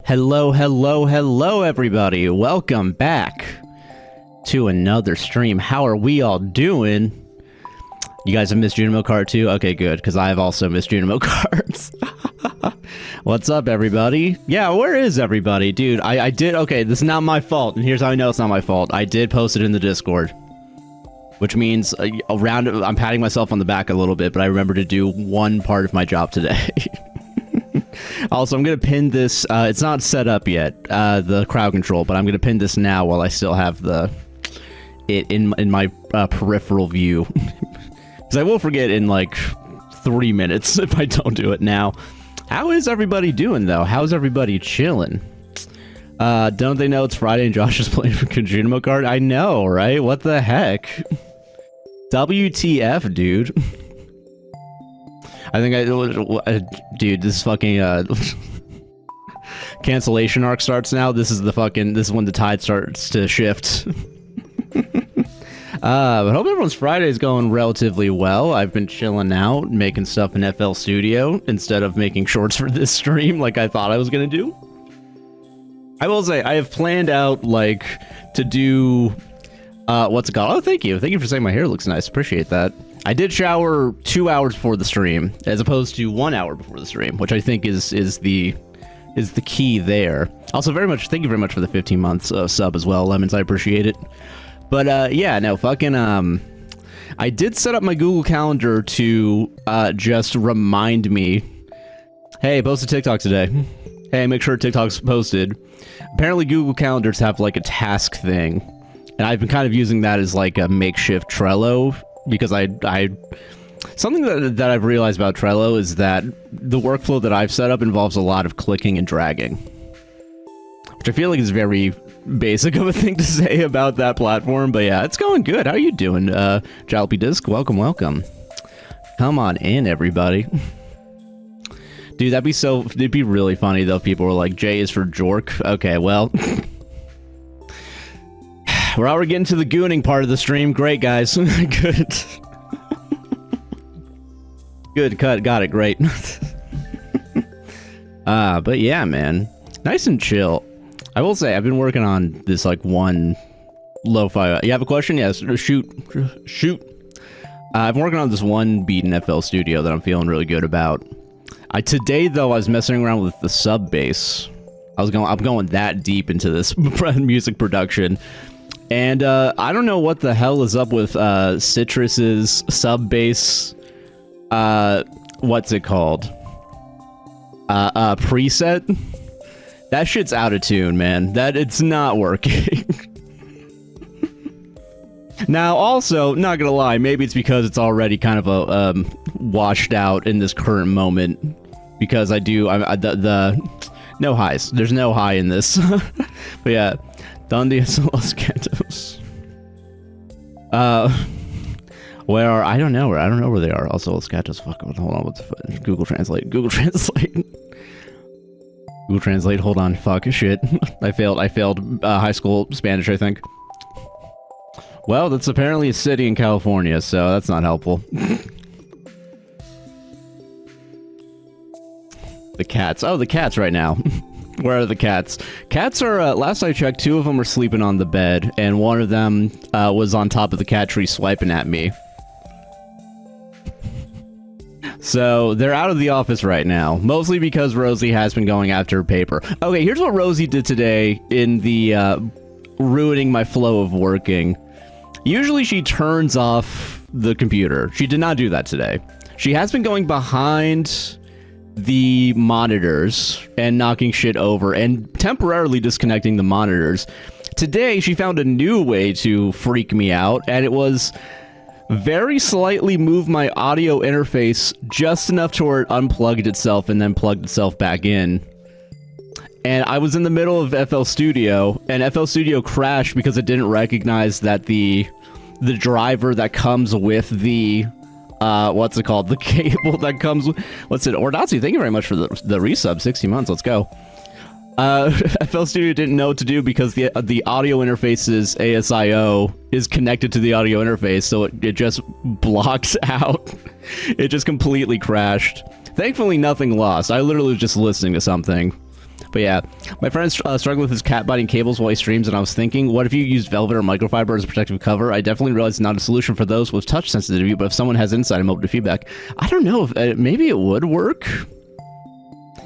Hello, hello, hello, everybody. Welcome back to another stream. How are we all doing? You guys have missed Junimo Kart too? Okay, good, because I have also missed Junimo Karts. What's up, everybody? Yeah, where is everybody? Dude, I did... Okay, this is not my fault, and here's how I know it's not my fault. I did post it in the Discord, which means I'm patting myself on the back a little bit, but I remember to do one part of my job today. Also, I'm going to pin this, it's not set up yet, the crowd control, but I'm going to pin this now while I still have it in my peripheral view. Because I will forget in like 3 minutes if I don't do it now. How is everybody doing, though? How's everybody chilling? Don't they know it's Friday and Josh is playing for Junimo Kart? I know, right? What the heck? WTF, dude. I think dude, this fucking, cancellation arc starts now. This is when the tide starts to shift. But hope everyone's Friday is going relatively well. I've been chilling out, making stuff in FL Studio instead of making shorts for this stream like I thought I was gonna do. I will say, I have planned out, like, to do, what's it called? Oh, thank you. Thank you for saying my hair looks nice. Appreciate that. I did shower 2 hours before the stream, as opposed to 1 hour before the stream, which I think is the key there. Also, thank you very much for the 15 months sub as well, Lemons. I appreciate it. But yeah, no, fucking I did set up my Google Calendar to just remind me, hey, post a TikTok today. Hey, make sure TikTok's posted. Apparently, Google Calendars have like a task thing, and I've been kind of using that as like a makeshift Trello. Because something that I've realized about Trello is that the workflow that I've set up involves a lot of clicking and dragging, which I feel like is very basic of a thing to say about that platform. But yeah, it's going good. How are you doing, Jalopy Disc? Welcome. Come on in, everybody. Dude, it'd be really funny though if people were like, J is for Jork. Okay, well... We're already getting to the gooning part of the stream. Great, guys. Good. Good cut. Got it. Great. But yeah, man. Nice and chill. I will say, I've been working on this, like, one lo-fi... You have a question? Yes. Shoot. I've been working on this one beat in FL Studio that I'm feeling really good about. Today, though, I was messing around with the sub bass. I'm going that deep into this music production. And, I don't know what the hell is up with, Citrus's sub-bass, what's it called? Preset? That shit's out of tune, man. It's not working. Now, also, not gonna lie, maybe it's because it's already kind of washed out in this current moment. Because no highs. There's no high in this. But yeah. Donde Los Gatos. I don't know where they are. Also, Los Gatos. Fuck. Hold on. What the fuck? Google Translate. Google Translate. Hold on. Fuck. Shit. I failed high school Spanish, I think. Well, that's apparently a city in California, so that's not helpful. The cats. Oh, the cats right now. Where are the cats? Cats are, last I checked, 2 of them were sleeping on the bed, and one of them was on top of the cat tree swiping at me. So, they're out of the office right now, mostly because Rosie has been going after paper. Okay, here's what Rosie did today in the, ruining my flow of working. Usually she turns off the computer. She did not do that today. She has been going behind the monitors and knocking shit over and temporarily disconnecting the monitors. Today, she found a new way to freak me out, and it was very slightly move my audio interface just enough to where it unplugged itself and then plugged itself back in. And I was in the middle of FL Studio, and FL Studio crashed because it didn't recognize that the driver that comes with the what's it called? The cable that comes with... What's it? Ordatsu, thank you very much for the resub. 60 months, let's go. FL Studio didn't know what to do because the audio interface's ASIO is connected to the audio interface, so it just blocks out. It just completely crashed. Thankfully, nothing lost. I literally was just listening to something. But yeah, my friend's struggling with his cat biting cables while he streams, and I was thinking, what if you used velvet or microfiber as a protective cover? I definitely realize it's not a solution for those with touch sensitivity, but if someone has insight, I'm open to feedback. I don't know if maybe it would work.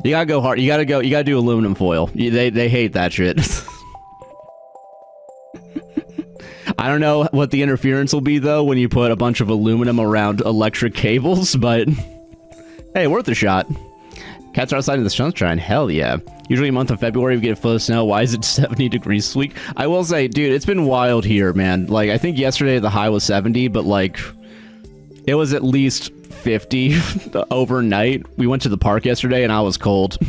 You gotta go hard. You gotta do aluminum foil. They hate that shit. I don't know what the interference will be though when you put a bunch of aluminum around electric cables, but hey, worth a shot. Cats are outside in the sunshine. Hell yeah. Usually month of February we get a foot of snow. Why is it 70 degrees this week? I will say, dude, it's been wild here, man. Like, I think yesterday the high was 70, but like, it was at least 50 overnight. We went to the park yesterday and I was cold.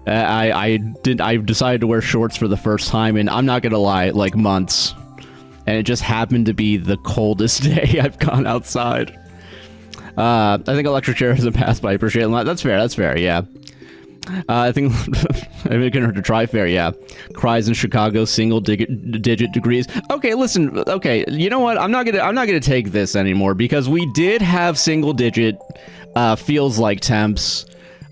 I decided to wear shorts for the first time, and I'm not gonna lie, like months. And it just happened to be the coldest day I've gone outside. I think electric chair hasn't passed, but I appreciate it. That's fair, yeah. I think I'm gonna to try fair, yeah. Cries in Chicago, single-digit degrees. Okay, listen. Okay, you know what? I'm not gonna take this anymore, because we did have single-digit feels like temps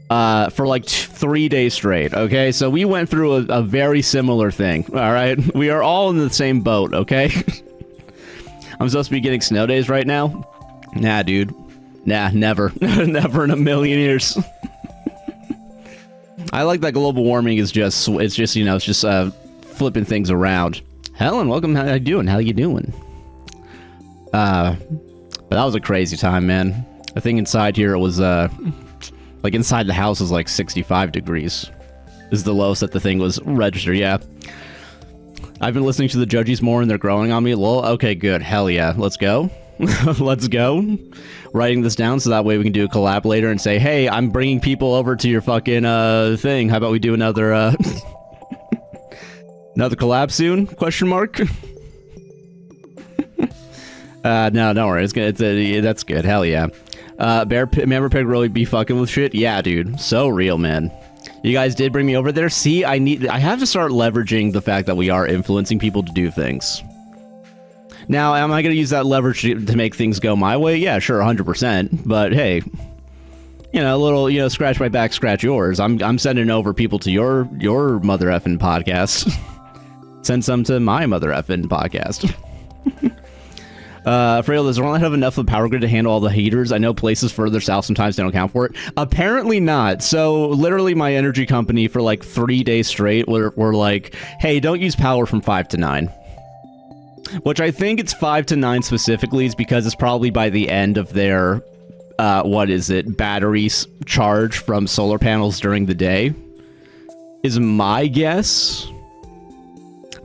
for like 3 days straight. Okay, so we went through a very similar thing. All right, we are all in the same boat. Okay. I'm supposed to be getting snow days right now. Nah, dude. Nah, never. Never in a million years. I like that global warming is just, you know, it's just flipping things around. Helen, welcome. How you doing? How you doing? But that was a crazy time, man. I think inside here it was, like inside the house was like 65 degrees. Is the lowest that the thing was registered, yeah. I've been listening to the judges more and they're growing on me. Lol. Okay, good. Hell yeah. Let's go. Let's go. Writing this down so that way we can do a collab later and say, hey, I'm bringing people over to your fucking thing. How about we do another another collab soon? Question mark. No, don't worry. It's good. That's good. Hell yeah. Member Pig really be fucking with shit. Yeah, dude. So real, man. You guys did bring me over there. See, I have to start leveraging the fact that we are influencing people to do things. Now, am I going to use that leverage to make things go my way? Yeah, sure, 100%. But hey, you know, a little, you know, scratch my back, scratch yours. I'm sending over people to your mother effing podcast. Send some to my mother effing podcast. Frail, does Orlando have enough of a power grid to handle all the heaters? I know places further south sometimes don't account for it. Apparently not. So literally my energy company for like 3 days straight were like, hey, don't use power from 5 to 9. Which I think it's 5 to 9 specifically is because it's probably by the end of their, what is it, batteries charge from solar panels during the day, is my guess.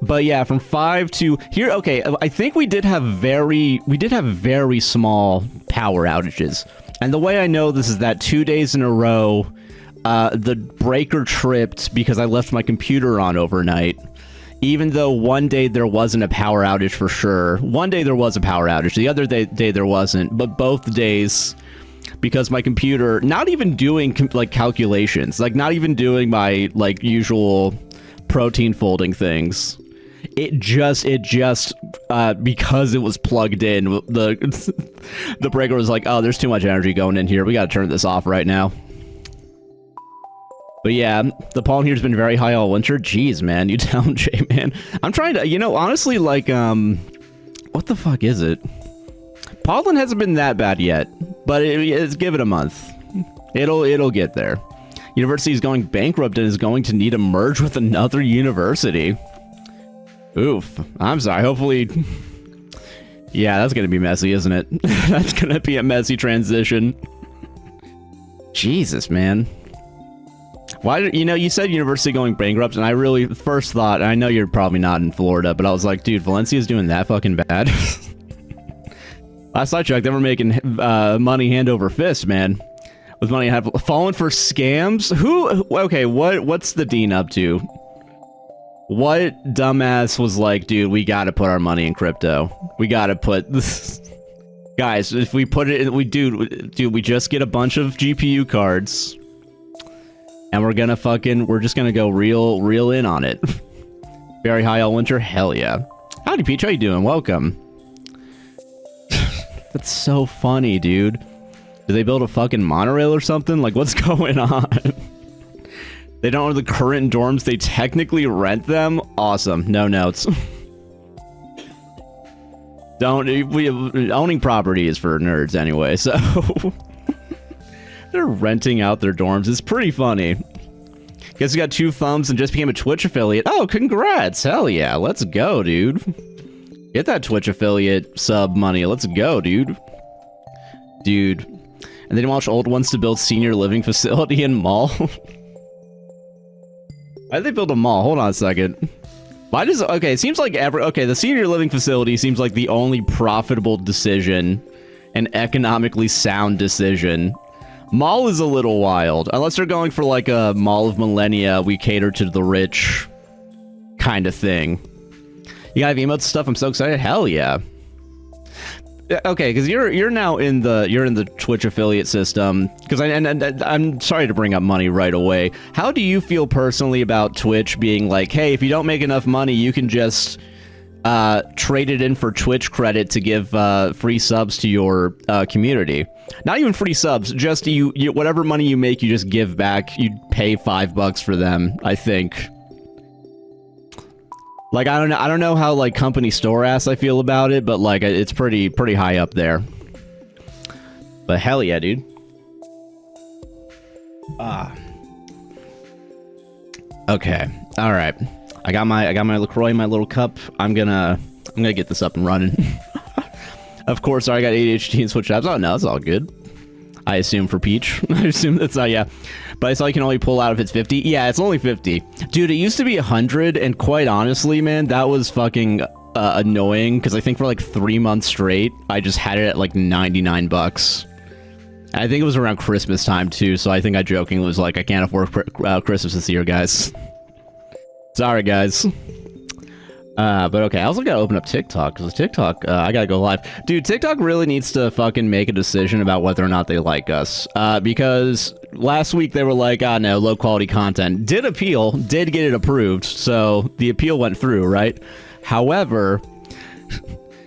But yeah, from 5 to here, okay, I think we did have very small power outages. And the way I know this is that 2 days in a row, the breaker tripped because I left my computer on overnight. Even though one day there wasn't a power outage for sure. One day there was a power outage. The other day there wasn't. But both days, because my computer, not even doing like calculations, like not even doing my like usual protein folding things. It just because it was plugged in, the breaker was like, oh, there's too much energy going in here. We gotta turn this off right now. But yeah, the pollen here's been very high all winter. Jeez, man, you tell him, Jay, man. I'm trying to, you know, honestly, like, what the fuck is it? Pollen hasn't been that bad yet, but it's give it a month. It'll get there. University is going bankrupt and is going to need to merge with another university. Oof. I'm sorry. Hopefully, yeah, that's gonna be messy, isn't it? That's gonna be a messy transition. Jesus, man. Why, you know, you said university going bankrupt, and I really, first thought, I know you're probably not in Florida, but I was like, dude, Valencia's doing that fucking bad. Last I checked, they were making money hand over fist, man. With money have fallen for scams? Who, okay, what's the dean up to? What dumbass was like, dude, we gotta put our money in crypto. We gotta put this. Guys, if we put it in, we just get a bunch of GPU cards. And we're just gonna go real in on it. Very high all winter, hell yeah. Howdy, Peach, how you doing? Welcome. That's so funny, dude. Did they build a fucking monorail or something? Like, what's going on? They don't own the current dorms. They technically rent them. Awesome. No notes. Owning property is for nerds anyway, so they're renting out their dorms. It's pretty funny. Guess you got 2 thumbs and just became a Twitch affiliate. Oh, congrats. Hell yeah. Let's go, dude. Get that Twitch affiliate sub money. Let's go, dude. Dude. And they didn't watch old ones to build senior living facility and mall. Why did they build a mall? Hold on a second. Why does... Okay, it seems like okay, the senior living facility seems like the only profitable decision and economically sound decision. Mall is a little wild. Unless they're going for like a Mall of Millennia, we cater to the rich kind of thing. You got emotes stuff? I'm so excited. Hell yeah. Okay, because you're now in the Twitch affiliate system. Because I'm sorry to bring up money right away. How do you feel personally about Twitch being like, hey, if you don't make enough money, you can just trade it in for Twitch credit to give free subs to your community? Not even free subs, just you whatever money you make, you just give back. You pay $5 for them, I think. Like, I don't know how, like, company store ass I feel about it, but, like, it's pretty high up there. But hell yeah, dude. Okay. Alright. I got my LaCroix in my little cup. I'm gonna get this up and running. Of course, I got ADHD and Switch tabs. Oh, no, it's all good. I assume for Peach. I assume that's not, yeah. But I saw you can only pull out if it's 50. Yeah, it's only 50. Dude, it used to be 100, and quite honestly, man, that was fucking annoying, because I think for like 3 months straight, I just had it at like 99 bucks. And I think it was around Christmas time, too, so I think I jokingly was like, I can't afford Christmas this year, guys. Sorry, guys. But okay, I also gotta open up TikTok, because TikTok, I gotta go live. Dude, TikTok really needs to fucking make a decision about whether or not they like us. Because last week they were like, ah, no, low quality content. Did appeal, did get it approved, so the appeal went through, right? However,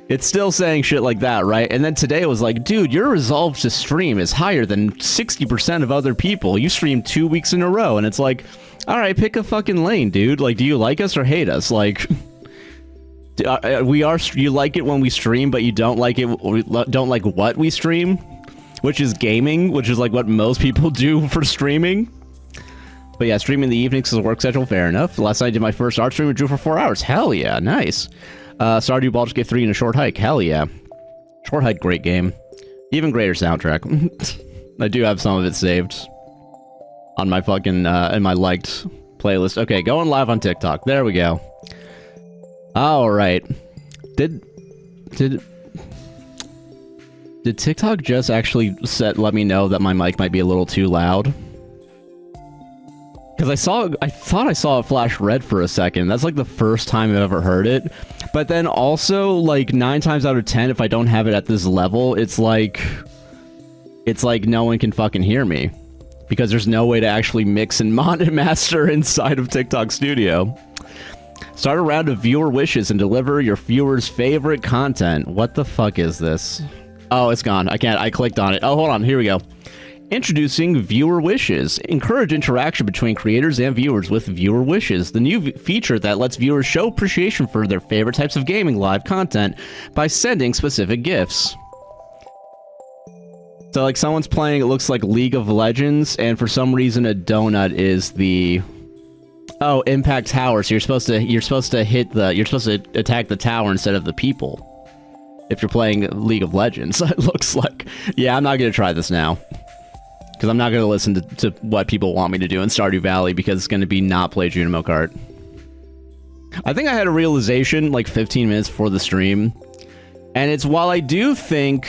it's still saying shit like that, right? And then today it was like, dude, your resolve to stream is higher than 60% of other people. You streamed 2 weeks in a row, and it's like, all right, pick a fucking lane, dude. Like, do you like us or hate us? Like... you like it when we stream, but you don't like it, don't like what we stream, which is gaming, which is like what most people do for streaming. But yeah, streaming in the evenings is a work schedule, fair enough. Last night I did my first art stream and drew for 4 hours. Hell yeah, nice. Stardew Baldur's Gate 3 and a Short Hike. Hell yeah. Short Hike, great game. Even greater soundtrack. I do have some of it saved on my fucking, in my liked playlist. Okay, going live on TikTok. There we go. All right. Did TikTok just actually let me know that my mic might be a little too loud? Because I thought I saw it flash red for a second. That's like the first time I've ever heard it. But then also, like 9 times out of 10, if I don't have it at this level, it's like no one can fucking hear me, because there's no way to actually mix and master inside of TikTok Studio. Start a round of viewer wishes and deliver your viewers' favorite content. What the fuck is this? Oh, it's gone. I can't. I clicked on it. Oh, hold on. Here we go. Introducing Viewer Wishes. Encourage interaction between creators and viewers with Viewer Wishes, the new feature that lets viewers show appreciation for their favorite types of gaming live content by sending specific gifts. So, like, someone's playing, it looks like League of Legends, and for some reason a donut is the... Oh, impact tower. So you're supposed to attack the tower instead of the people. If you're playing League of Legends, it looks like. Yeah, I'm not gonna try this now, because I'm not gonna listen to what people want me to do in Stardew Valley, because it's gonna be not play Junimo Kart. I think I had a realization like 15 minutes before the stream, and it's, while I do think...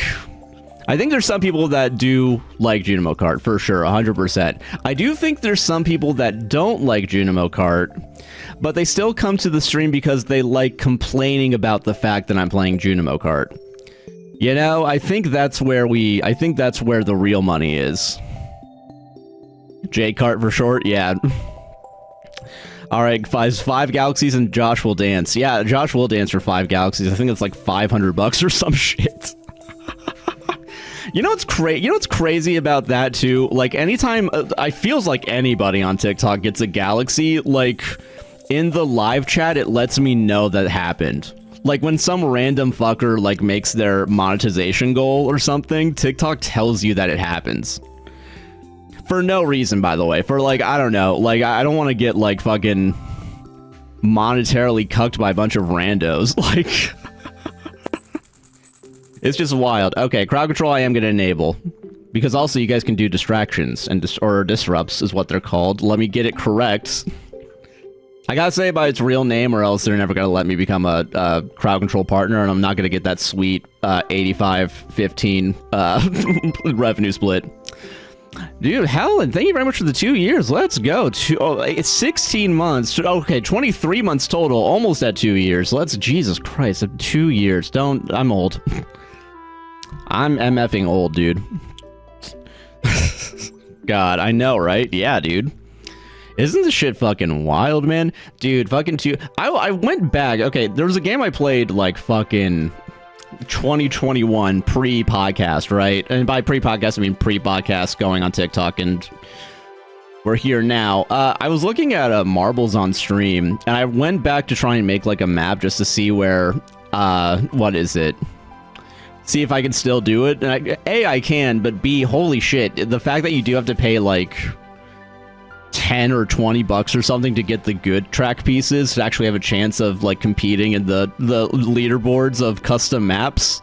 I think there's some people that do like Junimo Kart, for sure, 100%. I do think there's some people that don't like Junimo Kart, but they still come to the stream because they like complaining about the fact that I'm playing Junimo Kart. You know, I think that's where the real money is. J-Kart for short, yeah. Alright, five galaxies and Josh will dance. Yeah, Josh will dance for 5 galaxies. I think it's like $500 or some shit. You know what's crazy about that too? Like anytime I feels like anybody on TikTok gets a galaxy, like in the live chat it lets me know that happened. Like when some random fucker like makes their monetization goal or something, TikTok tells you that it happens. For no reason, by the way. For like, I don't know, like I don't want to get like fucking monetarily cucked by a bunch of randos. Like it's just wild. Okay, crowd control I am going to enable. Because also you guys can do distractions, and or disrupts is what they're called. Let me get it correct. I gotta say it by its real name or else they're never going to let me become a crowd control partner, and I'm not going to get that sweet 85-15 revenue split. Dude, Helen, thank you very much for the 2 years. Let's go. It's 16 months. Okay, 23 months total. Almost at 2 years. Jesus Christ, 2 years. I'm old. I'm MFing old, dude. God, I know, right? Yeah, dude. Isn't this shit fucking wild, man? Dude, fucking I went back. Okay, there was a game I played like fucking 2021 pre-podcast, right? And by pre-podcast, I mean pre-podcast going on TikTok, and we're here now. I was looking at marbles on stream, and I went back to try and make like a map just to see where, what is it? See if I can still do it. And I can, but B, holy shit, the fact that you do have to pay like 10 or 20 bucks or something to get the good track pieces to actually have a chance of like competing in the leaderboards of custom maps.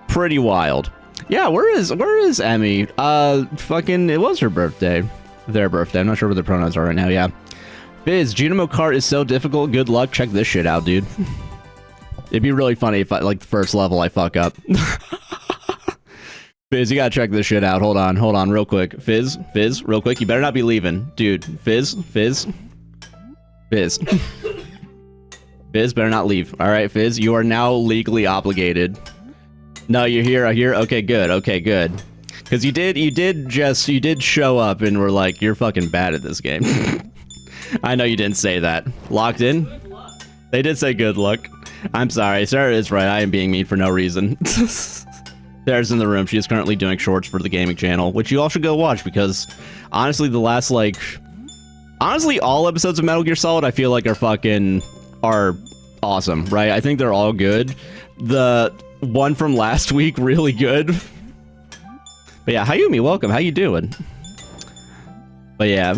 Pretty wild. Yeah, where is Emmy? Fucking, it was her birthday. Their birthday. I'm not sure what their pronouns are right now. Yeah. Fizz, Junimo Kart is so difficult. Good luck. Check this shit out, dude. It'd be really funny if I, like, the first level I fuck up. Fizz, you gotta check this shit out. Hold on, real quick. Fizz, real quick. You better not be leaving. Dude, Fizz. Fizz, better not leave. Alright, Fizz, you are now legally obligated. No, you're here, Okay, good. Because you did show up and were like, you're fucking bad at this game. I know you didn't say that. Locked in? They did say good luck. I'm sorry, Sarah is right. I am being mean for no reason. Sarah's in the room. She is currently doing shorts for the gaming channel, which you all should go watch because honestly, the last honestly, all episodes of Metal Gear Solid I feel like are awesome, right? I think they're all good. The one from last week, really good. But yeah, Hayumi, welcome. How you doing? But yeah,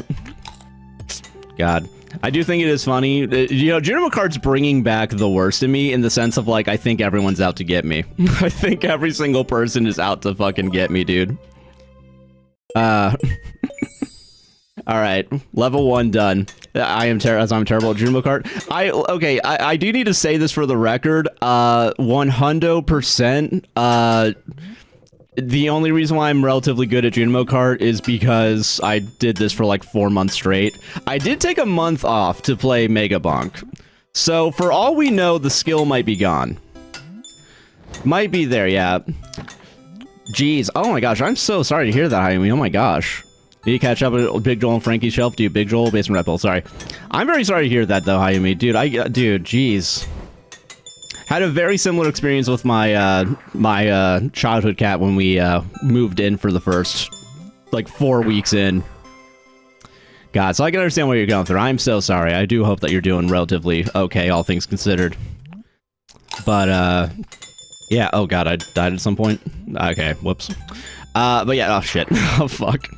God. I do think it is funny. You know, Junimo Kart's bringing back the worst in me in the sense of, like, I think everyone's out to get me. I think every single person is out to fucking get me, dude. Alright. Level 1 done. I'm terrible at Junimo Kart. I do need to say this for the record. 100%. The only reason why I'm relatively good at Junimo Kart is because I did this for like 4 months straight. I did take a month off to play Mega Bonk. So for all we know, the skill might be gone. Might be there, yeah. Jeez. Oh my gosh, I'm so sorry to hear that, Hayumi. Oh my gosh. Did you catch up with Big Joel and Frankie's shelf? Dude, Big Joel, Basement Red Bull, sorry. I'm very sorry to hear that though, Hayumi. Dude, jeez. Had a very similar experience with my my childhood cat when we moved in for the first like 4 weeks in. God, so I can understand what you're going through. I'm so sorry. I do hope that you're doing relatively okay, all things considered. But yeah. Oh God, I died at some point. Okay, whoops. But yeah. Oh shit. Oh fuck.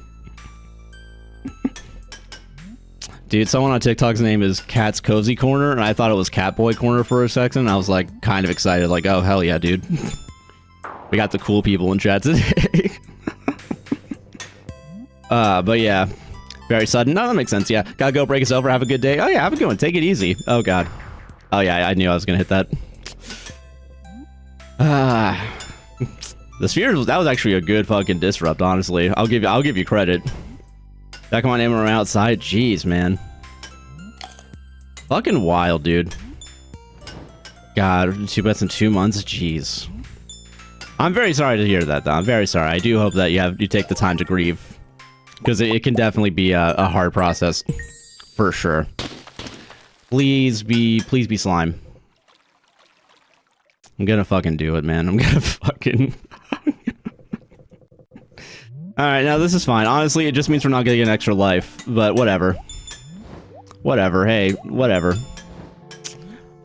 Dude, someone on TikTok's name is Cat's Cozy Corner, and I thought it was Catboy Corner for a second. I was like, kind of excited, like, oh hell yeah, dude. We got the cool people in chat today. But yeah, very sudden. No, that makes sense. Yeah, gotta go. Break us over. Have a good day. Oh yeah, have a good one. Take it easy. Oh God. Oh yeah, I knew I was gonna hit that. The spheres. That was actually a good fucking disrupt. Honestly, I'll give you credit. Back on aiming around outside. Jeez, man. Fucking wild, dude. God, 2 bets in 2 months. Jeez. I'm very sorry to hear that, though. I'm very sorry. I do hope that you take the time to grieve, because it can definitely be a hard process, for sure. Please be slime. I'm gonna fucking do it, man. I'm gonna fucking. Alright, now this is fine. Honestly, it just means we're not getting an extra life, but whatever. Whatever, hey, whatever.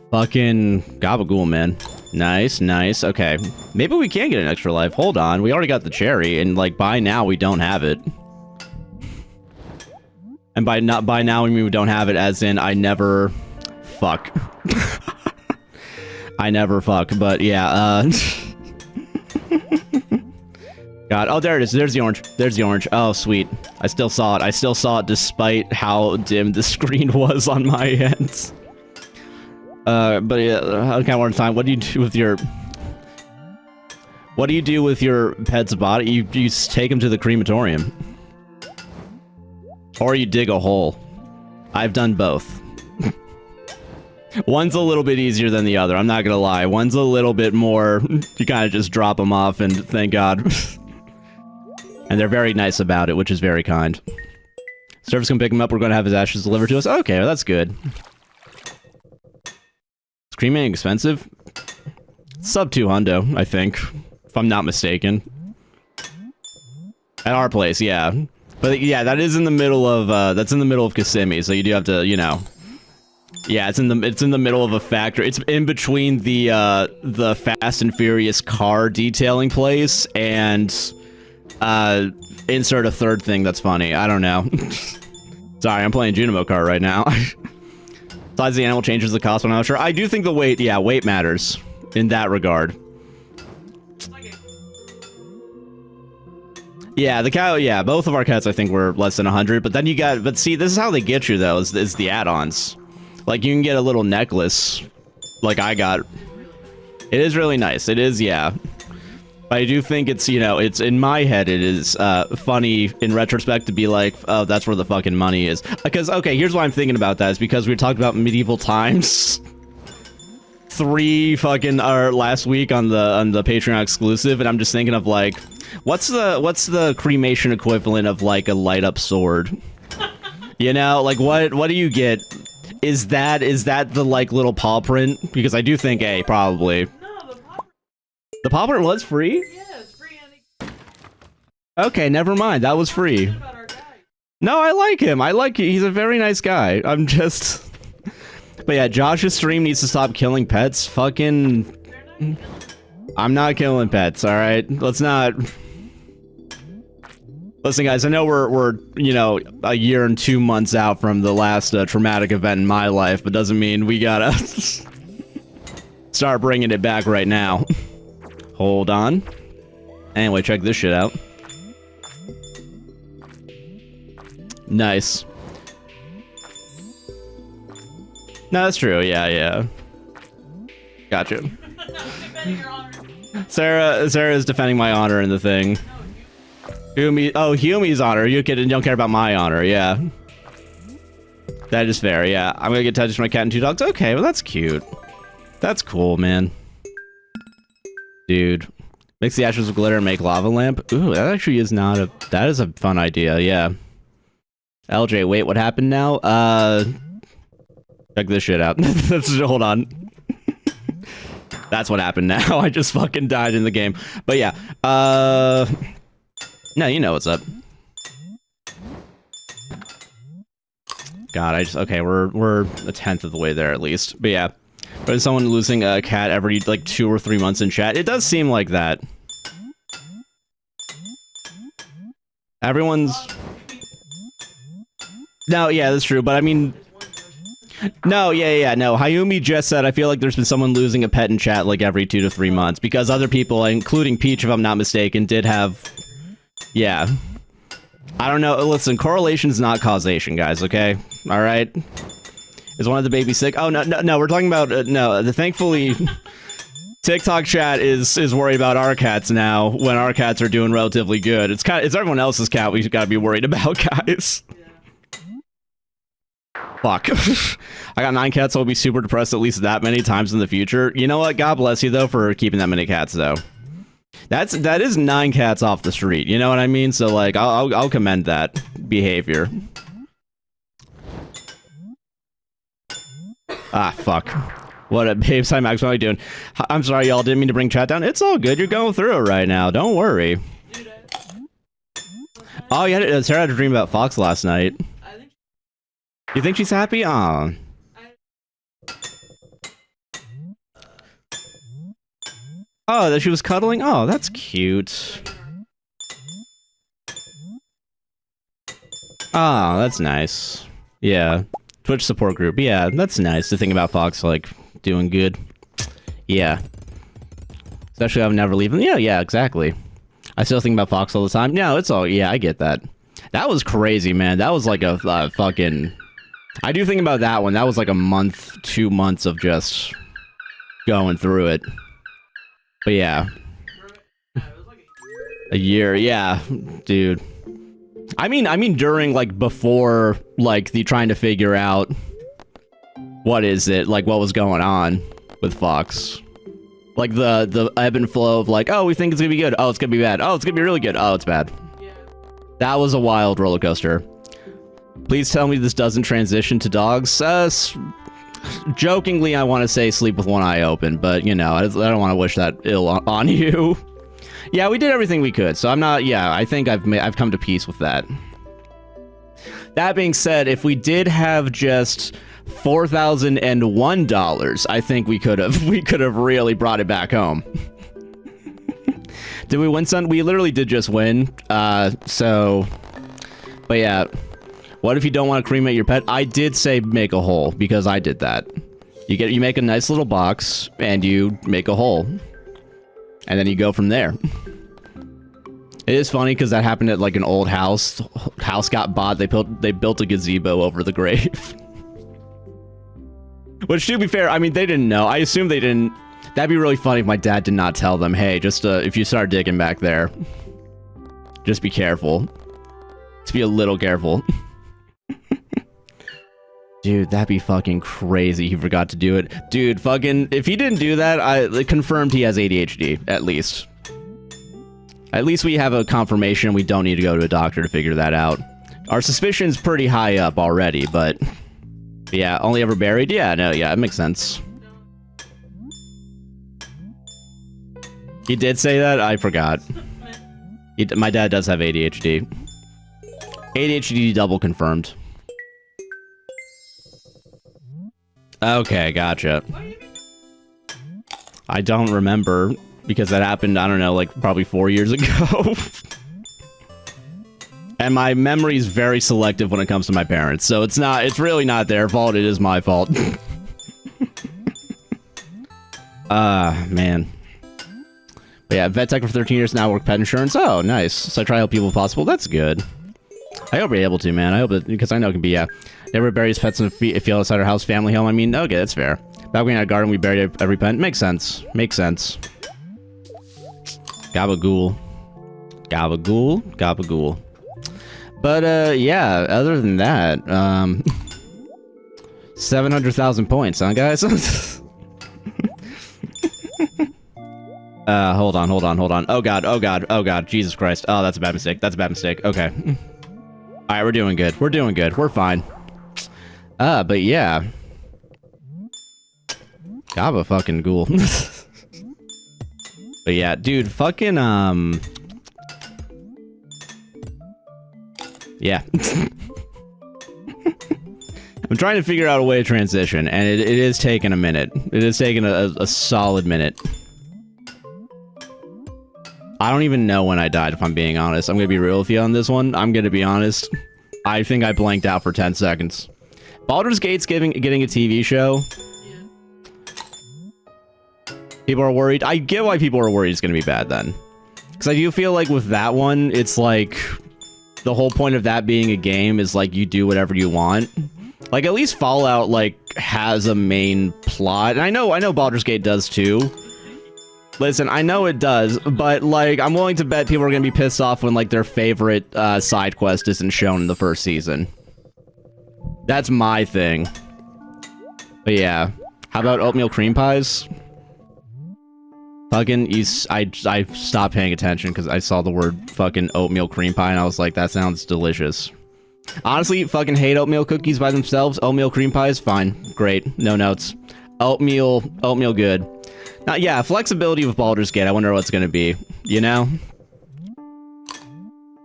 Fucking gabagool, man. Nice, nice. Okay. Maybe we can get an extra life. Hold on. We already got the cherry, and, like, by now we don't have it. And by now we mean we don't have it as in I never... Fuck. I never fuck, but yeah, God, oh, there it is. There's the orange. There's the orange. Oh, sweet. I still saw it. I still saw it despite how dim the screen was on my end. But yeah, okay, one time. What do you do with your... What do you do with your pet's body? You take him to the crematorium. Or you dig a hole. I've done both. One's a little bit easier than the other, I'm not gonna lie. One's a little bit more... You kind of just drop them off and thank God. And they're very nice about it, which is very kind. Service can pick him up, we're gonna have his ashes delivered to us. Okay, well, that's good. Is cremating expensive? Sub 200, I think. If I'm not mistaken. At our place, yeah. But yeah, that is in the middle of, that's in the middle of Kissimmee, so you do have to, you know... Yeah, it's in the middle of a factory. It's in between the Fast and Furious car detailing place and insert a third thing that's funny. I don't know. Sorry, I'm playing Junimo Kart right now. Besides the animal changes the cost, but I'm not sure. I do think the weight, yeah, weight matters in that regard. Yeah, the cow, yeah, both of our cats I think were less than 100, but then you got, but see, this is how they get you though, is the add-ons. Like, you can get a little necklace, like I got. It is really nice. It is, yeah. But I do think it's, you know, it's, in my head, it is funny in retrospect to be like, oh, that's where the fucking money is. Because, okay, here's why I'm thinking about that, is because we talked about medieval times. 3 fucking, last week on the Patreon exclusive, and I'm just thinking of, like, what's the cremation equivalent of, like, a light-up sword? You know, like, what do you get? Is that the, like, little paw print? Because I do think, A, probably. No, the paw print was free? Yeah, it's free. Okay, never mind. That was free. No, I like him. He's a very nice guy. I'm just... But yeah, Josh's stream needs to stop killing pets. Fucking... I'm not killing pets, alright? Let's not... Listen, guys, I know we're, you know, a year and 2 months out from the last traumatic event in my life, but doesn't mean we gotta start bringing it back right now. Hold on. Anyway, check this shit out. Nice. No, that's true. Yeah, yeah. Gotcha. Sarah is defending my honor in the thing. Humi's honor. You don't care about my honor, yeah. That is fair, yeah. I'm gonna get touched by my cat and 2 dogs. Okay, well that's cute. That's cool, man. Dude. Mix the ashes with glitter and make lava lamp. Ooh, that actually is not a... That is a fun idea, yeah. LJ, wait, what happened now? Check this shit out. Hold on. That's what happened now. I just fucking died in the game. But yeah, no, you know what's up. God, okay, we're a 10th of the way there at least. But yeah, but is someone losing a cat every like 2 or 3 months in chat? It does seem like that. Everyone's... No, yeah, that's true, but I mean... No, yeah, no. Hayumi just said, I feel like there's been someone losing a pet in chat like every 2 to 3 months, because other people, including Peach if I'm not mistaken, did have... Yeah. I don't know. Listen, correlation is not causation, guys, okay? Alright? Is one of the babies sick? Oh, no, we're talking about... no, thankfully... TikTok chat is worried about our cats now, when our cats are doing relatively good. It's everyone else's cat we gotta be worried about, guys. Fuck. I got 9 cats, so I'll be super depressed at least that many times in the future. You know what? God bless you, though, for keeping that many cats, though. That is 9 cats off the street, you know what I mean? So, like, I'll commend that behavior. Ah, fuck. What a babes, hi Max, what are you doing? I'm sorry, y'all, didn't mean to bring chat down. It's all good, you're going through it right now, don't worry. Oh, yeah, Sarah had a dream about Fox last night. You think she's happy? Aw. Oh, that she was cuddling? Oh, that's cute. Oh, that's nice. Yeah. Twitch support group. Yeah, that's nice to think about Fox, like, doing good. Yeah. Especially I would never leave him. Yeah, exactly. I still think about Fox all the time. No, it's all... Yeah, I get that. That was crazy, man. That was like a fucking... I do think about that one. That was like a month, 2 months of just going through it. But yeah. A year, yeah. Dude. I mean during, like, before, like, the trying to figure out what is it, like, what was going on with Fox. Like, the ebb and flow of, like, oh, we think it's gonna be good. Oh, it's gonna be bad. Oh, it's gonna be really good. Oh, it's bad. Yeah. That was a wild roller coaster. Please tell me this doesn't transition to dogs. Jokingly, I want to say sleep with one eye open, but, you know, I don't want to wish that ill on you. Yeah, we did everything we could, so I'm not... Yeah, I think I've come to peace with that. That being said, if we did have just $4,001, I think we could have really brought it back home. Did we win, son? We literally did just win. So... But yeah... What if you don't want to cremate your pet? I did say make a hole, because I did that. You make a nice little box, and you make a hole. And then you go from there. It is funny, because that happened at, like, an old house. House got bought, they built a gazebo over the grave. Which, to be fair, I mean, they didn't know. I assume they didn't... That'd be really funny if my dad did not tell them, hey, just, if you start digging back there, just be careful. Just be a little careful. Dude, that'd be fucking crazy. He forgot to do it. Dude, fucking... If he didn't do that, I confirmed he has ADHD, at least. At least we have a confirmation. We don't need to go to a doctor to figure that out. Our suspicion's pretty high up already, but... Yeah, only ever buried? Yeah, no, yeah, it makes sense. He did say that? I forgot. My dad does have ADHD. ADHD double confirmed. Okay, gotcha. I don't remember, because that happened, I don't know, like, probably 4 years ago. And my memory is very selective when it comes to my parents, so it's really not their fault, it is my fault. Man. But yeah, vet tech for 13 years now, work pet insurance. Oh, nice. So I try to help people if possible. That's good. I hope you're able to, man. I hope that, because I know it can be, yeah. Never buries pets in a field outside our house, family home. I mean, okay, that's fair. Back when we had a garden, we buried every pet. Makes sense. Makes sense. Gabagool. Gabagool. Gabagool. But, yeah, other than that, 700,000 points, huh, guys? Hold on. Oh god, Jesus Christ. Oh, that's a bad mistake. That's a bad mistake. Okay. Alright, we're doing good. We're fine. But yeah. Gaba fucking ghoul. But yeah, dude, fucking, yeah. I'm trying to figure out a way to transition, and it is taking a minute. It is taking a solid minute. I don't even know when I died, if I'm being honest. I'm gonna be real with you on this one. I'm gonna be honest. I think I blanked out for 10 seconds. Baldur's Gate's getting a TV show. People are worried. I get why people are worried it's gonna be bad then. Because I do feel like with that one, it's like... The whole point of that being a game is like you do whatever you want. Like at least Fallout like has a main plot. And I know Baldur's Gate does too. Listen, I know it does, but like I'm willing to bet people are gonna be pissed off when like their favorite side quest isn't shown in the first season. That's my thing. But yeah. How about oatmeal cream pies? Fucking, I stopped paying attention because I saw the word fucking oatmeal cream pie and I was like, that sounds delicious. Honestly, fucking hate oatmeal cookies by themselves. Oatmeal cream pies, fine. Great. No notes. Oatmeal good. Now, yeah, flexibility with Baldur's Gate. I wonder what it's gonna be. You know?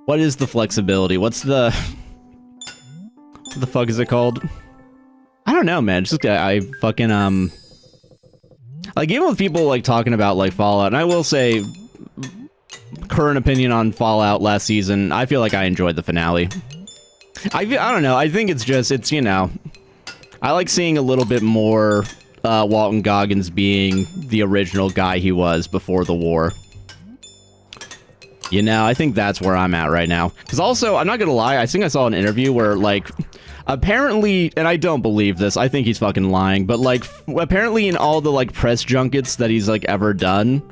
What is the flexibility? What's the... What the fuck is it called? I don't know, man. Just I fucking like even with people like talking about like Fallout, and I will say, current opinion on Fallout last season, I feel like I enjoyed the finale. I don't know. I think it's you know, I like seeing a little bit more Walton Goggins being the original guy he was before the war. You know, I think that's where I'm at right now. Because also, I'm not gonna lie, I think I saw an interview where, like, apparently, and I don't believe this, I think he's fucking lying, but, like, apparently in all the, like, press junkets that he's, like, ever done,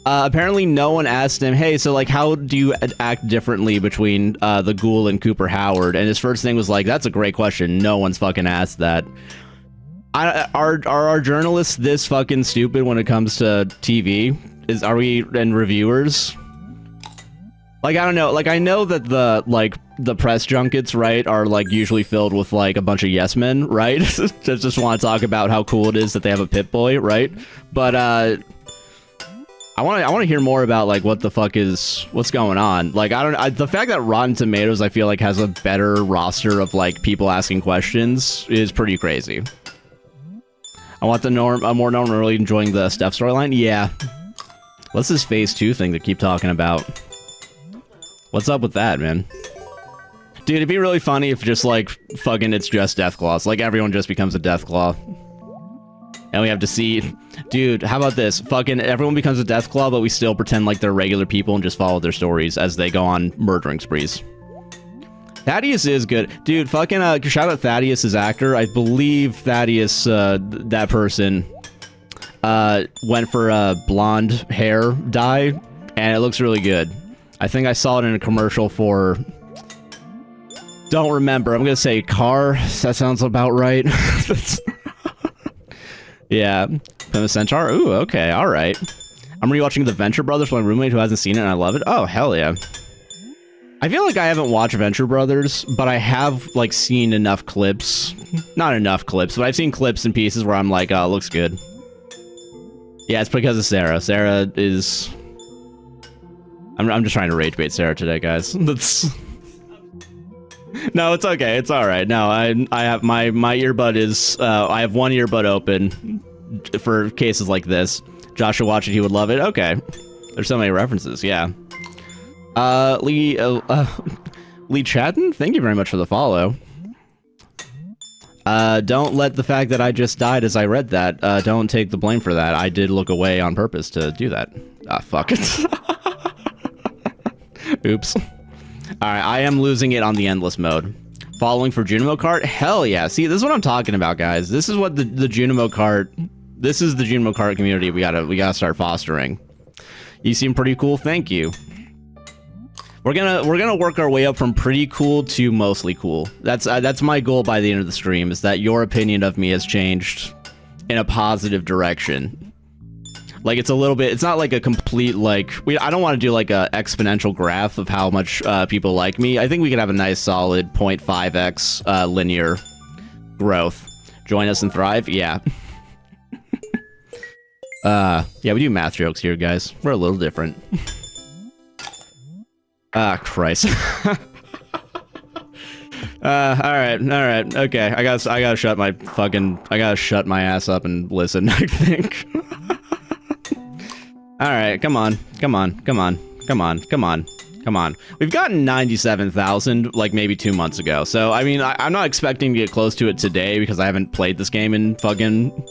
apparently no one asked him, hey, so, like, how do you act differently between the Ghoul and Cooper Howard? And his first thing was, like, that's a great question. No one's fucking asked that. Are our journalists this fucking stupid when it comes to TV? Are we, and reviewers? Like, I don't know, like, I know that the press junkets, right, are, like, usually filled with, like, a bunch of yes men, right? just want to talk about how cool it is that they have a Pip-Boy, right? But, I want to hear more about, like, what the fuck is, what's going on. Like, the fact that Rotten Tomatoes, I feel like, has a better roster of, like, people asking questions is pretty crazy. I want a more norm really enjoying the Steph storyline? Yeah. What's this Phase 2 thing they keep talking about? What's up with that, man? Dude, it'd be really funny if just, like, fucking it's just Deathclaws. Like, everyone just becomes a Deathclaw. And we have to see... Dude, how about this? Fucking everyone becomes a Deathclaw, but we still pretend like they're regular people and just follow their stories as they go on murdering sprees. Thaddeus is good. Dude, fucking, shout out Thaddeus as actor. I believe Thaddeus, that person, went for a blonde hair dye, and it looks really good. I think I saw it in a commercial for... Don't remember. I'm gonna say car. That sounds about right. Yeah. Pima Centaur? Ooh, okay, alright. I'm rewatching The Venture Brothers with my roommate who hasn't seen it, and I love it. Oh, hell yeah. I feel like I haven't watched Venture Brothers, but I have, like, seen enough clips. Not enough clips, but I've seen clips and pieces where I'm like, oh, it looks good. Yeah, it's because of Sarah. Sarah is... I'm just trying to rage bait Sarah today, guys. That's... No, it's okay. It's all right. No, I have my earbud is I have one earbud open for cases like this. Josh will watch it. He would love it. Okay. There's so many references. Yeah. Lee Chatton, thank you very much for the follow. Don't let the fact that I just died as I read that, don't take the blame for that. I did look away on purpose to do that. Ah, fuck it. Oops. Alright, I am losing it on the endless mode. Following for Junimo Kart? Hell yeah. See, this is what I'm talking about, guys. This is what the Junimo Kart... This is the Junimo Kart community we gotta start fostering. You seem pretty cool, thank you. We're gonna work our way up from pretty cool to mostly cool. That's my goal by the end of the stream, is that your opinion of me has changed in a positive direction. Like, it's a little bit, it's not like a complete, like, I don't want to do like a exponential graph of how much people like me. I think we could have a nice solid 0.5x linear growth. Join us and thrive? Yeah. Yeah, we do math jokes here, guys. We're a little different. Ah, Christ. Alright, okay. I gotta shut my ass up and listen, I think. Alright, come on. We've gotten 97,000, like, maybe 2 months ago. So, I mean, I'm not expecting to get close to it today because I haven't played this game in fucking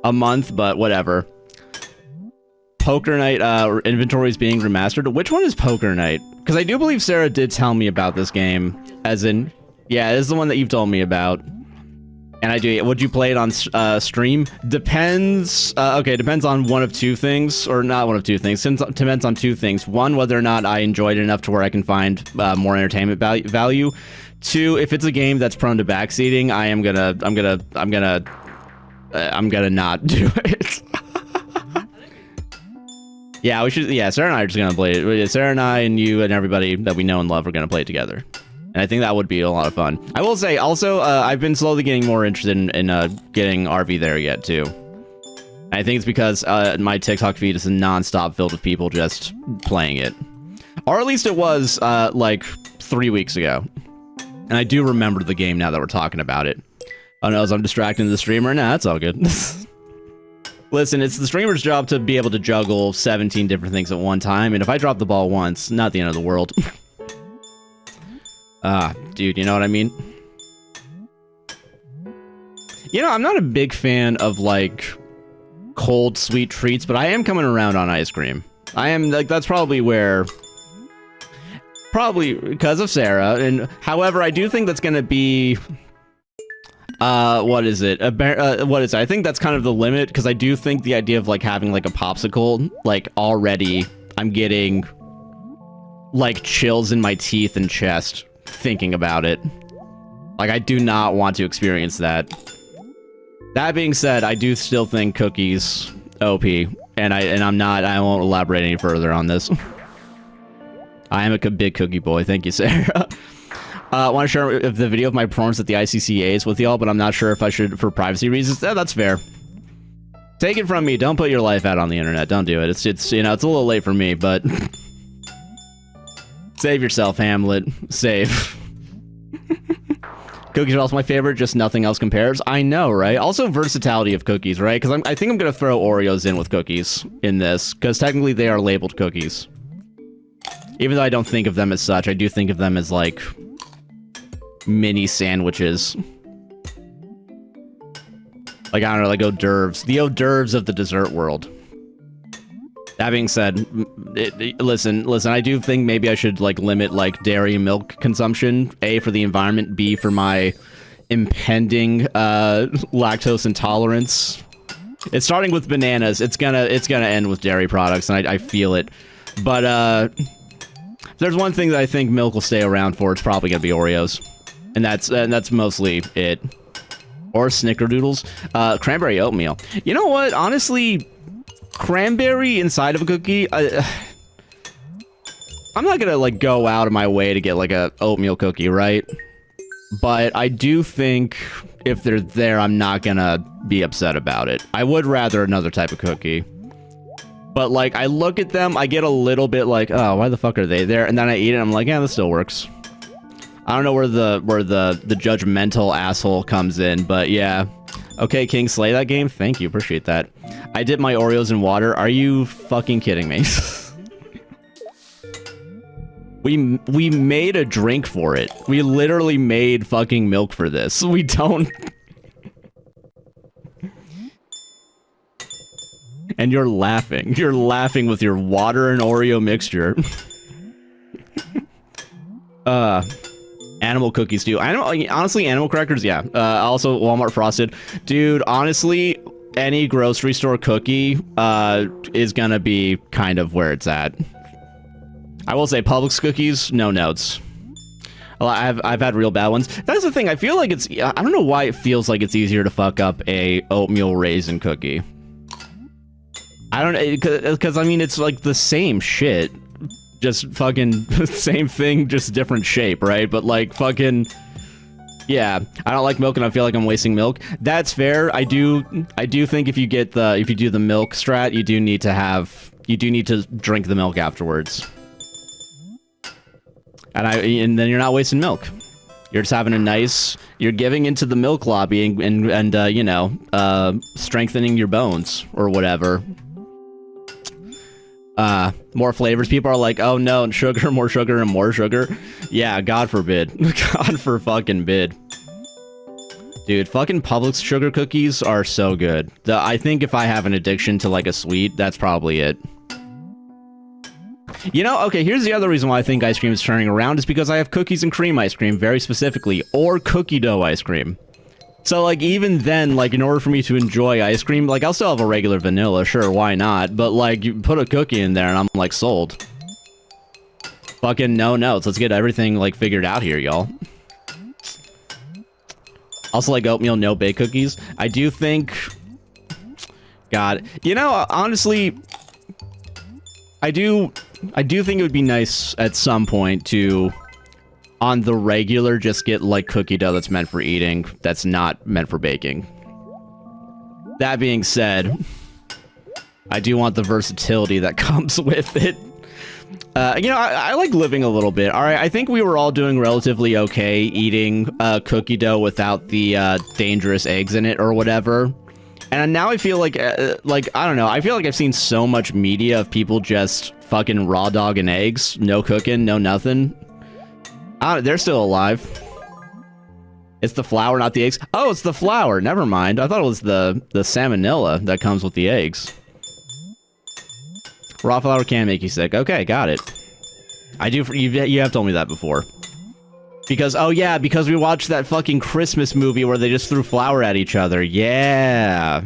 a month, but whatever. Poker Night inventory is being remastered. Which one is Poker Night? Because I do believe Sarah did tell me about this game. As in, yeah, it is the one that you've told me about. And I do. Would you play it on stream? Depends. Okay, depends on one of two things, or not one of two things. Depends on two things. One, whether or not I enjoyed it enough to where I can find more entertainment value. Two, if it's a game that's prone to backseating, I'm gonna not do it. Yeah, we should. Yeah, Sarah and I are just gonna play it. Sarah and I and you and everybody that we know and love are gonna play it together. And I think that would be a lot of fun. I will say, also, I've been slowly getting more interested in getting RV there yet, too. And I think it's because my TikTok feed is non-stop filled with people just playing it. Or at least it was, like, 3 weeks ago. And I do remember the game now that we're talking about it. Oh no, I'm distracting the streamer? Nah, that's all good. Listen, it's the streamer's job to be able to juggle 17 different things at one time, and if I drop the ball once, not the end of the world. Dude, you know what I mean? You know, I'm not a big fan of, like, cold, sweet treats, but I am coming around on ice cream. I am, like, that's probably where... Probably because of Sarah, and however, I do think that's gonna be... what is it? What is it? I think that's kind of the limit, because I do think the idea of, like, having, like, a popsicle, like, already, I'm getting, like, chills in my teeth and chest thinking about it. Like, I do not want to experience that. That being said, I do still think cookies OP, and I won't elaborate any further on this. I am a big cookie boy. Thank you, Sarah. I want to share the video of my performance at the ICCAs with y'all, but I'm not sure if I should for privacy reasons. Yeah, that's fair. Take it from me. Don't put your life out on the internet. Don't do it. It's you know, it's a little late for me, but save yourself, Hamlet. Save. Cookies are also my favorite. Just nothing else compares. I know, right? Also, versatility of cookies, right? Because I think I'm gonna throw Oreos in with cookies in this, because technically they are labeled cookies. Even though I don't think of them as such, I do think of them as, like, mini sandwiches. Like, I don't know, like hors d'oeuvres. The hors d'oeuvres of the dessert world. That being said, listen, I do think maybe I should, like, limit, like, dairy and milk consumption. A, for the environment. B, for my impending, lactose intolerance. It's starting with bananas. It's gonna end with dairy products, and I feel it. But, there's one thing that I think milk will stay around for, it's probably gonna be Oreos. And that's mostly it. Or snickerdoodles. Cranberry oatmeal. You know what? Honestly, cranberry inside of a cookie, I'm not gonna, like, go out of my way to get, like, a oatmeal cookie, right? But I do think if they're there, I'm not gonna be upset about it. I would rather another type of cookie. But, like, I look at them, I get a little bit like, oh, why the fuck are they there? And then I eat it, and I'm like, yeah, this still works. I don't know where the judgmental asshole comes in, but yeah. Okay, King, slay that game. Thank you, appreciate that. I dip my Oreos in water. Are you fucking kidding me? We made a drink for it. We literally made fucking milk for this. We don't... And you're laughing. You're laughing with your water and Oreo mixture. Animal cookies too. Honestly, animal crackers, yeah. Also, Walmart frosted. Dude, honestly, any grocery store cookie is gonna be kind of where it's at. I will say Publix cookies, no notes. I've had real bad ones. That's the thing. I feel like it's... I don't know why it feels like it's easier to fuck up a oatmeal raisin cookie. I don't know, because I mean, it's like the same shit. Just fucking same thing, just different shape, right? But like fucking... Yeah, I don't like milk and I feel like I'm wasting milk. That's fair. I do think if you do the milk strat, you do need to drink the milk afterwards. And then you're not wasting milk. You're just having a nice... You're giving into the milk lobby and you know, strengthening your bones or whatever. More flavors. People are like, oh no, sugar, more sugar, and more sugar. Yeah, God forbid. God for fucking bid. Dude, fucking Publix sugar cookies are so good. I think if I have an addiction to like a sweet, that's probably it. You know, okay, here's the other reason why I think ice cream is turning around is because I have cookies and cream ice cream, very specifically, or cookie dough ice cream. So, like, even then, like, in order for me to enjoy ice cream, like, I'll still have a regular vanilla, sure, why not? But, like, you put a cookie in there and I'm, like, sold. Fucking no notes. Let's get everything, like, figured out here, y'all. Also, like, oatmeal no-bake cookies. I do think... God. You know, honestly... I do think it would be nice at some point to... on the regular, just get, like, cookie dough that's meant for eating, that's not meant for baking. That being said, I do want the versatility that comes with it. You know, I like living a little bit. All right, I think we were all doing relatively okay eating cookie dough without the dangerous eggs in it or whatever. And now I feel like I don't know. I feel like I've seen so much media of people just fucking raw dogging eggs, no cooking, no nothing. They're still alive. It's the flour, not the eggs. Oh, it's the flour. Never mind. I thought it was the salmonella that comes with the eggs. Raw flour can make you sick. Okay, got it. I do. You have told me that before. Because, oh yeah, because we watched that fucking Christmas movie where they just threw flour at each other. Yeah.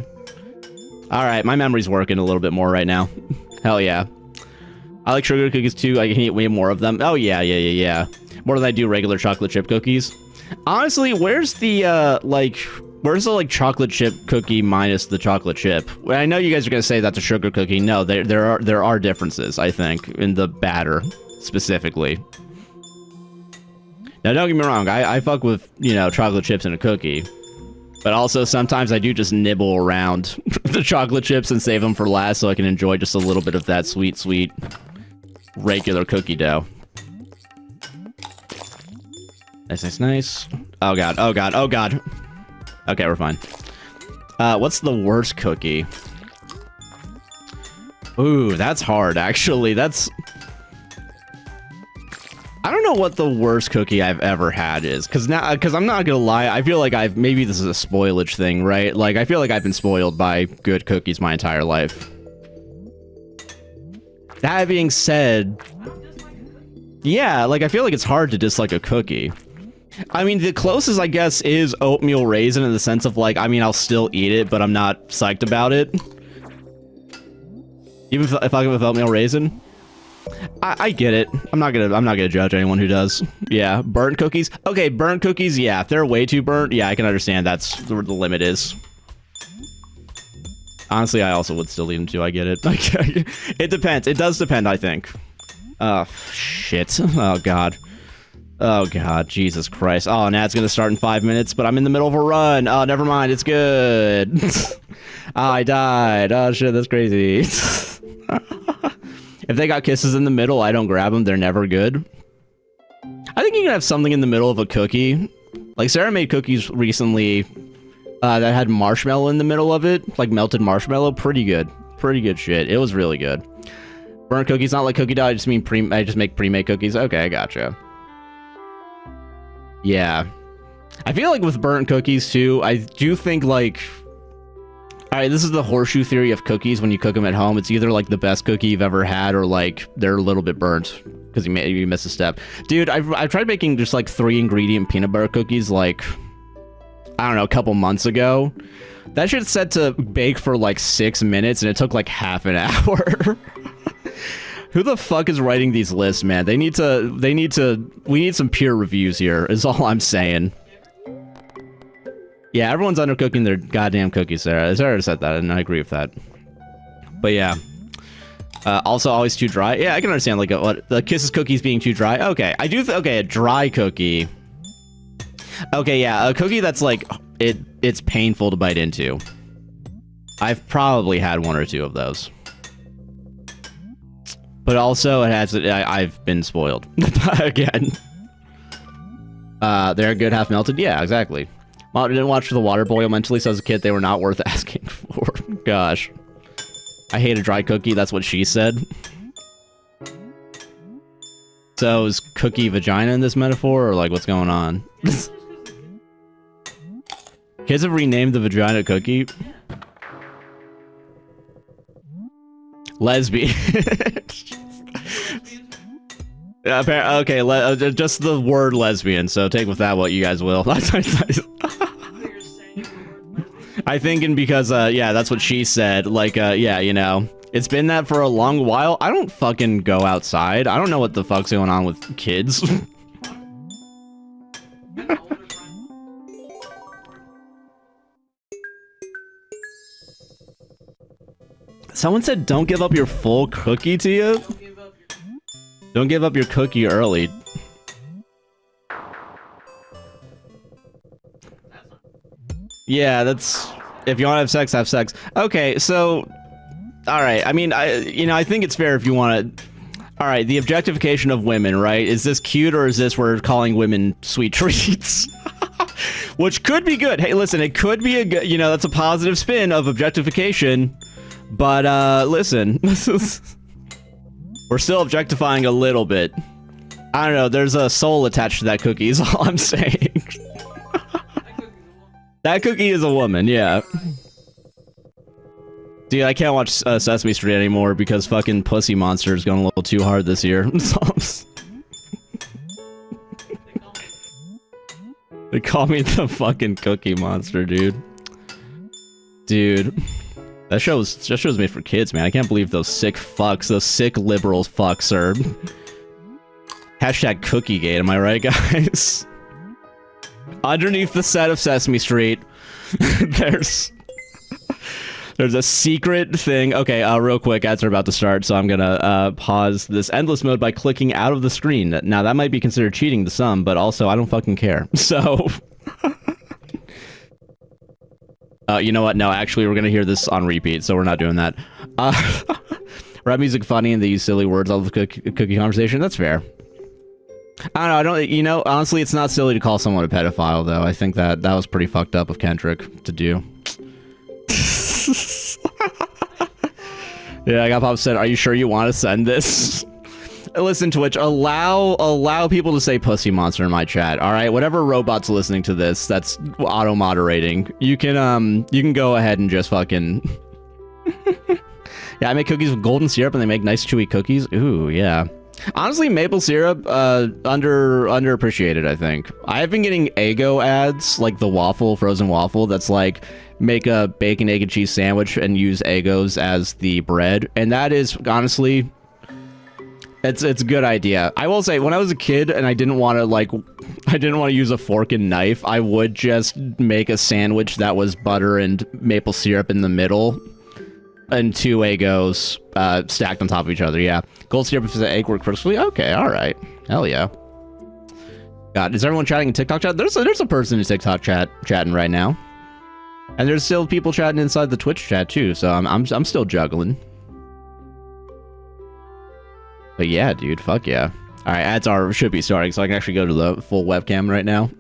All right, my memory's working a little bit more right now. Hell yeah. I like sugar cookies too. I can eat way more of them. Oh yeah. More than I do regular chocolate chip cookies. Honestly, where's the chocolate chip cookie minus the chocolate chip? Well, I know you guys are gonna say that's a sugar cookie. No, there are differences, I think, in the batter specifically. Now, don't get me wrong, I fuck with, you know, chocolate chips in a cookie. But also, sometimes I do just nibble around the chocolate chips and save them for last so I can enjoy just a little bit of that sweet, sweet regular cookie dough. Nice. Oh god. Okay, we're fine. What's the worst cookie? Ooh, that's hard, actually. I don't know what the worst cookie I've ever had is, because I'm not gonna lie, I feel like maybe this is a spoilage thing, right? Like, I feel like I've been spoiled by good cookies my entire life. That being said, yeah, like, I feel like it's hard to dislike a cookie. I mean, the closest, I guess, is oatmeal raisin in the sense of, like, I mean, I'll still eat it, but I'm not psyched about it. Even if I go with oatmeal raisin. I get it. I'm not gonna judge anyone who does. Yeah, burnt cookies. Okay, burnt cookies, yeah. If they're way too burnt, yeah, I can understand that's where the limit is. Honestly, I also would still eat them too, I get it. It depends. It does depend, I think. Oh, shit. Oh, God. Oh god, Jesus Christ. Oh, now it's gonna start in 5 minutes, but I'm in the middle of a run. Oh, never mind, it's good. Oh, I died. Oh shit, that's crazy. If they got kisses in the middle, I don't grab them, they're never good. I think you can have something in the middle of a cookie. Like, Sarah made cookies recently that had marshmallow in the middle of it. Like, melted marshmallow. Pretty good. Pretty good shit. It was really good. Burnt cookies, not like cookie dough, I just make pre-made cookies. Okay, I gotcha. Yeah. I feel like with burnt cookies, too, I do think, like... Alright, this is the horseshoe theory of cookies when you cook them at home. It's either, like, the best cookie you've ever had, or, like, they're a little bit burnt, because you miss a step. Dude, I've tried making just, like, 3-ingredient peanut butter cookies, like... I don't know, a couple months ago. That shit's set to bake for, like, 6 minutes, and it took, like, half an hour. Who the fuck is writing these lists, man? We need some peer reviews here, is all I'm saying. Yeah, everyone's undercooking their goddamn cookies, Sarah. Sarah said that, and I agree with that. But yeah. Also, always too dry. Yeah, I can understand, like, what the Kisses cookies being too dry. Okay, okay, a dry cookie. Okay, yeah, a cookie that's, like, it's painful to bite into. I've probably had 1 or 2 of those. But also, I've been spoiled. Again. They're good half melted? Yeah, exactly. Mom didn't watch the water boil mentally, so as a kid, they were not worth asking for. Gosh. I hate a dry cookie, that's what she said. So, is cookie vagina in this metaphor, or, like, what's going on? Kids have renamed the vagina cookie. Lesbian. Okay, just the word lesbian, so take with that what you guys will. I think, and because, yeah, that's what she said, like, yeah, you know, it's been that for a long while. I don't fucking go outside. I don't know what the fuck's going on with kids. Someone said don't give up your full cookie to you? Don't give up your cookie early. Yeah, that's... If you want to have sex, have sex. Okay, so... Alright, I mean, I think it's fair if you want to... All right, the objectification of women, right? Is this cute or is this we're calling women sweet treats? Which could be good. Hey, listen, it could be a good, you know, that's a positive spin of objectification. But, listen, we're still objectifying a little bit. I don't know, there's a soul attached to that cookie is all I'm saying. That cookie is a woman, yeah. Dude, I can't watch Sesame Street anymore because fucking Pussy Monster is going a little too hard this year. They call me the fucking Cookie Monster, dude. Dude. That show's made for kids, man. I can't believe those sick fucks, those sick liberal fucks are... Hashtag Cookiegate, am I right, guys? Underneath the set of Sesame Street, there's a secret thing. Okay, real quick, ads are about to start, so I'm gonna pause this endless mode by clicking out of the screen. Now, that might be considered cheating to some, but also, I don't fucking care. So... you know what? No, actually, we're gonna hear this on repeat, so we're not doing that. Rap music funny and they use silly words all the cookie conversation. That's fair. I don't know, you know, honestly, it's not silly to call someone a pedophile, though. I think that was pretty fucked up of Kendrick to do. Yeah, I got Pop said, are you sure you want to send this? Listen, Twitch, allow people to say Pussy Monster in my chat, alright? Whatever robot's listening to this, that's auto-moderating. You can go ahead and just fucking... Yeah, I make cookies with golden syrup and they make nice chewy cookies. Ooh, yeah. Honestly, maple syrup, underappreciated, I think. I've been getting Eggo ads, like the waffle, frozen waffle, that's like, make a bacon, egg, and cheese sandwich and use Eggos as the bread. And that is, honestly, it's a good idea. I will say, when I was a kid and I didn't want to use a fork and knife, I would just make a sandwich that was butter and maple syrup in the middle. And 2 Eggos stacked on top of each other, yeah. Gold syrup if the egg worked perfectly? Okay, alright. Hell yeah. God, is everyone chatting in TikTok chat? There's a person in TikTok chatting right now. And there's still people chatting inside the Twitch chat too, so I'm still juggling. But yeah, dude, fuck yeah. Alright, ads should be starting, so I can actually go to the full webcam right now.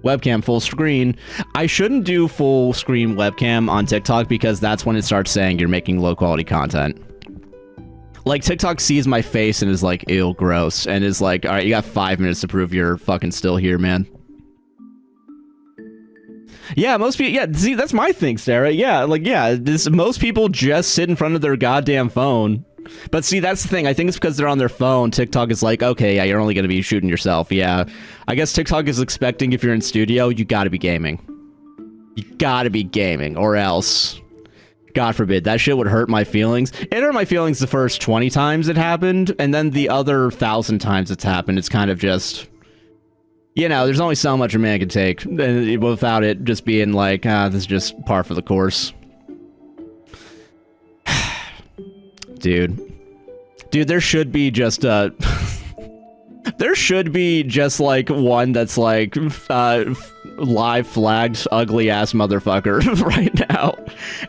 Webcam full screen. I shouldn't do full screen webcam on TikTok because that's when it starts saying you're making low quality content. Like, TikTok sees my face and is like, ew, gross, and is like, alright, you got 5 minutes to prove you're fucking still here, man. Yeah, most people, yeah, see, that's my thing, Sarah. Yeah, like, yeah, most people just sit in front of their goddamn phone. But see, that's the thing. I think it's because they're on their phone. TikTok is like, okay, yeah, you're only going to be shooting yourself. Yeah. I guess TikTok is expecting if you're in studio, you got to be gaming. You got to be gaming or else, God forbid, that shit would hurt my feelings. It hurt my feelings the first 20 times it happened. And then the other 1,000 times it's happened, it's kind of just, you know, there's only so much a man can take without it just being like, this is just par for the course. Dude, there should be just there should be just like one that's like live flagged ugly ass motherfucker right now.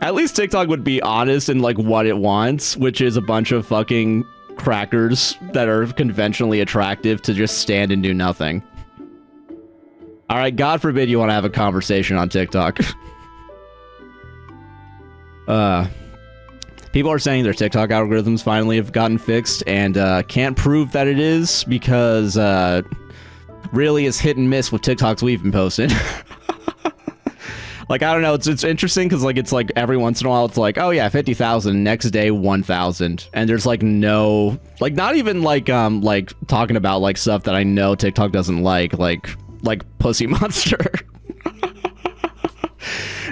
At least TikTok would be honest in like what it wants, which is a bunch of fucking crackers that are conventionally attractive to just stand and do nothing. All right, God forbid you want to have a conversation on TikTok. People are saying their TikTok algorithms finally have gotten fixed and can't prove that it is because really it's hit and miss with TikToks we've been posting. Like, I don't know, it's interesting because like it's like every once in a while it's like, oh yeah, 50,000, next day 1,000, and there's like no, like not even like talking about like stuff that I know TikTok doesn't like Pussy Monster.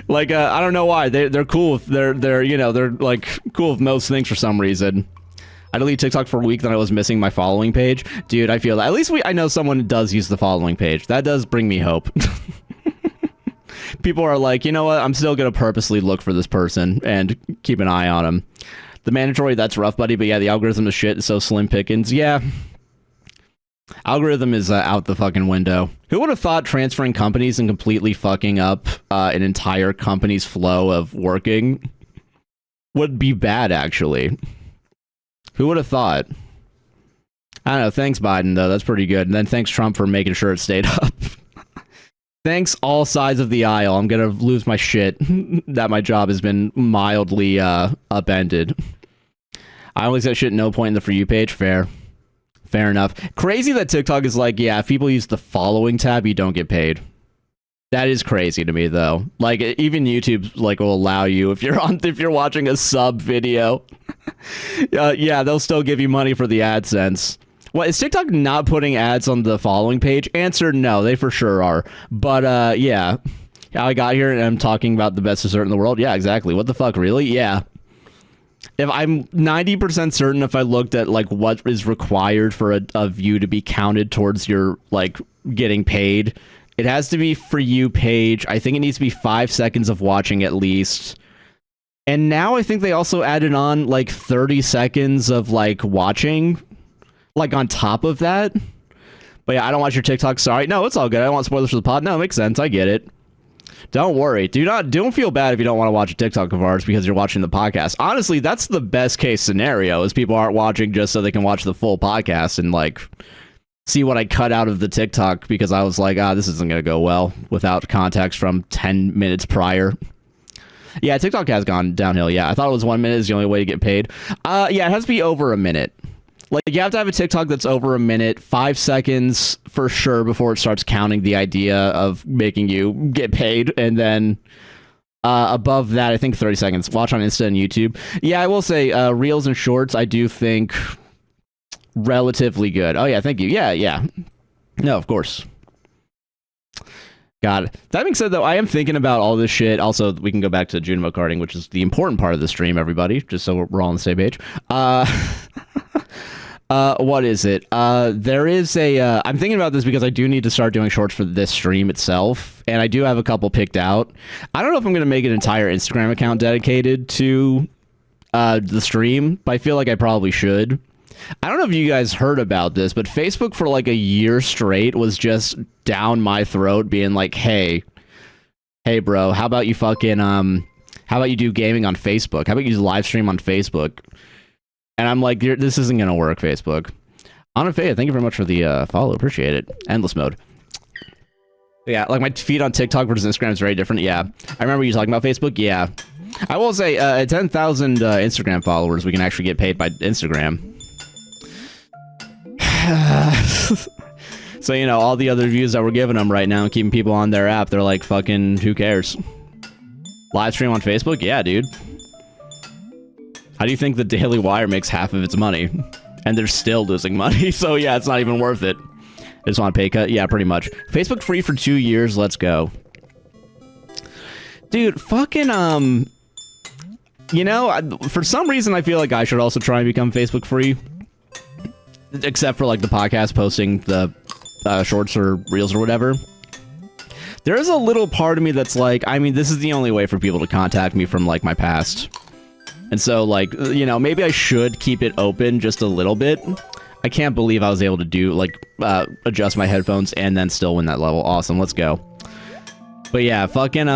Like, I don't know why. They're cool with, they're you know, they're like cool with most things for some reason. I deleted TikTok for a week, then I was missing my following page. Dude, I feel that. At least I know someone does use the following page. That does bring me hope. People are like, you know what? I'm still gonna purposely look for this person and keep an eye on him. The mandatory, that's rough, buddy, but yeah, the algorithm is shit, so slim pickings. Yeah. Algorithm is out the fucking window. Who would have thought transferring companies and completely fucking up an entire company's flow of working would be bad, actually? Who would have thought? I don't know. Thanks, Biden, though. That's pretty good. And then thanks, Trump, for making sure it stayed up. Thanks, all sides of the aisle. I'm gonna lose my shit that my job has been mildly upended. I always get shit no point in the For You page. Fair enough. Crazy that TikTok is like, yeah, if people use the following tab, you don't get paid. That is crazy to me, though. Like, even YouTube like will allow you if you're watching a sub video. Yeah, they'll still give you money for the AdSense. What, is TikTok not putting ads on the following page? Answer, no, they for sure are. But, yeah. I got here and I'm talking about the best dessert in the world. Yeah, exactly. What the fuck, really? Yeah. If I'm 90% certain if I looked at, like, what is required for a view to be counted towards your, like, getting paid, it has to be For You page. I think it needs to be 5 seconds of watching at least. And now I think they also added on, like, 30 seconds of, like, watching... like on top of that. But yeah, I don't watch your TikTok. Sorry. No, it's all good. I don't want spoilers for the pod. No, it makes sense. I get it. Don't worry. Don't feel bad if you don't want to watch a TikTok of ours because you're watching the podcast. Honestly, that's the best case scenario is people aren't watching just so they can watch the full podcast and like see what I cut out of the TikTok because I was like, this isn't going to go well without context from 10 minutes prior. Yeah, TikTok has gone downhill. Yeah, I thought it was 1 minute is the only way to get paid. Yeah, it has to be over a minute. Like, you have to have a TikTok that's over a minute, 5 seconds for sure before it starts counting the idea of making you get paid. And then above that, I think 30 seconds. Watch on Insta and YouTube. Yeah, I will say Reels and Shorts, I do think relatively good. Oh, yeah, thank you. Yeah. No, of course. God. That being said, though, I am thinking about all this shit. Also, we can go back to Junimo karting, which is the important part of the stream, everybody, just so we're all on the same page. What is it? There is a, I'm thinking about this because I do need to start doing shorts for this stream itself, and I do have a couple picked out. I don't know if I'm going to make an entire Instagram account dedicated to, the stream, but I feel like I probably should. I don't know if you guys heard about this, but Facebook for like a year straight was just down my throat being like, hey bro, how about you fucking, how about you do gaming on Facebook? How about you live stream on Facebook? And I'm like, this isn't going to work, Facebook. Anna Faye, thank you very much for the follow. Appreciate it. Endless mode. Yeah, like my feed on TikTok versus Instagram is very different. Yeah. I remember you talking about Facebook. Yeah. I will say, at 10,000 Instagram followers, we can actually get paid by Instagram. So, you know, all the other views that we're giving them right now and keeping people on their app, they're like, fucking, who cares? Live stream on Facebook? Yeah, dude. How do you think the Daily Wire makes half of its money? And they're still losing money, so yeah, it's not even worth it. I just want a pay cut? Yeah, pretty much. Facebook free for 2 years, let's go. Dude, fucking, you know, for some reason I feel like I should also try and become Facebook free. Except for, like, the podcast posting the shorts or reels or whatever. There is a little part of me that's like, I mean, this is the only way for people to contact me from, like, my past. And so, like, you know, maybe I should keep it open just a little bit. I can't believe I was able to do, like, adjust my headphones and then still win that level. Awesome, let's go. But yeah, fucking,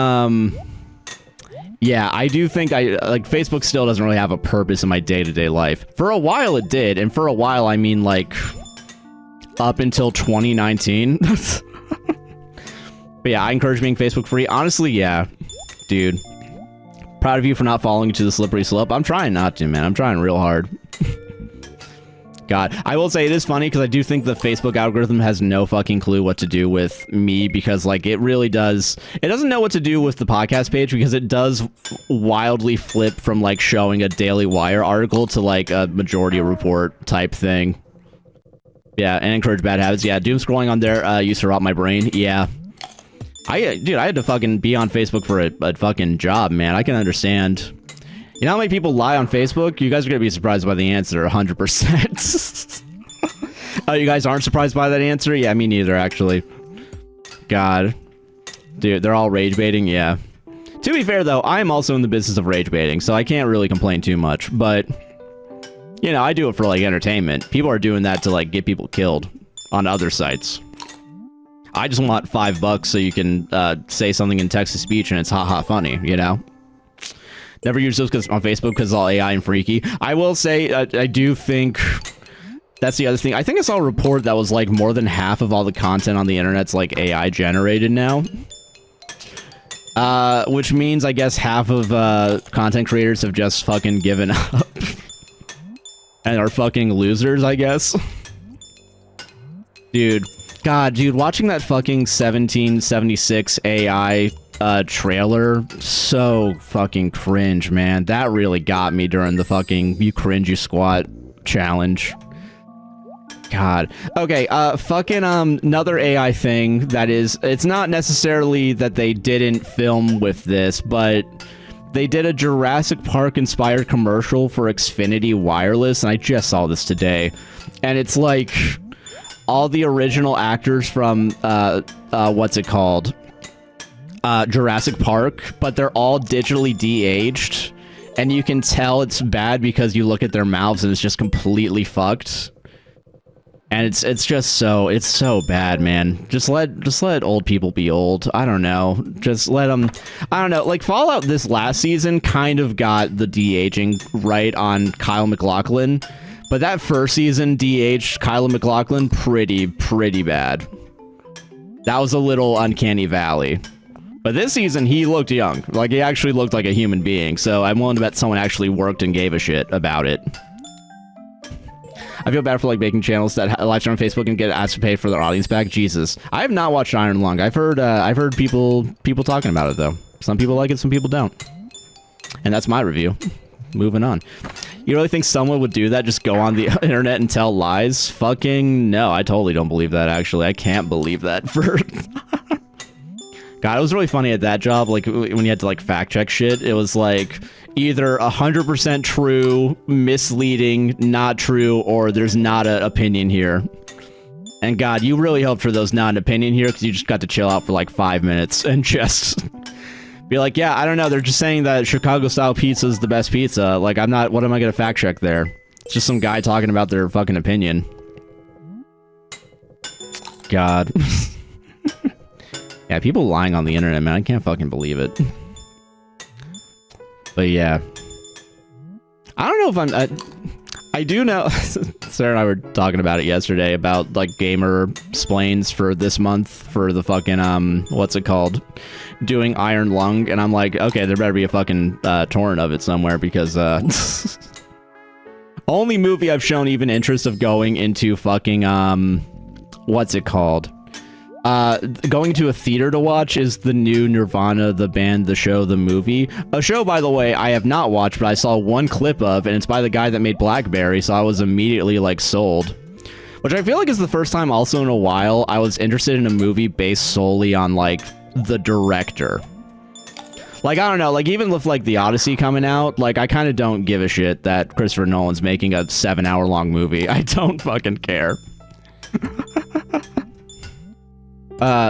yeah, I do think like, Facebook still doesn't really have a purpose in my day-to-day life. For a while it did, and for a while, I mean, like, up until 2019. But yeah, I encourage being Facebook free. Honestly, yeah, dude. Proud of you for not falling into the slippery slope. I'm trying not to, man. I'm trying real hard. God, I will say it is funny because I do think the Facebook algorithm has no fucking clue what to do with me because, like, it really does. It doesn't know what to do with the podcast page because it does wildly flip from, like, showing a Daily Wire article to, like, a Majority Report type thing. Yeah, and encourage bad habits. Yeah, doom scrolling on there used to rot my brain. Yeah. Dude, I had to fucking be on Facebook for a fucking job, man. I can understand. You know how many people lie on Facebook? You guys are going to be surprised by the answer, 100%. Oh, you guys aren't surprised by that answer? Yeah, me neither, actually. God. Dude, they're all rage baiting? Yeah. To be fair, though, I am also in the business of rage baiting, so I can't really complain too much. But, you know, I do it for, like, entertainment. People are doing that to, like, get people killed on other sites. I just want $5 so you can say something in text-to-speech and it's ha-ha funny, you know? Never use those on Facebook because it's all AI and freaky. I will say, I do think That's the other thing. I think I saw a report that was like more than half of all the content on the internet's like AI generated now. Which means I guess half of content creators have just fucking given up. And are fucking losers, I guess. Dude. God, dude, watching that fucking 1776 AI trailer, so fucking cringe, man. That really got me during the fucking you cringe, you squat challenge. God. Okay, fucking, another AI thing that is, it's not necessarily that they didn't film with this, but they did a Jurassic Park inspired commercial for Xfinity Wireless, and I just saw this today. And it's like all the original actors from, what's it called? Jurassic Park, but they're all digitally de-aged. And you can tell it's bad because you look at their mouths and it's just completely fucked. And it's just so, it's so bad, man. Just let old people be old. I don't know. Just let them, I don't know. Like, Fallout this last season kind of got the de-aging right on Kyle MacLachlan. But that first season, de-aged Kyle MacLachlan pretty bad. That was a little uncanny valley. But this season, he looked young. Like, he actually looked like a human being. So I'm willing to bet someone actually worked and gave a shit about it. I feel bad for, like, making channels that live stream on Facebook and get asked to pay for their audience back. Jesus. I have not watched Iron Lung. I've heard people talking about it, though. Some people like it, some people don't. And that's my review. Moving on. You really think someone would do that? Just go on the internet and tell lies? Fucking no. I totally don't believe that, actually. I can't believe that for... God, it was really funny at that job, like, when you had to, like, fact-check shit. It was, like, either 100% true, misleading, not true, or there's not an opinion here. And God, you really hope for those not an opinion here, because you just got to chill out for, like, 5 minutes and just be like, yeah, I don't know, they're just saying that Chicago-style pizza is the best pizza. Like, I'm not, what am I gonna fact-check there? It's just some guy talking about their fucking opinion. God. Yeah, people lying on the internet, man. I can't fucking believe it. But yeah. I don't know if I do know... Sarah and I were talking about it yesterday, about, like, gamer splains for this month for the fucking, what's it called? Doing Iron Lung, and I'm like, okay, there better be a fucking torrent of it somewhere, because, only movie I've shown even interest of going into fucking, what's it called? Going to a theater to watch is the new Nirvana, the band, the show, the movie. A show, by the way, I have not watched, but I saw one clip of, and it's by the guy that made Blackberry, so I was immediately, like, sold. Which I feel like is the first time also in a while I was interested in a movie based solely on, like, the director. Like, I don't know, like, even with, like, The Odyssey coming out, like, I kind of don't give a shit that Christopher Nolan's making a 7-hour-long movie. I don't fucking care.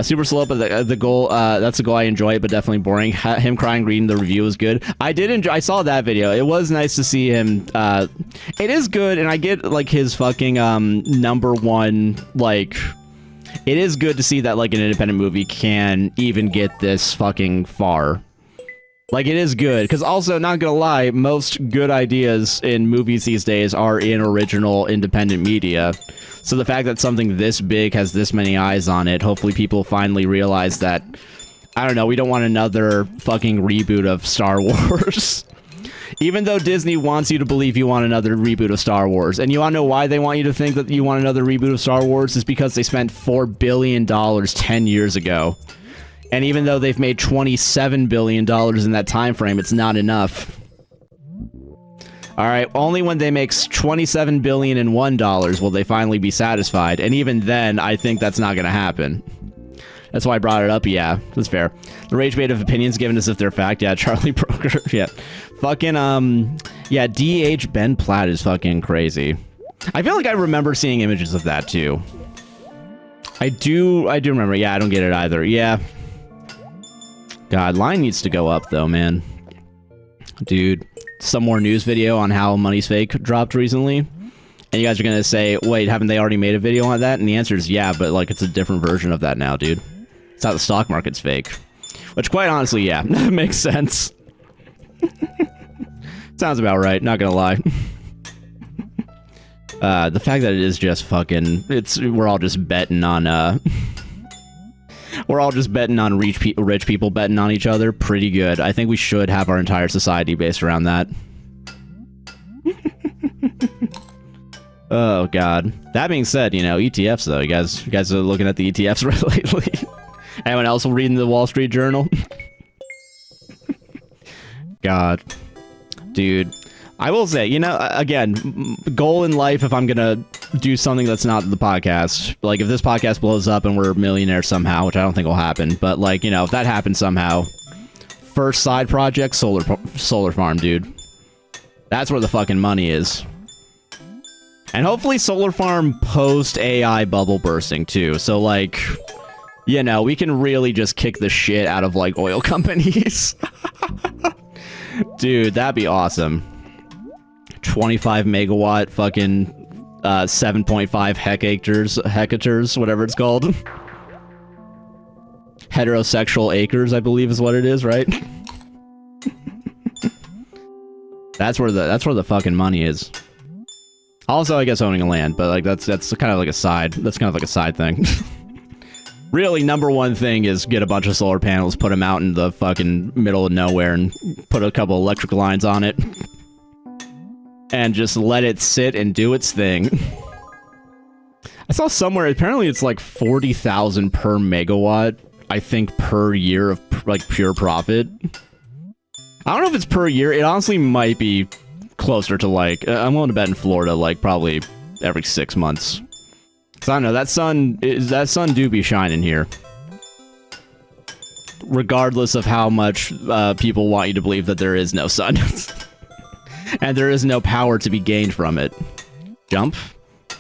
Super slow, but the goal, that's a goal I enjoy, but definitely boring. Him crying reading the review is good. I did enjoy, I saw that video. It was nice to see him, it is good, and I get, like, his fucking, number one, like, it is good to see that, like, an independent movie can even get this fucking far. Like, it is good, because also, not gonna lie, most good ideas in movies these days are in original independent media. So the fact that something this big has this many eyes on it, hopefully people finally realize that, I don't know, we don't want another fucking reboot of Star Wars. Even though Disney wants you to believe you want another reboot of Star Wars. And you wanna know why they want you to think that you want another reboot of Star Wars? Is because they spent $4 billion 10 years ago. And even though they've made $27 billion in that time frame, it's not enough. Alright, only when they make $27 billion and $1 will they finally be satisfied. And even then, I think that's not gonna happen. That's why I brought it up, yeah. That's fair. The rage bait of opinions given as if they're fact, yeah, Charlie Broker, yeah. Fucking, yeah, DH Ben Platt is fucking crazy. I feel like I remember seeing images of that, too. I do remember, yeah, I don't get it either, yeah. God, line needs to go up, though, man. Dude. Some more news video on how money's fake dropped recently, and you guys are gonna say, wait, haven't they already made a video on that? And the answer is yeah, but, like, it's a different version of that now, dude. It's how the stock market's fake. Which, quite honestly, yeah, makes sense. Sounds about right, not gonna lie. The fact that it is just fucking, we're all just betting on, we're all just betting on rich people betting on each other. Pretty good. I think we should have our entire society based around that. Oh god. That being said, you know, ETFs though, you guys are looking at the ETFs lately. Anyone else reading the Wall Street Journal? God. Dude. I will say, you know, again, goal in life if I'm gonna do something that's not the podcast, like if this podcast blows up and we're millionaires somehow, which I don't think will happen, but like, you know, if that happens somehow, first side project, solar farm, dude. That's where the fucking money is. And hopefully solar farm post AI bubble bursting too, so like, you know, we can really just kick the shit out of like oil companies. Dude, that'd be awesome. 25 megawatt fucking 7.5 hectares, whatever it's called. Heterosexual acres, I believe is what it is, right? That's where the fucking money is. Also, I guess owning a land, but like that's kind of like a side. That's kind of like a side thing. Really, number one thing is get a bunch of solar panels, put them out in the fucking middle of nowhere, and put a couple electric lines on it. And just let it sit and do its thing. I saw somewhere, apparently it's like 40,000 per megawatt, I think, per year of like pure profit. I don't know if it's per year. It honestly might be closer to like, I'm willing to bet in Florida, like probably every 6 months. Cause I don't know, that sun do be shining here. Regardless of how much people want you to believe that there is no sun. And there is no power to be gained from it. Jump. But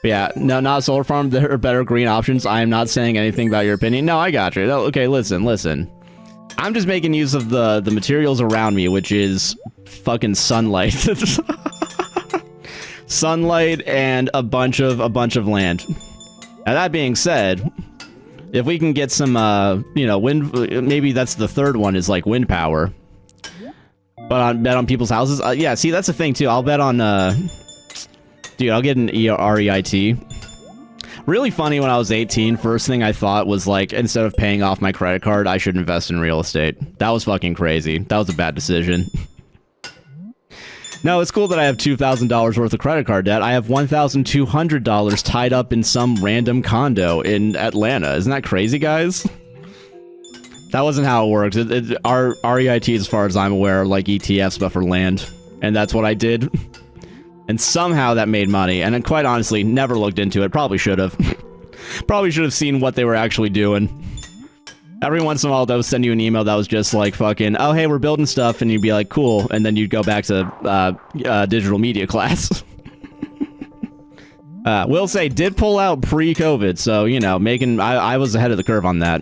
yeah, no, not a solar farm. There are better green options. I am not saying anything about your opinion. No, I got you. Okay, listen. I'm just making use of the materials around me, which is fucking sunlight. Sunlight and a bunch of land. Now that being said, if we can get some, you know, wind, maybe that's the third one is like wind power. But bet on people's houses? Yeah, see, that's the thing, too. I'll bet on, dude, I'll get an REIT. Really funny when I was 18, first thing I thought was, like, instead of paying off my credit card, I should invest in real estate. That was fucking crazy. That was a bad decision. No, it's cool that I have $2,000 worth of credit card debt. I have $1,200 tied up in some random condo in Atlanta. Isn't that crazy, guys? That wasn't how it works. Our REIT, as far as I'm aware, are like ETFs, but for land. And that's what I did. And somehow that made money. And then, quite honestly, never looked into it. Probably should have. Probably should have seen what they were actually doing. Every once in a while, they'll send you an email that was just like, fucking, oh, hey, we're building stuff. And you'd be like, cool. And then you'd go back to digital media class. Will say, did pull out pre-COVID. So, you know, I was ahead of the curve on that.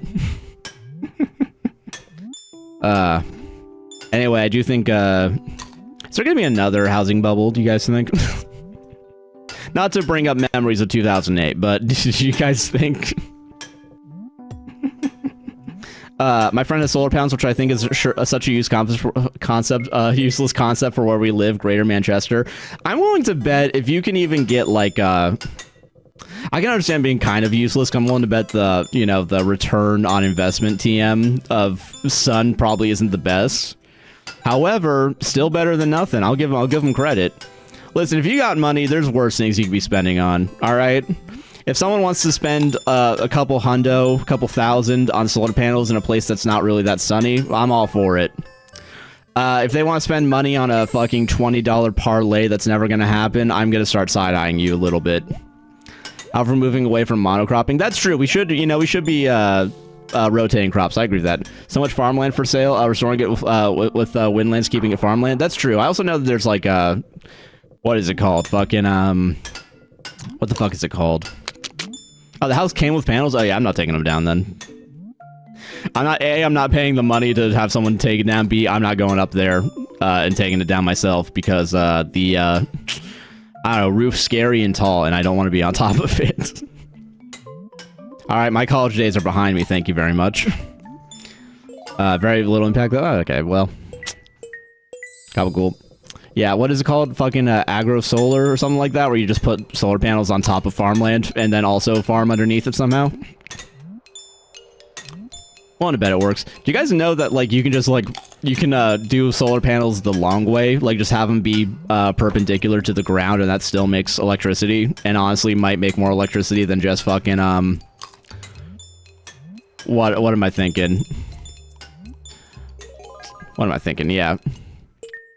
Anyway, I do think, is there gonna be another housing bubble, do you guys think? Not to bring up memories of 2008, but do you guys think? My friend has solar panels, which I think is such a useless concept for where we live, Greater Manchester. I'm willing to bet if you can even get, like, I can understand being kind of useless. I'm willing to bet the, you know, the return on investment TM of sun probably isn't the best. However, still better than nothing. I'll give them credit. Listen, if you got money, there's worse things you could be spending on. All right. If someone wants to spend a couple thousand on solar panels in a place that's not really that sunny, I'm all for it. If they want to spend money on a fucking $20 parlay that's never gonna happen, I'm gonna start side-eyeing you a little bit. However, moving away from monocropping, that's true. We should be rotating crops. I agree with that. So much farmland for sale. Restoring it with windlands, keeping it farmland. That's true. I also know that there's like what is it called? Fucking what the fuck is it called? Oh, the house came with panels. Oh yeah, I'm not taking them down then. I'm not paying the money to have someone take it down. B, I'm not going up there and taking it down myself because I don't know, roof's scary and tall, and I don't want to be on top of it. Alright, my college days are behind me, thank you very much. Very little impact. Oh, okay, well. Couple cool. Yeah, what is it called? Fucking agro solar or something like that, where you just put solar panels on top of farmland and then also farm underneath it somehow. Well, I bet it works. Do you guys know that, like, you can just, like, you can do solar panels the long way? Like, just have them be perpendicular to the ground, and that still makes electricity. And honestly, might make more electricity than just fucking, What am I thinking? What am I thinking? Yeah.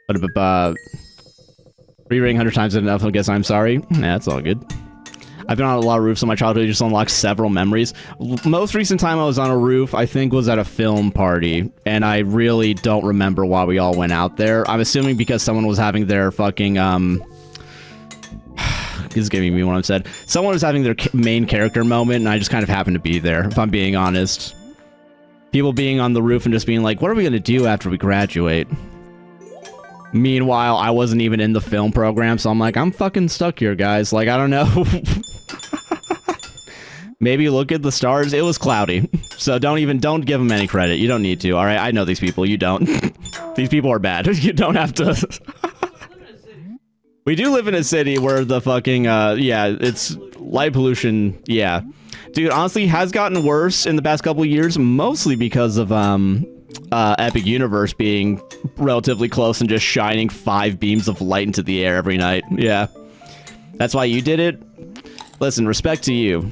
What about, re-ring 100 times enough, I guess I'm sorry. Yeah, that's all good. I've been on a lot of roofs in my childhood, just unlocked several memories. Most recent time I was on a roof, I think, was at a film party, and I really don't remember why we all went out there. I'm assuming because someone was having their fucking, this is giving me what I'm said. Someone was having their main character moment, and I just kind of happened to be there, if I'm being honest. People being on the roof and just being like, what are we gonna do after we graduate? Meanwhile, I wasn't even in the film program, so I'm like, I'm fucking stuck here, guys. Like, I don't know. Maybe look at the stars. It was cloudy. So don't give them any credit. You don't need to, alright? I know these people. You don't. These people are bad. You don't have to. We do live in a city where the fucking, yeah, it's light pollution, yeah. Dude, honestly, has gotten worse in the past couple of years, mostly because of, Epic Universe being relatively close and just shining 5 beams of light into the air every night. Yeah. That's why you did it? Listen, respect to you.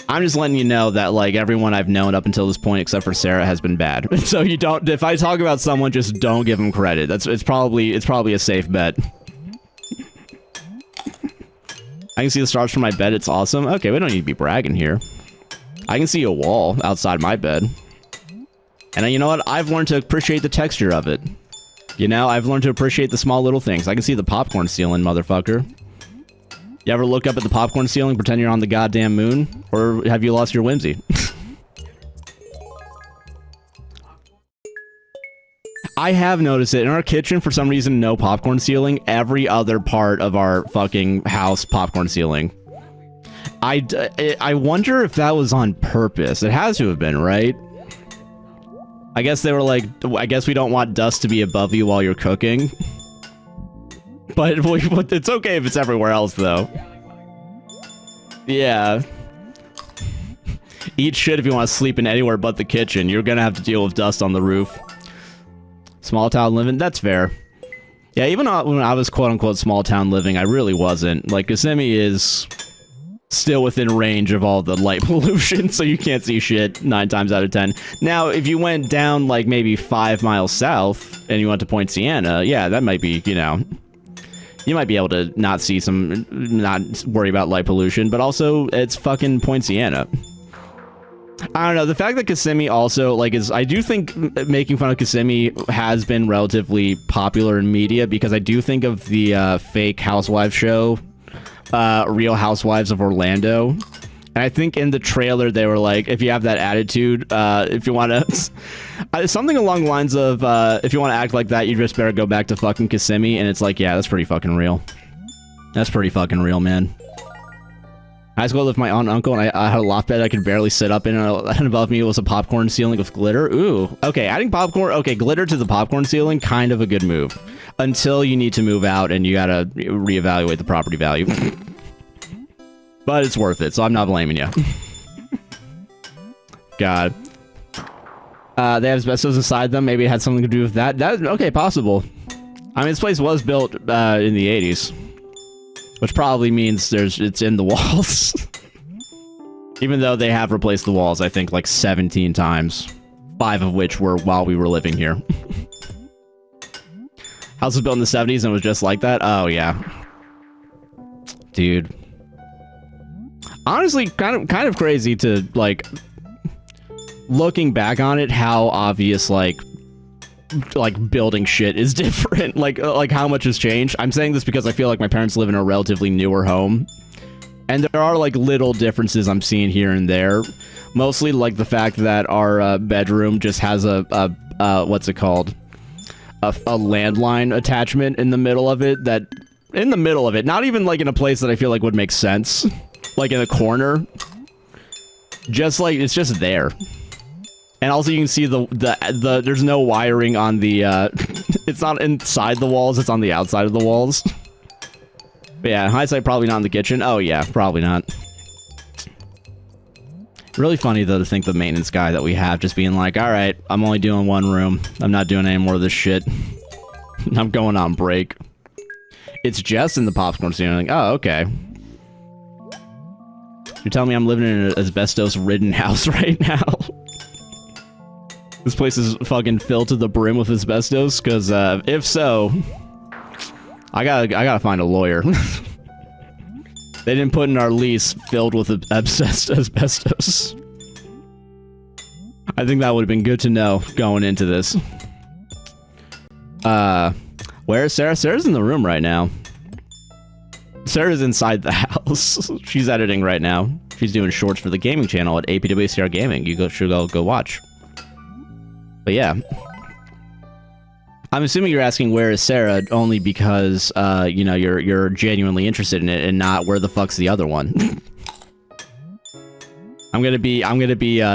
I'm just letting you know that, like, everyone I've known up until this point, except for Sarah, has been bad. So you don't, if I talk about someone, just don't give them credit. It's probably a safe bet. I can see the stars from my bed. It's awesome. Okay, we don't need to be bragging here. I can see a wall outside my bed. And you know what? I've learned to appreciate the texture of it. You know, I've learned to appreciate the small little things. I can see the popcorn ceiling, motherfucker. You ever look up at the popcorn ceiling, pretend you're on the goddamn moon? Or have you lost your whimsy? I have noticed it. In our kitchen, for some reason, no popcorn ceiling. Every other part of our fucking house, popcorn ceiling. I wonder if that was on purpose. It has to have been, right? I guess they were like, I guess we don't want dust to be above you while you're cooking. But it's okay if it's everywhere else, though. Yeah. Eat shit if you want to sleep in anywhere but the kitchen. You're gonna have to deal with dust on the roof. Small town living, that's fair. Yeah, even when I was quote-unquote small town living, I really wasn't. Like, Kissimmee is still within range of all the light pollution, so you can't see shit 9 times out of 10. Now, if you went down, like, maybe 5 miles south, and you went to Point Siena, yeah, that might be, you know... You might be able to not worry about light pollution, but also, it's fucking Point Siena. I don't know, the fact that Kissimmee also, like, I do think making fun of Kissimmee has been relatively popular in media, because I do think of the fake housewives show, Real Housewives of Orlando. And I think in the trailer they were like, if you have that attitude, if you want to... something along the lines of, if you want to act like that, you just better go back to fucking Kissimmee. And it's like, yeah, that's pretty fucking real. That's pretty fucking real, man. High school, I lived with my aunt and uncle, and I had a loft bed I could barely sit up in, and above me was a popcorn ceiling with glitter. Ooh. Okay, adding popcorn... Okay, glitter to the popcorn ceiling, kind of a good move. Until you need to move out, and you gotta reevaluate the property value. But it's worth it, so I'm not blaming you. God. They have asbestos inside them. Maybe it had something to do with that. Okay, possible. I mean, this place was built in the 80s. Which probably means it's in the walls. Even though they have replaced the walls, I think, like 17 times. 5 of which were while we were living here. House was built in the 70s and was just like that? Oh, yeah. Dude. Honestly, kind of crazy to, like... Looking back on it, how obvious, like building shit is different. like how much has changed. I'm saying this because I feel like my parents live in a relatively newer home. And there are, like, little differences I'm seeing here and there. Mostly, like, the fact that our bedroom just has a what's it called? A landline attachment in the middle of it that... In the middle of it. Not even, like, in a place that I feel like would make sense. Like, in a corner. Just, like, it's just there. And also you can see the there's no wiring on the It's not inside the walls, it's on the outside of the walls. But yeah, hindsight, probably not in the kitchen. Oh yeah, probably not. Really funny, though, to think the maintenance guy that we have just being like, alright, I'm only doing one room. I'm not doing any more of this shit. I'm going on break. It's just in the popcorn ceiling. Oh, okay. You're telling me I'm living in an asbestos-ridden house right now? This place is fucking filled to the brim with asbestos? Because, if so... I gotta find a lawyer. They didn't put in our lease filled with asbestos. I think that would have been good to know going into this. Where is Sarah? Sarah's in the room right now. Sarah's inside the house. She's editing right now. She's doing shorts for the gaming channel at APWCR Gaming. You should go watch. But yeah. I'm assuming you're asking where is Sarah only because you know, you're genuinely interested in it and not where the fuck's the other one. I'm gonna be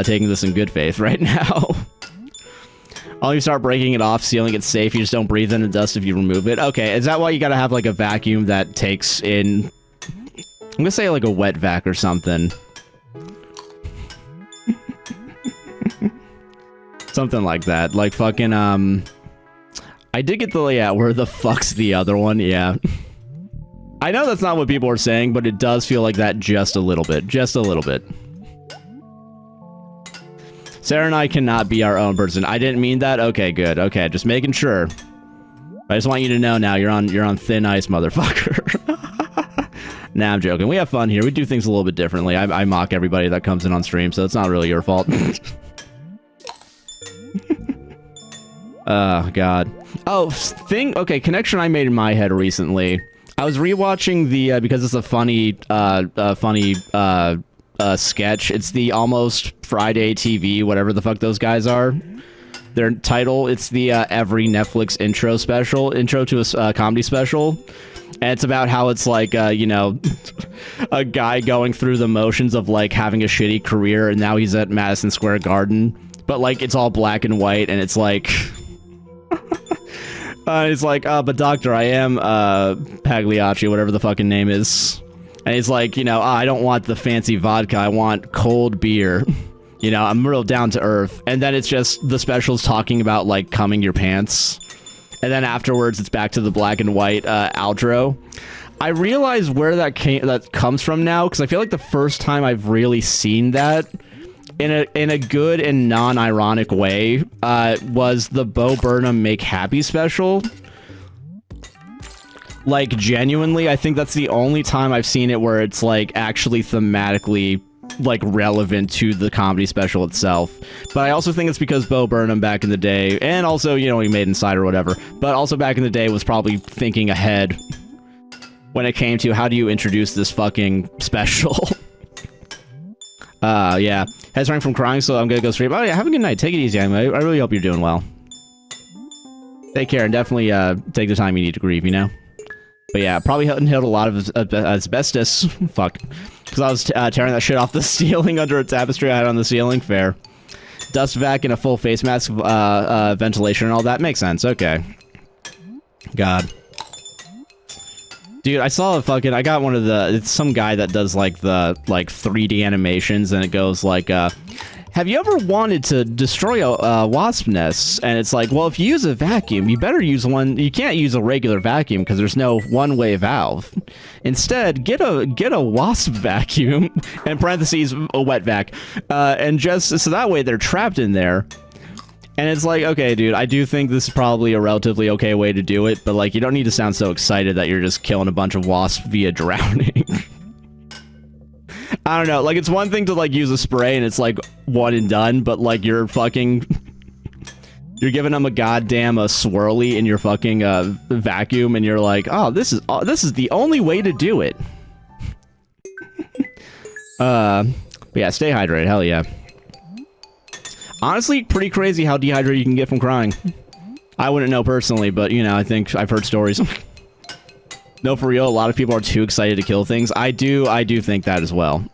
taking this in good faith right now. I'll you start breaking it off, sealing it safe, you just don't breathe in the dust if you remove it. Okay, is that why you gotta have like a vacuum that takes in, I'm gonna say like a wet vac or something. Something like that, like fucking I did get the, yeah, where the fuck's the other one? Yeah. I know that's not what people are saying, but it does feel like that just a little bit. Just a little bit. Sarah and I cannot be our own person. I didn't mean that? Okay, good. Okay, just making sure. I just want you to know now you're on thin ice, motherfucker. Nah, I'm joking. We have fun here. We do things a little bit differently. I mock everybody that comes in on stream, so it's not really your fault. Oh, God. Oh, okay, connection I made in my head recently. I was rewatching the, because it's a funny sketch. It's the Almost Friday TV, whatever the fuck those guys are. Their title, it's the every Netflix intro to a comedy special. And it's about how it's like, you know, a guy going through the motions of like having a shitty career and now he's at Madison Square Garden. But like, it's all black and white and it's like... he's like, but doctor, I am, Pagliacci, whatever the fucking name is. And he's like, you know, I don't want the fancy vodka, I want cold beer. You know, I'm real down to earth. And then it's just, the specials talking about, like, cumming your pants. And then afterwards, it's back to the black and white, outro. I realize where that comes from now, because I feel like the first time I've really seen that, in a good and non-ironic way, was the Bo Burnham Make Happy special. Like, genuinely, I think that's the only time I've seen it where it's, like, actually thematically, like, relevant to the comedy special itself. But I also think it's because Bo Burnham back in the day, and also, you know, he made Inside or whatever, but also back in the day was probably thinking ahead when it came to how do you introduce this fucking special. Yeah. Head's running from crying, so I'm gonna go straight. Oh yeah, have a good night. Take it easy. I really hope you're doing well. Take care, and definitely take the time you need to grieve, you know? But yeah, probably inhaled a lot of asbestos. Fuck. Because I was tearing that shit off the ceiling under a tapestry I had on the ceiling. Fair. Dust vac and a full face mask, ventilation and all that. Makes sense. Okay. God. Dude, I saw a fucking, I got one of the, it's some guy that does like the, like 3D animations and it goes like, have you ever wanted to destroy a wasp nest? And it's like, well, if you use a vacuum, you better use one, you can't use a regular vacuum because there's no one-way valve. Instead, get a wasp vacuum, in parentheses, a wet vac, and just, so that way they're trapped in there. And it's like, okay, dude, I do think this is probably a relatively okay way to do it, but, like, you don't need to sound so excited that you're just killing a bunch of wasps via drowning. I don't know, like, it's one thing to, like, use a spray and it's, like, one and done, but, like, you're fucking... You're giving them a goddamn swirly in your fucking, vacuum, and you're like, oh, this is the only way to do it. But yeah, stay hydrated, hell yeah. Honestly, pretty crazy how dehydrated you can get from crying. I wouldn't know personally, but, you know, I think I've heard stories. No, for real, a lot of people are too excited to kill things. I do think that as well.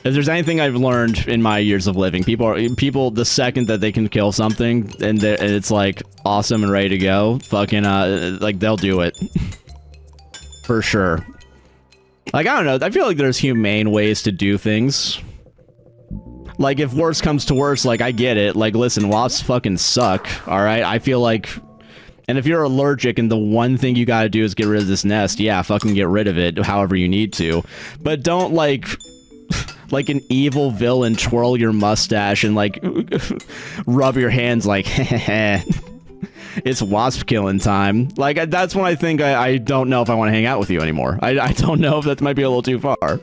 If there's anything I've learned in my years of living, people the second that they can kill something and it's like awesome and ready to go, fucking like they'll do it. For sure. Like, I don't know, I feel like there's humane ways to do things. Like, if worse comes to worse, like, I get it. Like, listen, wasps fucking suck, alright? I feel like... And if you're allergic and the one thing you gotta do is get rid of this nest, yeah, fucking get rid of it however you need to. But don't, like... like an evil villain twirl your mustache and, like, rub your hands like, heh. It's wasp killing time. Like, that's when I think I don't know if I want to hang out with you anymore. I don't know if that might be a little too far.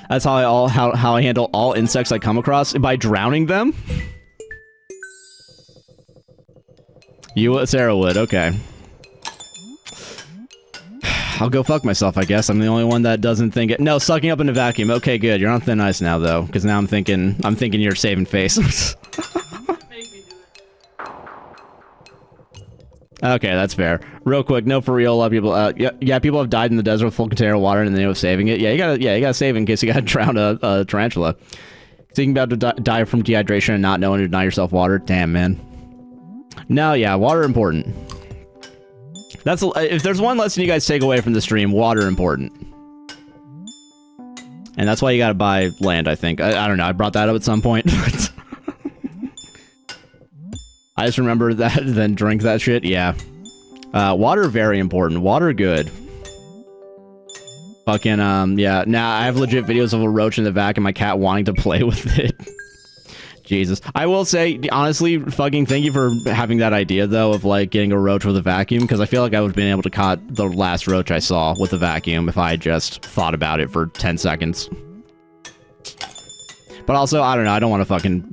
That's how I handle all insects I come across, by drowning them. Sarah would, okay. I'll go fuck myself, I guess. I'm the only one that doesn't think it. No, sucking up in a vacuum. Okay, good. You're on thin ice now, though, because now I'm thinking you're saving face. Okay, that's fair. Real quick, no, for real, a lot of people, yeah, people have died in the desert with full container of water in the name of saving it. Yeah, you gotta save it in case you gotta drown a tarantula. Thinking about to die from dehydration and not knowing to deny yourself water. Damn, man. No, yeah, water important. That's, if there's one lesson you guys take away from the stream, water important. And that's why you gotta buy land, I think. I don't know, I brought that up at some point. I just remember that, then drink that shit. Yeah. Water, very important. Water, good. Fucking, yeah. Now, I have legit videos of a roach in the vac and my cat wanting to play with it. Jesus. I will say, honestly, fucking thank you for having that idea, though, of, like, getting a roach with a vacuum, because I feel like I would have been able to caught the last roach I saw with a vacuum if I had just thought about it for 10 seconds. But also, I don't know, I don't want to fucking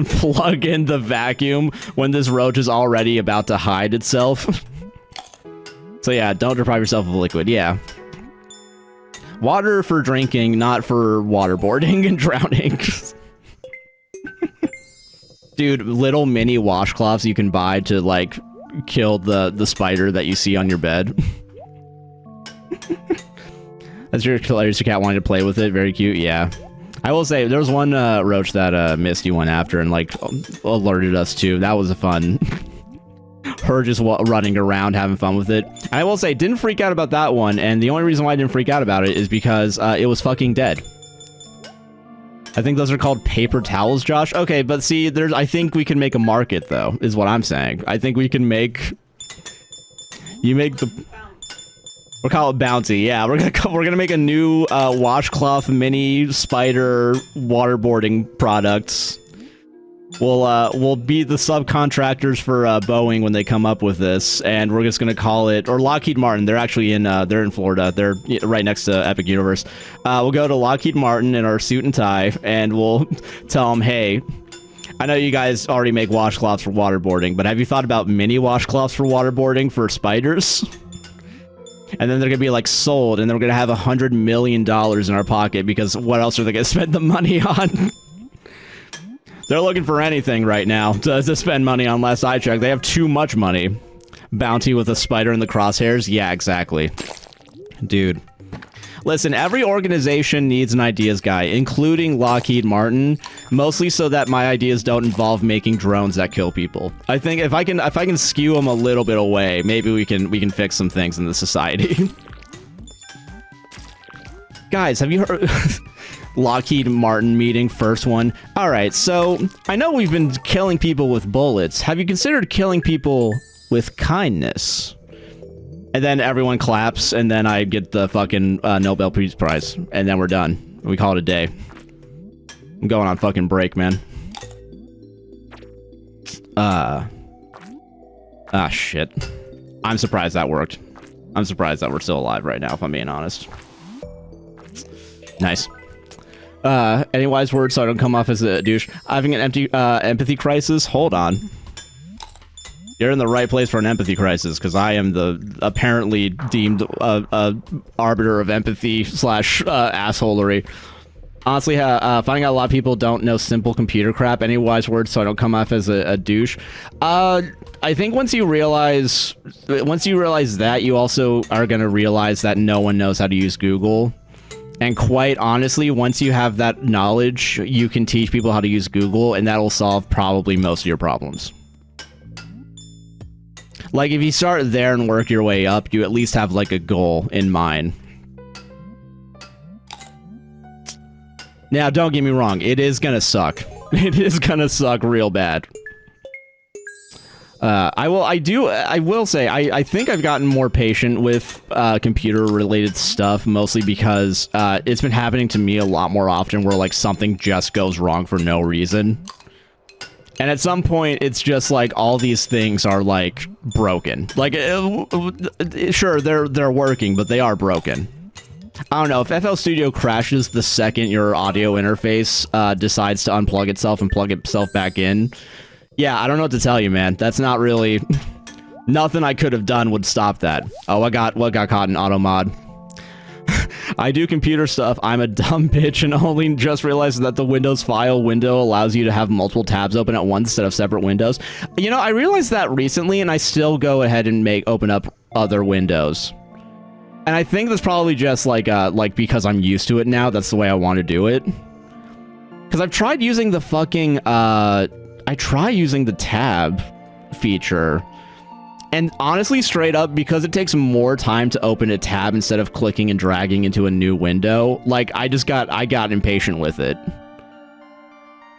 plug in the vacuum when this roach is already about to hide itself. So yeah, don't deprive yourself of liquid, yeah. Water for drinking, not for waterboarding and drowning. Dude, little mini washcloths you can buy to, like, kill the spider that you see on your bed. That's your cat wanting to play with it, very cute, yeah. I will say, there was one roach that Misty went after and, like, alerted us to. That was a fun... her just running around having fun with it. And I will say, didn't freak out about that one, and the only reason why I didn't freak out about it is because it was fucking dead. I think those are called paper towels, Josh. Okay, but see, I think we can make a market, though, is what I'm saying. I think we can make... You make the... We'll call it Bounty. Yeah, we're gonna make a new washcloth mini spider waterboarding products. We'll be the subcontractors for Boeing when they come up with this, and we're just gonna call it, or Lockheed Martin. They're actually they're in Florida. They're right next to Epic Universe. We'll go to Lockheed Martin in our suit and tie, and we'll tell them, hey, I know you guys already make washcloths for waterboarding, but have you thought about mini washcloths for waterboarding for spiders? And then they're gonna be like sold, and then we're gonna have $100 million in our pocket, because what else are they gonna spend the money on? They're looking for anything right now to spend money on. Last I checked, they have too much money. Bounty with a spider in the crosshairs? Yeah, exactly. Dude. Listen, every organization needs an ideas guy, including Lockheed Martin, mostly so that my ideas don't involve making drones that kill people. I think if I can skew them a little bit away, maybe we can fix some things in the society. Guys, have you heard Lockheed Martin meeting, first one? All right, so I know we've been killing people with bullets. Have you considered killing people with kindness? And then everyone claps, and then I get the fucking Nobel Peace Prize, and then we're done. We call it a day. I'm going on fucking break, man. Shit. I'm surprised that worked. I'm surprised that we're still alive right now, if I'm being honest. Nice. Any wise words so I don't come off as a douche? Having an empathy crisis? Hold on. You're in the right place for an empathy crisis, because I am the apparently deemed arbiter of empathy / assholery. Honestly, finding out a lot of people don't know simple computer crap. Any wise words so I don't come off as a douche? I think once you realize that, you also are going to realize that no one knows how to use Google. And quite honestly, once you have that knowledge, you can teach people how to use Google, and that'll solve probably most of your problems. Like, if you start there and work your way up, you at least have, like, a goal in mind. Now, don't get me wrong, it is gonna suck. It is gonna suck real bad. I will say, I think I've gotten more patient with computer-related stuff, mostly because it's been happening to me a lot more often where, like, something just goes wrong for no reason. And at some point, it's just like all these things are like broken. Like, sure, they're working, but they are broken. I don't know, if FL Studio crashes the second your audio interface decides to unplug itself and plug itself back in, yeah, I don't know what to tell you, man. That's not really... Nothing I could have done would stop that. Oh, what got caught in auto mod? I do computer stuff. I'm a dumb bitch and only just realized that the Windows file window allows you to have multiple tabs open at once instead of separate windows. You know, I realized that recently, and I still go ahead and open up other windows. And I think that's probably just like because I'm used to it now. That's the way I want to do it. Because I've tried using the fucking I try using the tab feature. And honestly, straight up, because it takes more time to open a tab instead of clicking and dragging into a new window, like, I got impatient with it.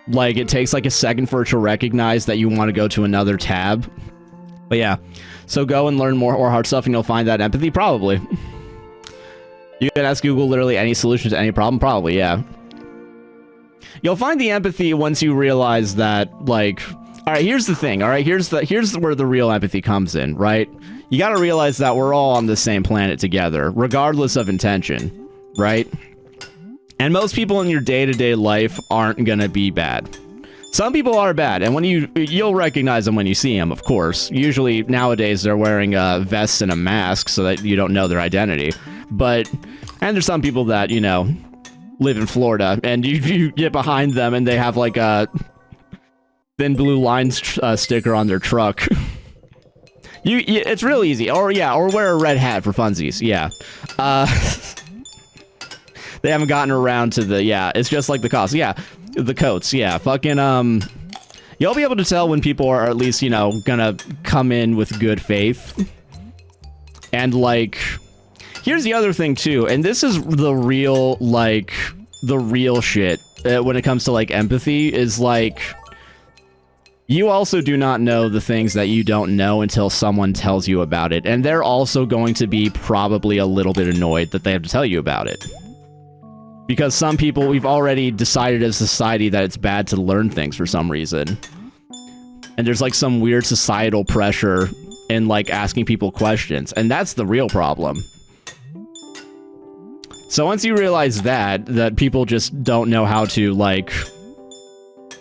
Like, it takes like a second for it to recognize that you want to go to another tab. But yeah, so go and learn more or hard stuff and you'll find that empathy, probably. You can ask Google literally any solution to any problem, probably, yeah. You'll find the empathy once you realize that, like... Alright, here's the thing, alright? Here's where the real empathy comes in, right? You gotta realize that we're all on the same planet together, regardless of intention, right? And most people in your day-to-day life aren't gonna be bad. Some people are bad, and when you'll recognize them when you see them, of course. Usually, nowadays, they're wearing vests and a mask so that you don't know their identity. But, and there's some people that, you know, live in Florida, and you get behind them and they have like a... thin blue lines sticker on their truck. It's real easy. Or yeah, or wear a red hat for funsies. Yeah. They haven't gotten around to the, yeah, it's just like the cost. Yeah, the coats. Yeah, fucking, you'll be able to tell when people are at least, you know, gonna come in with good faith. And like, here's the other thing too, and this is the real, like, the real shit when it comes to like empathy is like, you also do not know the things that you don't know until someone tells you about it. And they're also going to be probably a little bit annoyed that they have to tell you about it. Because some people, we've already decided as a society that it's bad to learn things for some reason. And there's like some weird societal pressure in like asking people questions. And that's the real problem. So once you realize that people just don't know how to like...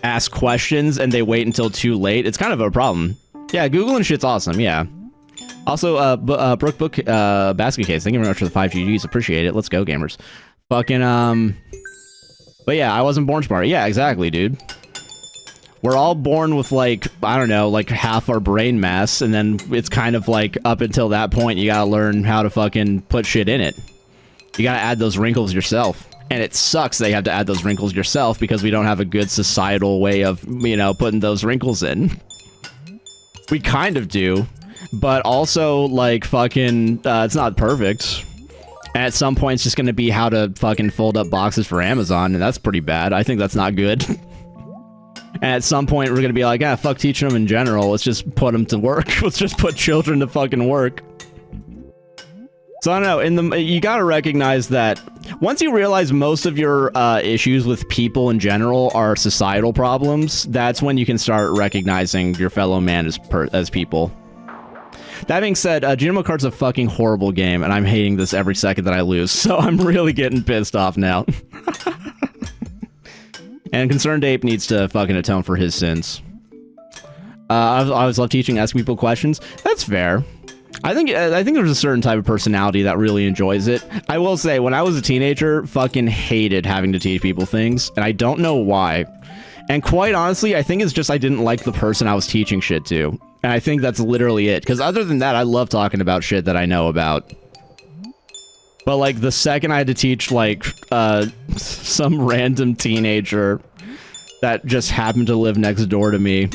ask questions and they wait until too late, it's kind of a problem. Yeah, Googling shit's awesome, yeah. Also, Brookbook basket case, thank you very much for the 5 GGs, appreciate it. Let's go, gamers. Fucking, but yeah, I wasn't born smart. Yeah, exactly, dude. We're all born with, like, I don't know, like, half our brain mass, and then it's kind of like, up until that point, you gotta learn how to fucking put shit in it. You gotta add those wrinkles yourself. And it sucks that you have to add those wrinkles yourself because we don't have a good societal way of, you know, putting those wrinkles in. We kind of do, but also, like, fucking, it's not perfect. And at some point, it's just gonna be how to fucking fold up boxes for Amazon, and that's pretty bad. I think that's not good. And at some point, we're gonna be like, ah, fuck teaching them in general. Let's just put them to work. Let's just put children to fucking work. So I don't know, you gotta recognize that once you realize most of your issues with people in general are societal problems, that's when you can start recognizing your fellow man as people. That being said, Junimo Kart's a fucking horrible game, and I'm hating this every second that I lose, so I'm really getting pissed off now. And Concerned Ape needs to fucking atone for his sins. I always love teaching, asking people questions. That's fair. I think there's a certain type of personality that really enjoys it. I will say, when I was a teenager, fucking hated having to teach people things, and I don't know why. And quite honestly, I think it's just I didn't like the person I was teaching shit to. And I think that's literally it. Because other than that, I love talking about shit that I know about. But like the second I had to teach like some random teenager that just happened to live next door to me,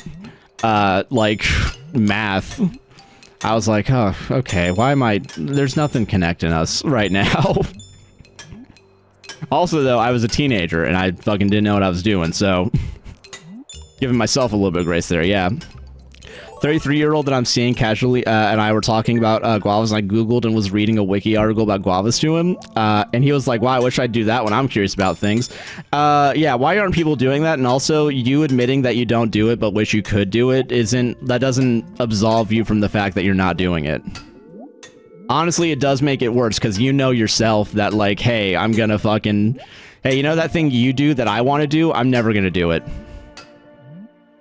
like math, I was like, oh, okay, why am I... There's nothing connecting us right now. Also, though, I was a teenager, and I fucking didn't know what I was doing, so... Giving myself a little bit of grace there, yeah. 33-year-old that I'm seeing casually, and I were talking about guavas, and I googled and was reading a wiki article about guavas to him, and he was like, wow, I wish I'd do that when I'm curious about things. Yeah, why aren't people doing that? And also, you admitting that you don't do it but wish you could do it that doesn't absolve you from the fact that you're not doing it. Honestly, it does make it worse, because you know yourself that, like, hey, I'm gonna fucking... Hey, you know that thing you do that I want to do? I'm never gonna do it.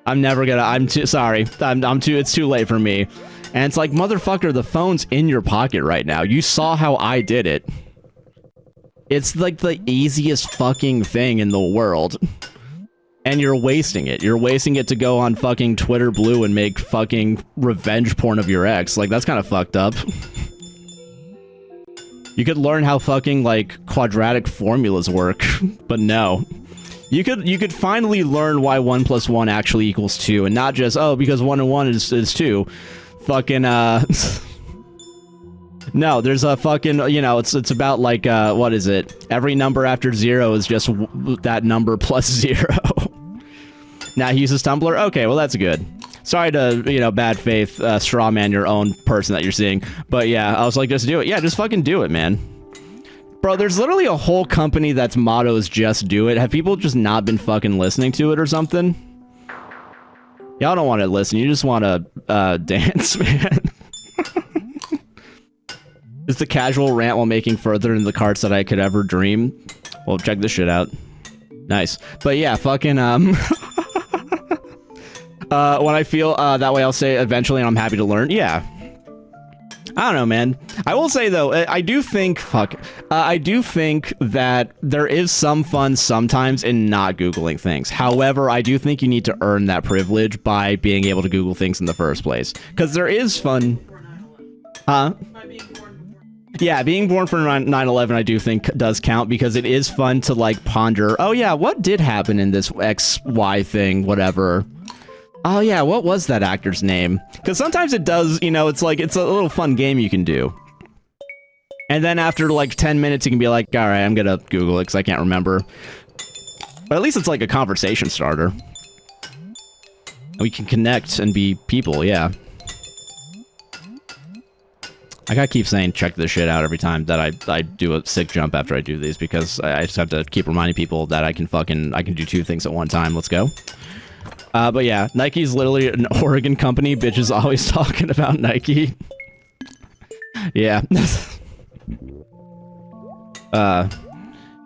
I'm too sorry. It's too late for me. And it's like, motherfucker, the phone's in your pocket right now. You saw how I did it. It's like the easiest fucking thing in the world. And you're wasting it. You're wasting it to go on fucking Twitter Blue and make fucking revenge porn of your ex. Like, that's kind of fucked up. You could learn how fucking, like, quadratic formulas work, but no. You could finally learn why 1 + 1 actually equals 2, and not just, oh, because 1 and 1 is 2. Fucking, No, there's a fucking, you know, it's about, like, what is it? Every number after 0 is just that number plus 0. Now he uses Tumblr? Okay, well, that's good. Sorry to, you know, bad faith, strawman your own person that you're seeing. But yeah, I was like, just do it. Yeah, just fucking do it, man. Bro, there's literally a whole company that's motto is just do it. Have people just not been fucking listening to it or something? Y'all don't want to listen. You just want to, dance, man. It's the casual rant while making further in the carts that I could ever dream. Well, check this shit out. Nice. But yeah, fucking, when I feel, that way I'll say eventually and I'm happy to learn. Yeah. I don't know, man. I will say, though, I do think that there is some fun sometimes in not Googling things. However, I do think you need to earn that privilege by being able to Google things in the first place. Because there is fun... Huh? Yeah, being born for 9/11 I do think does count, because it is fun to, like, ponder, oh yeah, what did happen in this XY thing, whatever. Oh yeah, what was that actor's name? Because sometimes it does, you know, it's like, it's a little fun game you can do. And then after like 10 minutes you can be like, alright, I'm gonna Google it because I can't remember. But at least it's like a conversation starter. We can connect and be people, yeah. I gotta keep saying check this shit out every time that I do a sick jump after I do these, because I just have to keep reminding people that I can do 2 things at one time. Let's go. But yeah, Nike's literally an Oregon company. Bitches always talking about Nike. Yeah.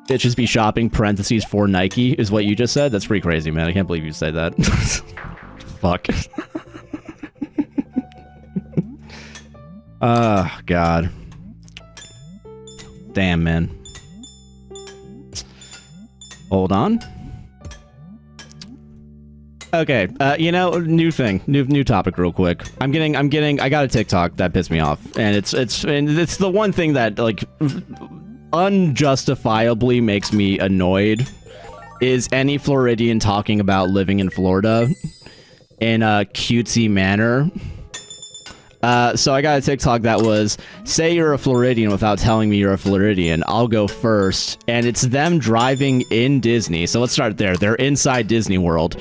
Bitches be shopping, parentheses, for Nike, is what you just said? That's pretty crazy, man. I can't believe you said that. Fuck. God. Damn, man. Hold on. Okay, you know, new topic real quick. I got a TikTok that pissed me off, and it's the one thing that, like, unjustifiably makes me annoyed, is any Floridian talking about living in Florida in a cutesy manner. So I got a TikTok that was, say you're a Floridian without telling me you're a Floridian, I'll go first, and it's them driving in Disney. So let's start there. They're inside Disney World.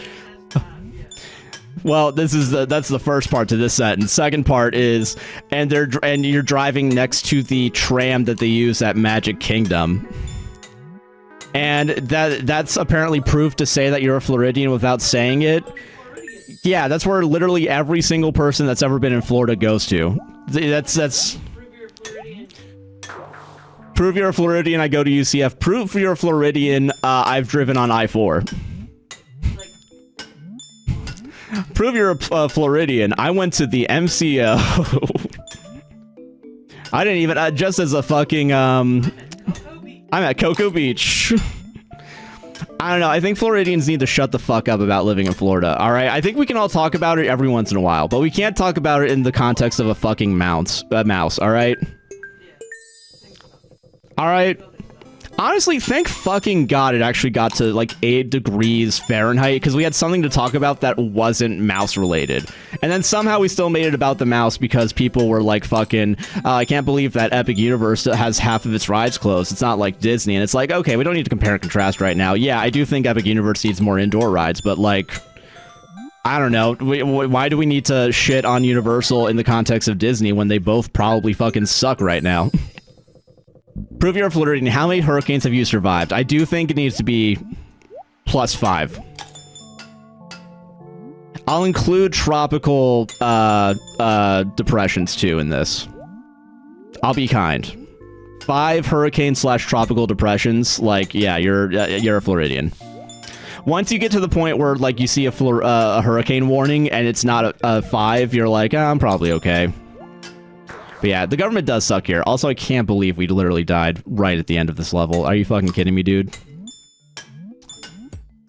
Well, that's the first part to this sentence. Second part is, and you're driving next to the tram that they use at Magic Kingdom. And that's apparently proof to say that you're a Floridian without saying it. Yeah, that's where literally every single person that's ever been in Florida goes to. That's prove you're a Floridian, I go to UCF. Prove you're a Floridian, I've driven on I-4. Prove you're a Floridian, I went to the MCO. I didn't even, just as a fucking, I'm at Cocoa Beach. I don't know, I think Floridians need to shut the fuck up about living in Florida, alright? I think we can all talk about it every once in a while, but we can't talk about it in the context of a fucking mouse, alright? All right. Honestly, thank fucking God it actually got to like 8 degrees Fahrenheit, because we had something to talk about that wasn't mouse related. And then somehow we still made it about the mouse because people were like fucking, I can't believe that Epic Universe has half of its rides closed. It's not like Disney. And it's like, okay, we don't need to compare and contrast right now. Yeah, I do think Epic Universe needs more indoor rides, but like, I don't know. Why do we need to shit on Universal in the context of Disney when they both probably fucking suck right now? Prove you're a Floridian. How many hurricanes have you survived? I do think it needs to be +5. I'll include tropical depressions too in this. I'll be kind. 5 hurricane/tropical depressions. Like, yeah, you're a Floridian. Once you get to the point where like you see a hurricane warning and it's not a 5, you're like, oh, I'm probably okay. But yeah, the government does suck here. Also, I can't believe we literally died right at the end of this level. Are you fucking kidding me, dude?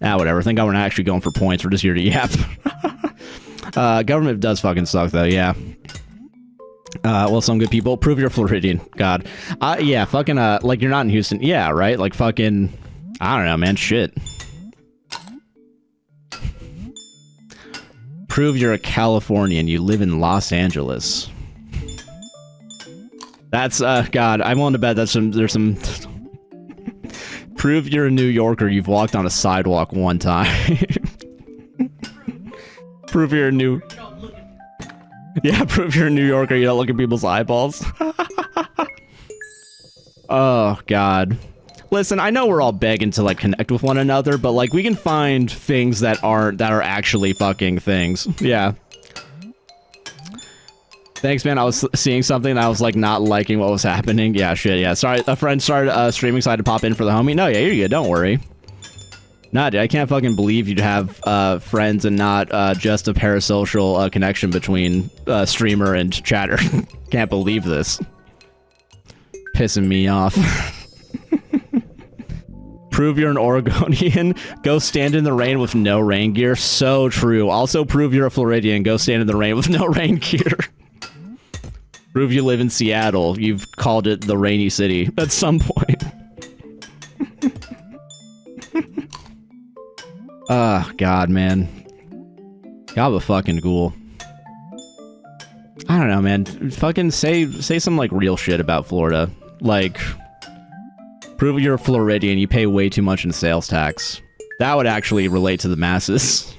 Ah, whatever. Thank God we're not actually going for points. We're just here to yap. Government does fucking suck, though, yeah. Well, some good people. Prove you're Floridian. God. Yeah, fucking, like, you're not in Houston. Yeah, right? Like, fucking, I don't know, man. Shit. Prove you're a Californian. You live in Los Angeles. That's, God, I'm willing to bet that's there's some... Prove you're a New Yorker, you've walked on a sidewalk one time. Prove you're a New... Yeah, prove you're a New Yorker, you don't look at people's eyeballs. Oh, God. Listen, I know we're all begging to, like, connect with one another, but, like, we can find things that are actually fucking things. Yeah. Thanks, man. I was seeing something and I was, like, not liking what was happening. Yeah, shit, yeah. Sorry, a friend started streaming, so I had to pop in for the homie. No, yeah, you're good. Don't worry. Nah, dude, I can't fucking believe you'd have friends and not just a parasocial connection between streamer and chatter. Can't believe this. Pissing me off. Prove you're an Oregonian. Go stand in the rain with no rain gear. So true. Also, prove you're a Floridian. Go stand in the rain with no rain gear. Prove you live in Seattle. You've called it the rainy city at some point. Oh, God, man. God, a fucking ghoul. I don't know, man. Fucking say some, like, real shit about Florida. Like, prove you're a Floridian. You pay way too much in sales tax. That would actually relate to the masses.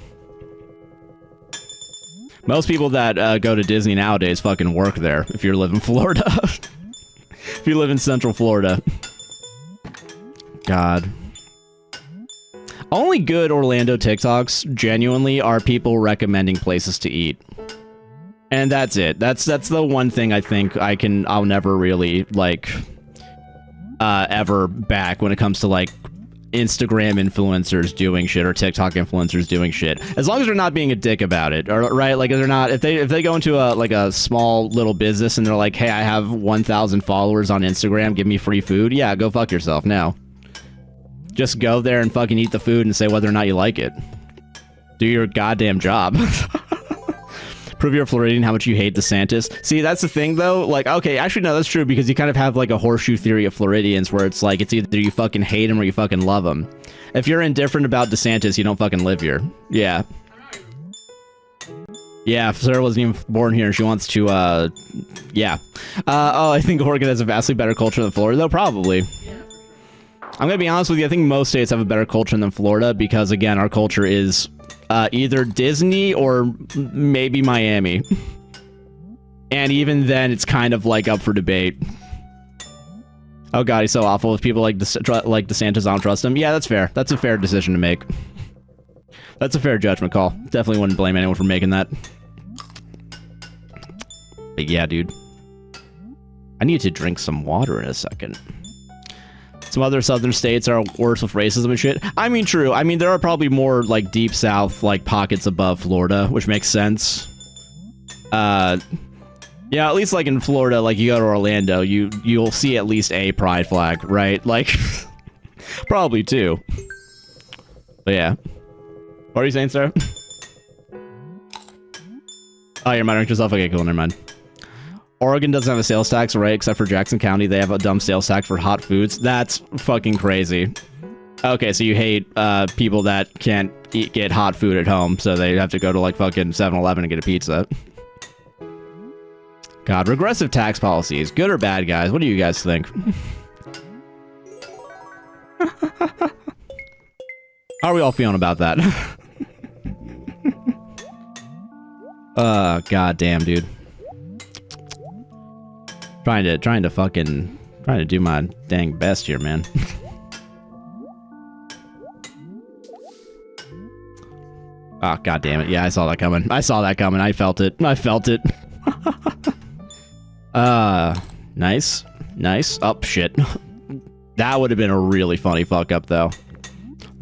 Most people that go to Disney nowadays fucking work there, if you live in Florida. If you live in Central Florida. God. Only good Orlando TikToks, genuinely, are people recommending places to eat. And that's it. That's the one thing I think I'll never really, like, ever back when it comes to, like, Instagram influencers doing shit or TikTok influencers doing shit. As long as they're not being a dick about it, or right? Like, if they're not, if they go into a small little business and they're like, hey, I have 1,000 followers on Instagram, give me free food. Yeah, go fuck yourself now. Just go there and fucking eat the food and say whether or not you like it. Do your goddamn job. Prove you're a Floridian, how much you hate DeSantis. See, that's the thing, though. Like, okay, actually, no, that's true, because you kind of have, like, a horseshoe theory of Floridians, where it's like, it's either you fucking hate him or you fucking love him. If you're indifferent about DeSantis, you don't fucking live here. Yeah. Yeah, Sarah wasn't even born here, and she wants to, yeah. Oh, I think Oregon has a vastly better culture than Florida, though, probably. I'm gonna be honest with you, I think most states have a better culture than Florida, because, again, our culture is... either Disney or maybe Miami. And even then, it's kind of, like, up for debate. Oh god, he's so awful. If people like DeSantis, I don't trust him. Yeah, that's fair. That's a fair decision to make. That's a fair judgment call. Definitely wouldn't blame anyone for making that. But yeah, dude. I need to drink some water in a second. Some other southern states are worse with racism and shit. I mean, true. I mean, there are probably more, like, deep south, like, pockets above Florida, which makes sense. Yeah, at least, like, in Florida, like, you go to Orlando, you'll see at least a pride flag, right? Like, probably two. But yeah. What are you saying, sir? Oh, you're muttering to yourself? Okay, cool, never mind. Oregon doesn't have a sales tax, right? Except for Jackson County, they have a dumb sales tax for hot foods. That's fucking crazy. Okay, so you hate people that can't get hot food at home, so they have to go to like fucking 7-Eleven and get a pizza. God, regressive tax policies, good or bad, guys? What do you guys think? How are we all feeling about that? God damn, dude. Trying to do my dang best here, man. Oh, god damn it. Yeah, I saw that coming. I felt it. Nice. Nice. Oh, shit. That would have been a really funny fuck up, though.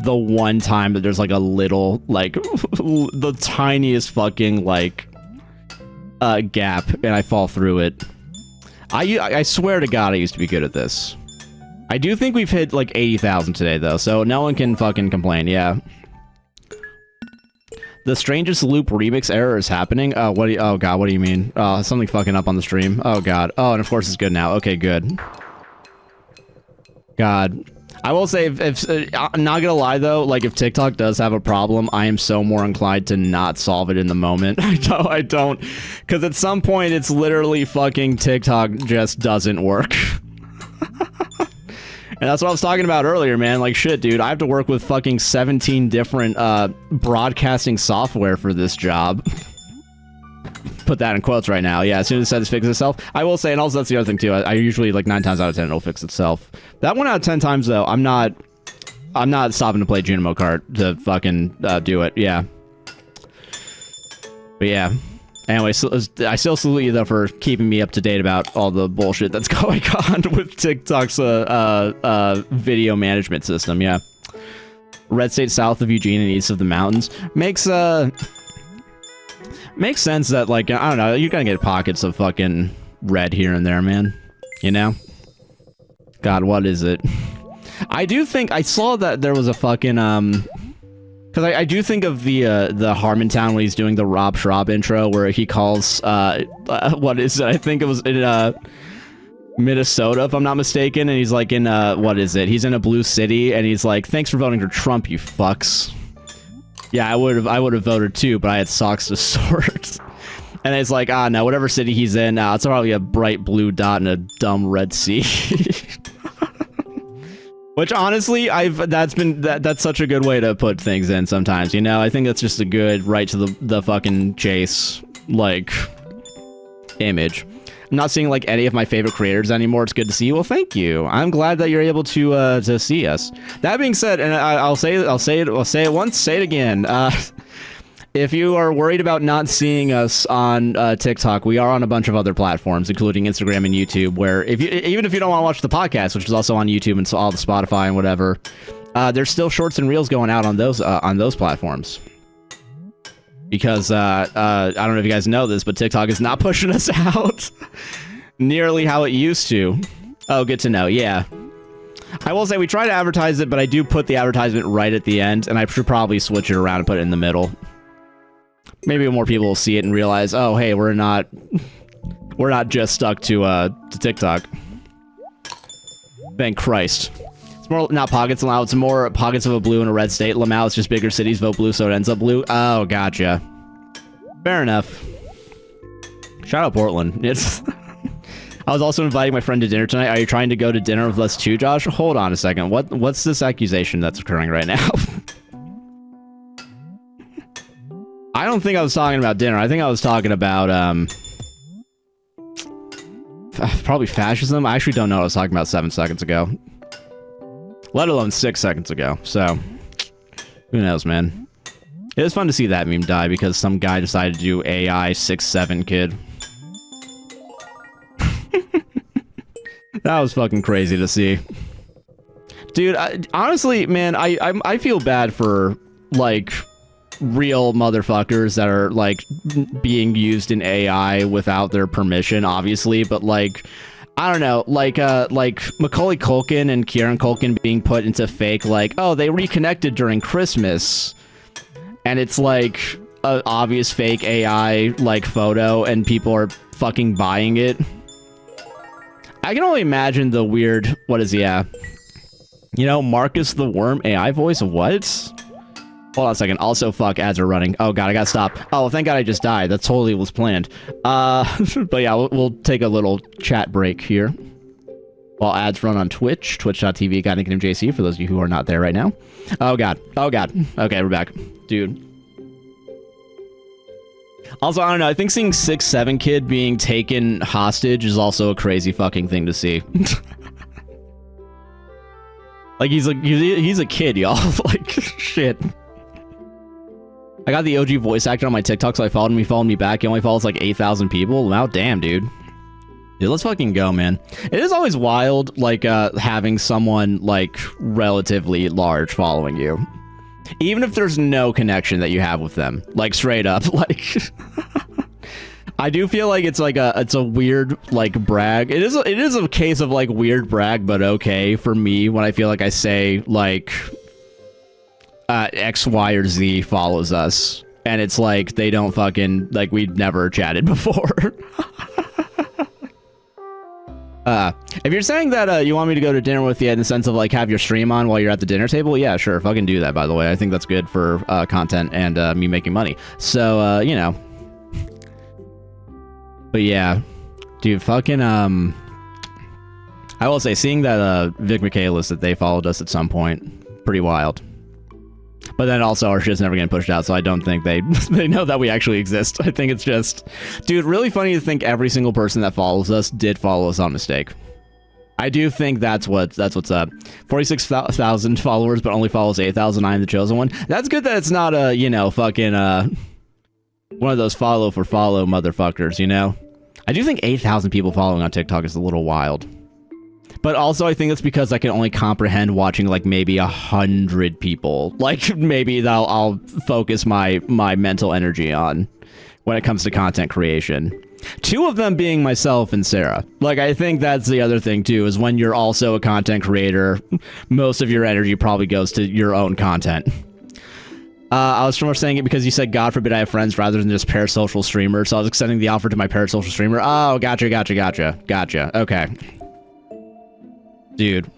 The one time that there's, like, a little, like, the tiniest fucking, like, gap, and I fall through it. I swear to God I used to be good at this. I do think we've hit, like, 80,000 today, though, so no one can fucking complain, yeah. The strangest loop remix error is happening. Oh god, what do you mean? Something fucking up on the stream. Oh god. Oh, and of course it's good now. Okay, good. God. I will say, if I'm not gonna lie though, like if TikTok does have a problem, I am so more inclined to not solve it in the moment. I don't, because at some point it's literally fucking TikTok just doesn't work. And that's what I was talking about earlier, man. Like, shit, dude, I have to work with fucking 17 different broadcasting software for this job. Put that in quotes right now. Yeah, as soon as it says fix itself. I will say, and also that's the other thing, too. I usually, like, 9 times out of 10, it'll fix itself. That 1 out of 10 times, though, I'm not stopping to play Junimo Kart to fucking do it. Yeah. But, yeah. Anyway, so I still salute you, though, for keeping me up to date about all the bullshit that's going on with TikTok's video management system, yeah. Red state south of Eugene and east of the mountains. Makes sense that, like, I don't know, you're gonna get pockets of fucking red here and there, man. You know? God, what is it? I do think, I saw that there was a fucking, because I do think of the Harmontown when he's doing the Rob Schraub intro where he calls, what is it? I think it was in, Minnesota, if I'm not mistaken, and he's like in, what is it? He's in a blue city, and he's like, thanks for voting for Trump, you fucks. Yeah, I would have voted too, but I had socks to sort. And it's like, no, whatever city he's in, it's probably a bright blue dot and a dumb red sea. Which honestly, that's such a good way to put things in sometimes, you know? I think that's just a good right to the fucking chase, like, image. I'm not seeing, like, any of my favorite creators anymore. It's good to see you. Well, thank you. I'm glad that you're able to see us. That being said, and I'll say it once, say it again. If you are worried about not seeing us on TikTok, we are on a bunch of other platforms, including Instagram and YouTube, where even if you don't want to watch the podcast, which is also on YouTube and all the Spotify and whatever, there's still shorts and reels going out on those platforms. Because I don't know if you guys know this, but TikTok is not pushing us out nearly how it used to. Oh, good to know. Yeah. I will say we try to advertise it, but I do put the advertisement right at the end, and I should probably switch it around and put it in the middle. Maybe more people will see it and realize, oh, hey, we're not just stuck to TikTok. Thank Christ. It's more not pockets allowed, it's more pockets of a blue and a red state. Lamau, it's just bigger cities vote blue, so it ends up blue. Oh, gotcha. Fair enough. Shout out Portland. It's. I was also inviting my friend to dinner tonight. Are you trying to go to dinner with us too, Josh? Hold on a second. What's this accusation that's occurring right now? I don't think I was talking about dinner. I think I was talking about, probably fascism. I actually don't know what I was talking about 7 seconds ago. Let alone 6 seconds ago. So, who knows, man. It was fun to see that meme die because some guy decided to do AI 6'7" kid. That was fucking crazy to see. Dude, honestly, man, I feel bad for, like, real motherfuckers that are, like, being used in AI without their permission, obviously, but, like, I don't know, like Macaulay Culkin and Kieran Culkin being put into fake, like, oh, they reconnected during Christmas, and it's, like, a obvious fake AI, like, photo, and people are fucking buying it. I can only imagine the weird, what is he, yeah. You know, Marcus the Worm AI voice, what? Hold on a second. Also, fuck, ads are running. Oh god, I gotta stop. Oh, thank god I just died. That totally was planned. But yeah, we'll take a little chat break here. While ads run on Twitch, twitch.tv, AGuyNicknamedJC, for those of you who are not there right now. Oh god. Oh god. Okay, we're back. Dude. Also, I don't know, I think seeing 6'7" kid being taken hostage is also a crazy fucking thing to see. Like, he's a kid, y'all. Like, shit. I got the OG voice actor on my TikTok, so I followed him, he followed me back. He only follows like 8,000 people. Wow, damn, dude. Dude, let's fucking go, man. It is always wild, like, having someone, like, relatively large following you. Even if there's no connection that you have with them. Like, straight up, like... I do feel like it's like it's a weird, like, brag. It is a case of, like, weird brag, but okay for me when I feel like I say, like... X, Y, or Z follows us. And it's like, they don't fucking... Like, we'd never chatted before. If you're saying that you want me to go to dinner with you in the sense of like have your stream on while you're at the dinner table, yeah, sure, fucking do that, by the way. I think that's good for content and me making money. So, you know. But yeah, dude, fucking, I will say, seeing that Vic Michaelis, that they followed us at some point, pretty wild. But then also our shit's never getting pushed out, so I don't think they know that we actually exist. I think it's just... Dude, really funny to think every single person that follows us did follow us on mistake. I do think that's what's up. 46,000 followers, but only follows 8,000. I am the chosen one. That's good that it's not a, you know, fucking, one of those follow for follow motherfuckers, you know? I do think 8,000 people following on TikTok is a little wild. But also, I think it's because I can only comprehend watching, like, maybe 100 people. Like, maybe I'll focus my mental energy on when it comes to content creation. 2 of them being myself and Sarah. Like, I think that's the other thing, too, is when you're also a content creator, most of your energy probably goes to your own content. I was saying it because you said, God forbid I have friends rather than just parasocial streamers, so I was extending the offer to my parasocial streamer. Oh, gotcha. Okay. Dude.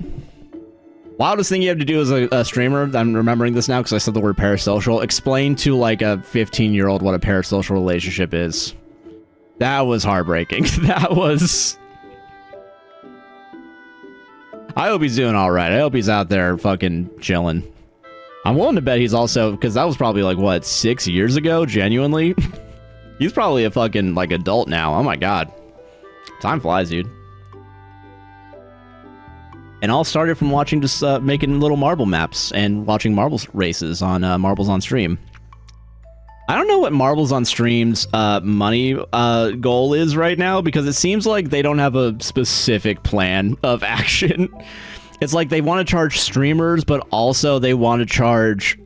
Wildest thing you have to do as a streamer, I'm remembering this now because I said the word parasocial, explain to like a 15-year-old what a parasocial relationship is. That was heartbreaking. That was... I hope he's doing alright. I hope he's out there fucking chilling. I'm willing to bet he's also, because that was probably like, what, 6 years ago, genuinely? He's probably a fucking, like, adult now. Oh my god. Time flies, dude. And all started from watching just making little marble maps and watching marbles races on Marbles on Stream. I don't know what Marbles on Stream's money goal is right now, because it seems like they don't have a specific plan of action. It's like they want to charge streamers, but also they want to charge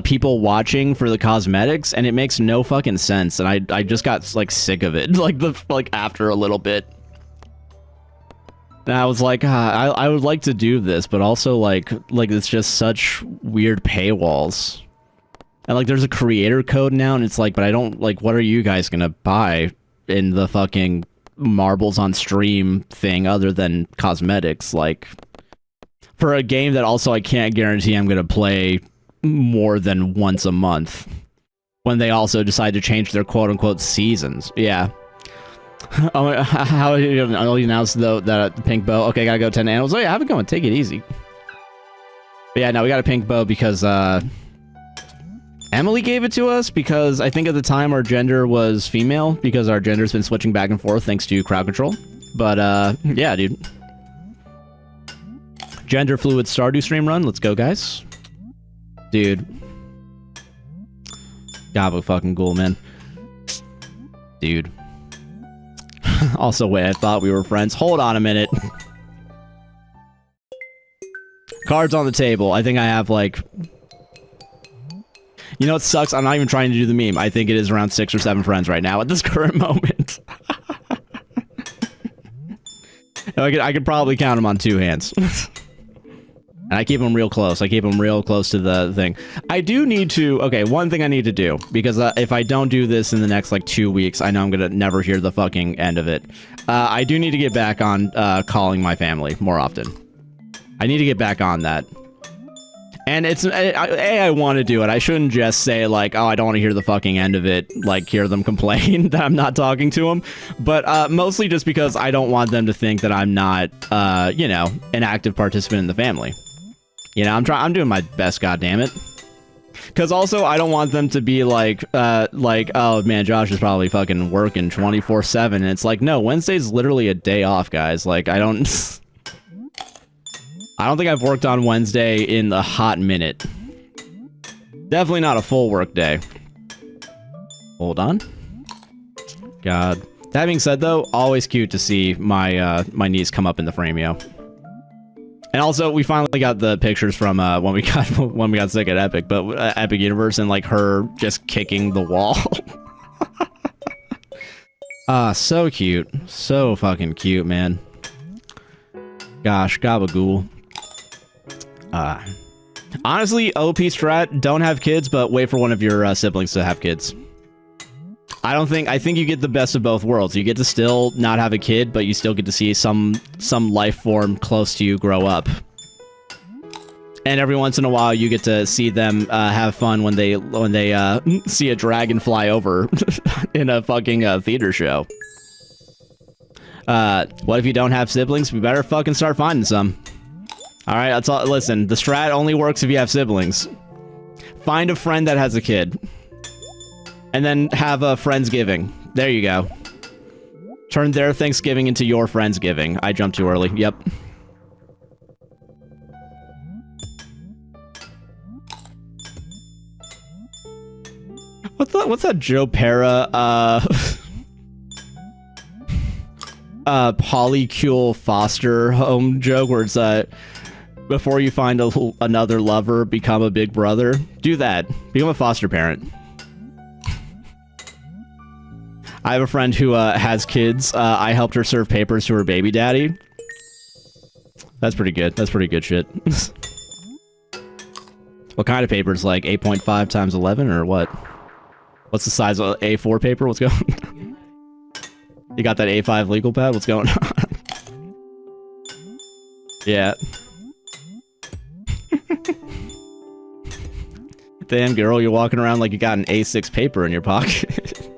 people watching for the cosmetics, and it makes no fucking sense. And I just got like sick of it, like after a little bit. And I was like, I would like to do this, but also like it's just such weird paywalls. And like there's a creator code now, and it's like, but I don't, like, what are you guys gonna buy in the fucking Marbles on Stream thing other than cosmetics? Like, for a game that also I can't guarantee I'm gonna play more than once a month, when they also decide to change their quote-unquote seasons. Yeah. Oh, how are you announced though that pink bow? Okay, gotta go 10 animals. Oh yeah, have it going. Take it easy. But yeah, no, we got a pink bow because Emily gave it to us, because I think at the time our gender was female, because our gender's been switching back and forth thanks to crowd control. But yeah, dude. Gender fluid Stardew stream run. Let's go, guys. Dude. Gobbo fucking ghoul, man. Dude. Also, wait, I thought we were friends. Hold on a minute. Cards on the table. I think I have, like... You know what sucks? I'm not even trying to do the meme. I think it is around 6 or 7 friends right now at this current moment. I could probably count them on 2 hands. And I keep them real close. I keep them real close to the thing. I do need to... Okay, one thing I need to do, because if I don't do this in the next, like, 2 weeks, I know I'm gonna never hear the fucking end of it. I do need to get back on calling my family more often. I need to get back on that. And it's... I want to do it. I shouldn't just say, like, oh, I don't want to hear the fucking end of it, like, hear them complain that I'm not talking to them. But mostly just because I don't want them to think that I'm not, you know, an active participant in the family. You know, I'm doing my best, goddammit. Because also, I don't want them to be like, oh man, Josh is probably fucking working 24/7. And it's like, no, Wednesday's literally a day off, guys. Like, I don't think I've worked on Wednesday in a hot minute. Definitely not a full work day. Hold on. God. That being said, though, always cute to see my my niece come up in the frame, yo. And also, we finally got the pictures from when we got sick at Epic, but Epic Universe, and like her just kicking the wall. So cute, so fucking cute, man. Gosh, gabagool. Honestly, OP strat, don't have kids, but wait for one of your siblings to have kids. I think you get the best of both worlds. You get to still not have a kid, but you still get to see some life form close to you grow up. And every once in a while, you get to see them have fun when they see a dragon fly over in a fucking theater show. What if you don't have siblings? We better fucking start finding some. All right, that's all. Listen, the strat only works if you have siblings. Find a friend that has a kid. And then have a Friendsgiving. There you go. Turn their Thanksgiving into your Friendsgiving. I jumped too early. Yep. What's that Joe Pera, polycule foster home joke where it's, before you find another lover, become a big brother? Do that. Become a foster parent. I have a friend who has kids. I helped her serve papers to her baby daddy. That's pretty good. That's pretty good shit. What kind of papers? Like 8.5 times 11 or what? What's the size of A4 paper? What's going on? You got that A5 legal pad? What's going on? Yeah. Damn, girl, you're walking around like you got an A6 paper in your pocket.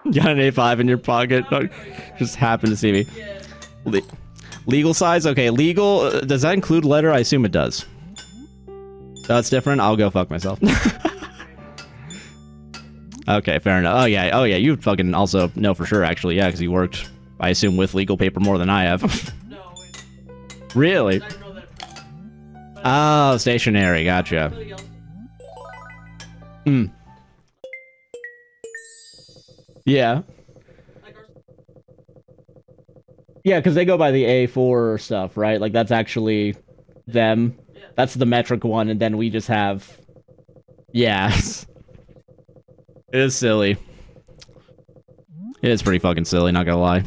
You got an A5 in your pocket? Just happened to see me. Legal size? Okay, legal. Does that include letter? I assume it does. That's different? I'll go fuck myself. Okay, fair enough. Oh yeah, you fucking also know for sure, actually. Yeah, because you worked, I assume, with legal paper more than I have. No, wait. Really? Oh, stationary. Gotcha. Hmm. Yeah. Yeah, because they go by the A4 stuff, right? Like, that's actually them. That's the metric one, and then we just have... Yeah. It is silly. It is pretty fucking silly, not gonna lie.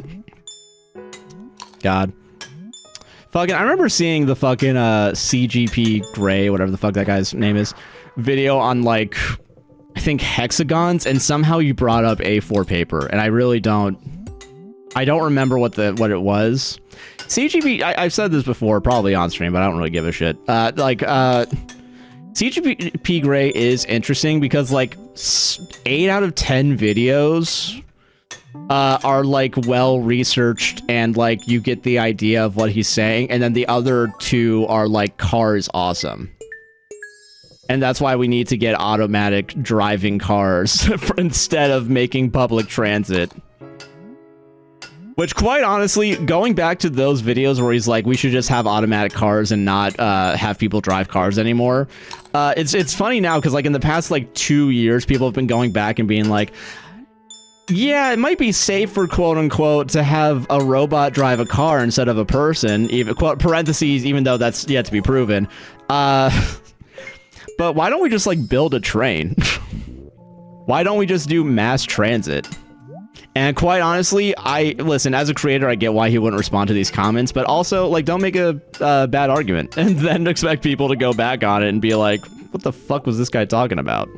God. Fucking, I remember seeing the fucking CGP Gray, whatever the fuck that guy's name is, video on, like, I think hexagons, and somehow you brought up A4 paper, and I really don't... I don't remember what it was. CGP, I've said this before, probably on stream, but I don't really give a shit. CGP Gray is interesting because, like, 8 out of 10 videos are, like, well-researched, and, like, you get the idea of what he's saying, and then the other 2 are, like, cars awesome. And that's why we need to get automatic driving cars instead of making public transit. Which, quite honestly, going back to those videos where he's like, we should just have automatic cars and not have people drive cars anymore. It's funny now, because, like, in the past, like, 2 years, people have been going back and being like, yeah, it might be safer, quote-unquote, to have a robot drive a car instead of a person, even, quote, parentheses, even though that's yet to be proven. But why don't we just, like, build a train? Why don't we just do mass transit? And quite honestly, listen, as a creator, I get why he wouldn't respond to these comments, but also, like, don't make a bad argument and then expect people to go back on it and be like, what the fuck was this guy talking about?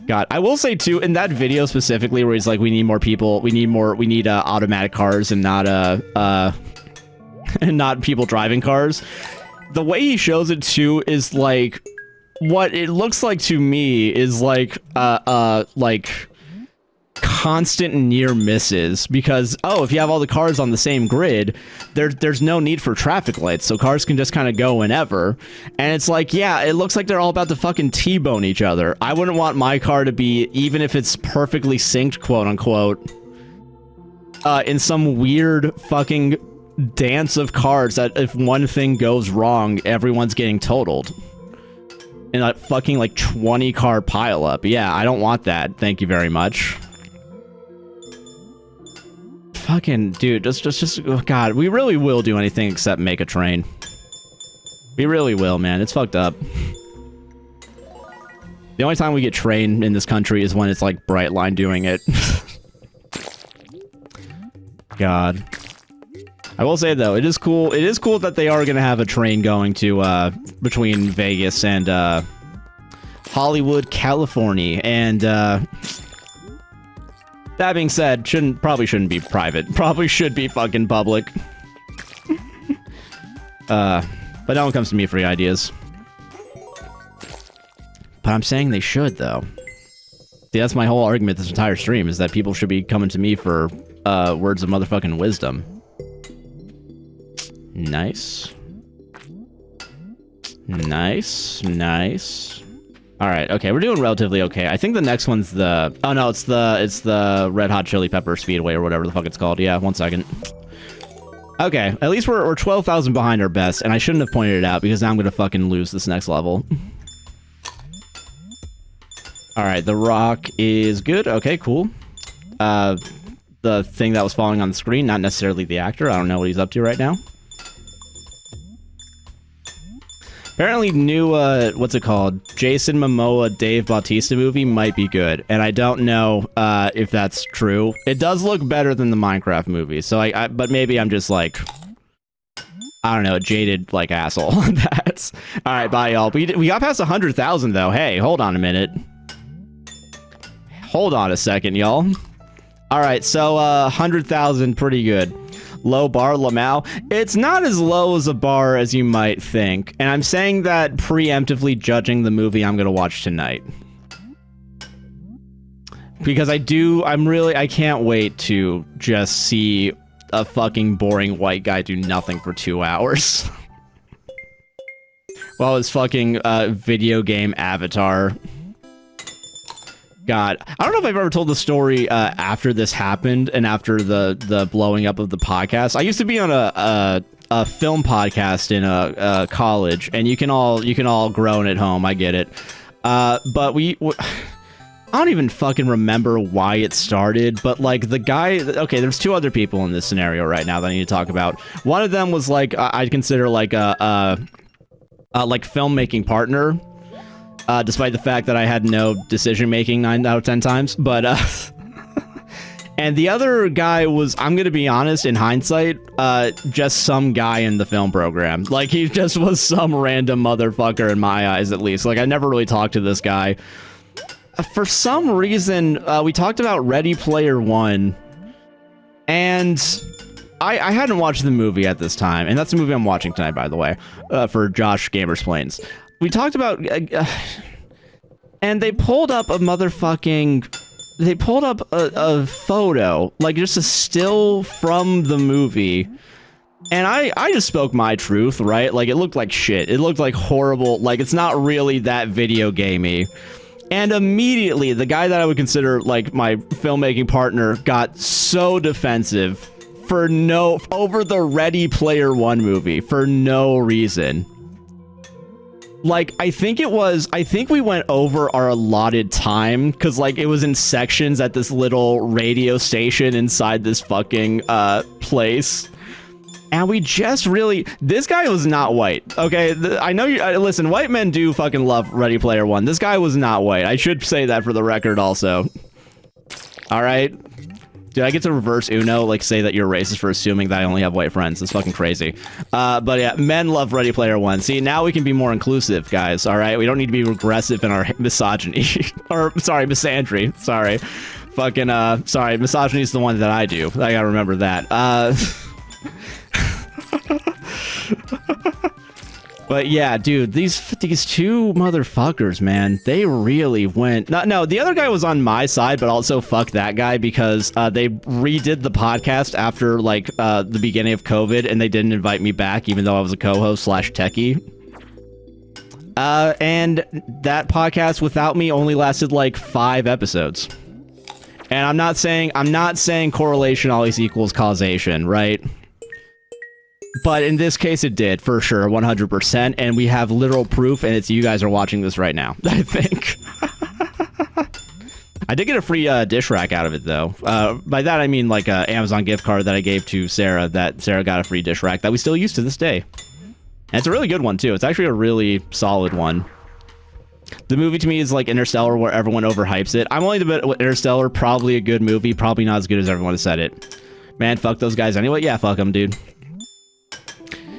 God, I will say too, in that video specifically where he's like, we need more people, we need automatic cars and not and not people driving cars. The way he shows it too is like, what it looks like to me is like constant near misses, because if you have all the cars on the same grid, there's no need for traffic lights, so cars can just kind of go whenever. And it's like, yeah, it looks like they're all about to fucking T-bone each other. I wouldn't want my car to be, even if it's perfectly synced, quote unquote, in some weird fucking dance of cars that if one thing goes wrong, everyone's getting totaled. In that fucking like 20 car pileup. Yeah, I don't want that. Thank you very much. Fucking dude, just oh God, we really will do anything except make a train. We really will, man. It's fucked up. The only time we get train in this country is when it's like Brightline doing it. God. I will say though, it is cool. It is cool that they are gonna have a train going to between Vegas and Hollywood, California, and that being said, probably shouldn't be private. Probably should be fucking public. But no one comes to me for ideas. But I'm saying they should though. See, that's my whole argument this entire stream, is that people should be coming to me for words of motherfucking wisdom. Nice. Nice. Nice. Alright, okay, we're doing relatively okay. I think the next one's the... Oh no, it's the Red Hot Chili Pepper Speedway or whatever the fuck it's called. Yeah, 1 second. Okay, at least we're 12,000 behind our best, and I shouldn't have pointed it out because now I'm gonna fucking lose this next level. Alright, the rock is good. Okay, cool. The thing that was falling on the screen, not necessarily the actor. I don't know what he's up to right now. Apparently new, what's it called? Jason Momoa, Dave Bautista movie might be good. And I don't know, if that's true. It does look better than the Minecraft movie. So but maybe I'm just like, I don't know, a jaded, like, asshole on that. Alright, bye, y'all. We got past 100,000, though. Hey, hold on a minute. Hold on a second, y'all. Alright, so, 100,000, pretty good. Low bar, Lamau. It's not as low as a bar as you might think. And I'm saying that preemptively judging the movie I'm gonna watch tonight. Because I can't wait to just see a fucking boring white guy do nothing for 2 hours. While his fucking, video game avatar... God, I don't know if I've ever told the story after this happened and after the blowing up of the podcast. I used to be on a film podcast in a college, and you can all groan at home. I get it, but I don't even fucking remember why it started. But like the guy, okay, there's 2 other people in this scenario right now that I need to talk about. One of them was like I'd consider like a like filmmaking partner. Despite the fact that I had no decision-making 9 out of 10 times, but, and the other guy was, I'm gonna be honest, in hindsight, just some guy in the film program. Like, he just was some random motherfucker in my eyes, at least. Like, I never really talked to this guy. For some reason, we talked about Ready Player One, and I hadn't watched the movie at this time, and that's the movie I'm watching tonight, by the way, for Josh Gamersplains. We talked about, and they pulled up a motherfucking, they pulled up a photo, like just a still from the movie, and I just spoke my truth, right? Like, it looked like shit. It looked like horrible, like, it's not really that video gamey. And immediately, the guy that I would consider, like, my filmmaking partner got so defensive over the Ready Player One movie, for no reason. Like, I think we went over our allotted time, because, like, it was in sections at this little radio station inside this fucking, place. And we just really... This guy was not white, okay? I know you... listen, white men do fucking love Ready Player One. This guy was not white. I should say that for the record also. All right? Did I get to reverse Uno? Like, say that you're racist for assuming that I only have white friends. That's fucking crazy. But yeah, men love Ready Player One. See, now we can be more inclusive, guys, all right? We don't need to be regressive in our misogyny. Or, sorry, misandry. Sorry. Fucking, sorry, misogyny is the one that I do. I gotta remember that. But yeah, dude, these two motherfuckers, man, they really went... No, the other guy was on my side, but also fuck that guy because they redid the podcast after, like, the beginning of COVID, and they didn't invite me back, even though I was a co-host / techie. And that podcast without me only lasted, like, 5 episodes. And I'm not saying correlation always equals causation, right? But in this case, it did, for sure, 100%, and we have literal proof, and it's you guys are watching this right now, I think. I did get a free dish rack out of it, though. By that, I mean, like, an Amazon gift card that I gave to Sarah, that Sarah got a free dish rack that we still use to this day. And it's a really good one, too. It's actually a really solid one. The movie, to me, is like Interstellar, where everyone overhypes it. I'm only the bit with Interstellar, probably a good movie, probably not as good as everyone has said it. Man, fuck those guys anyway. Yeah, fuck them, dude.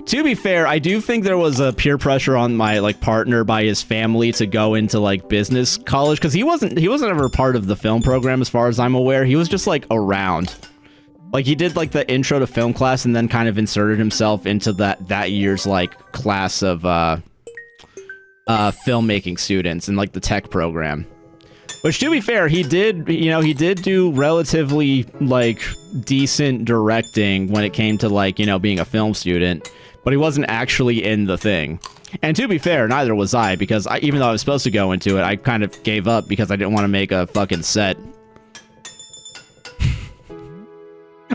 To be fair, I do think there was a peer pressure on my like partner by his family to go into like business college because he wasn't ever part of the film program as far as I'm aware. He was just like around. Like he did like the intro to film class and then kind of inserted himself into that year's like class of filmmaking students in like the tech program. Which, to be fair, he did do relatively like decent directing when it came to like, being a film student. But he wasn't actually in the thing. And to be fair, neither was I, because even though I was supposed to go into it, I kind of gave up because I didn't want to make a fucking set.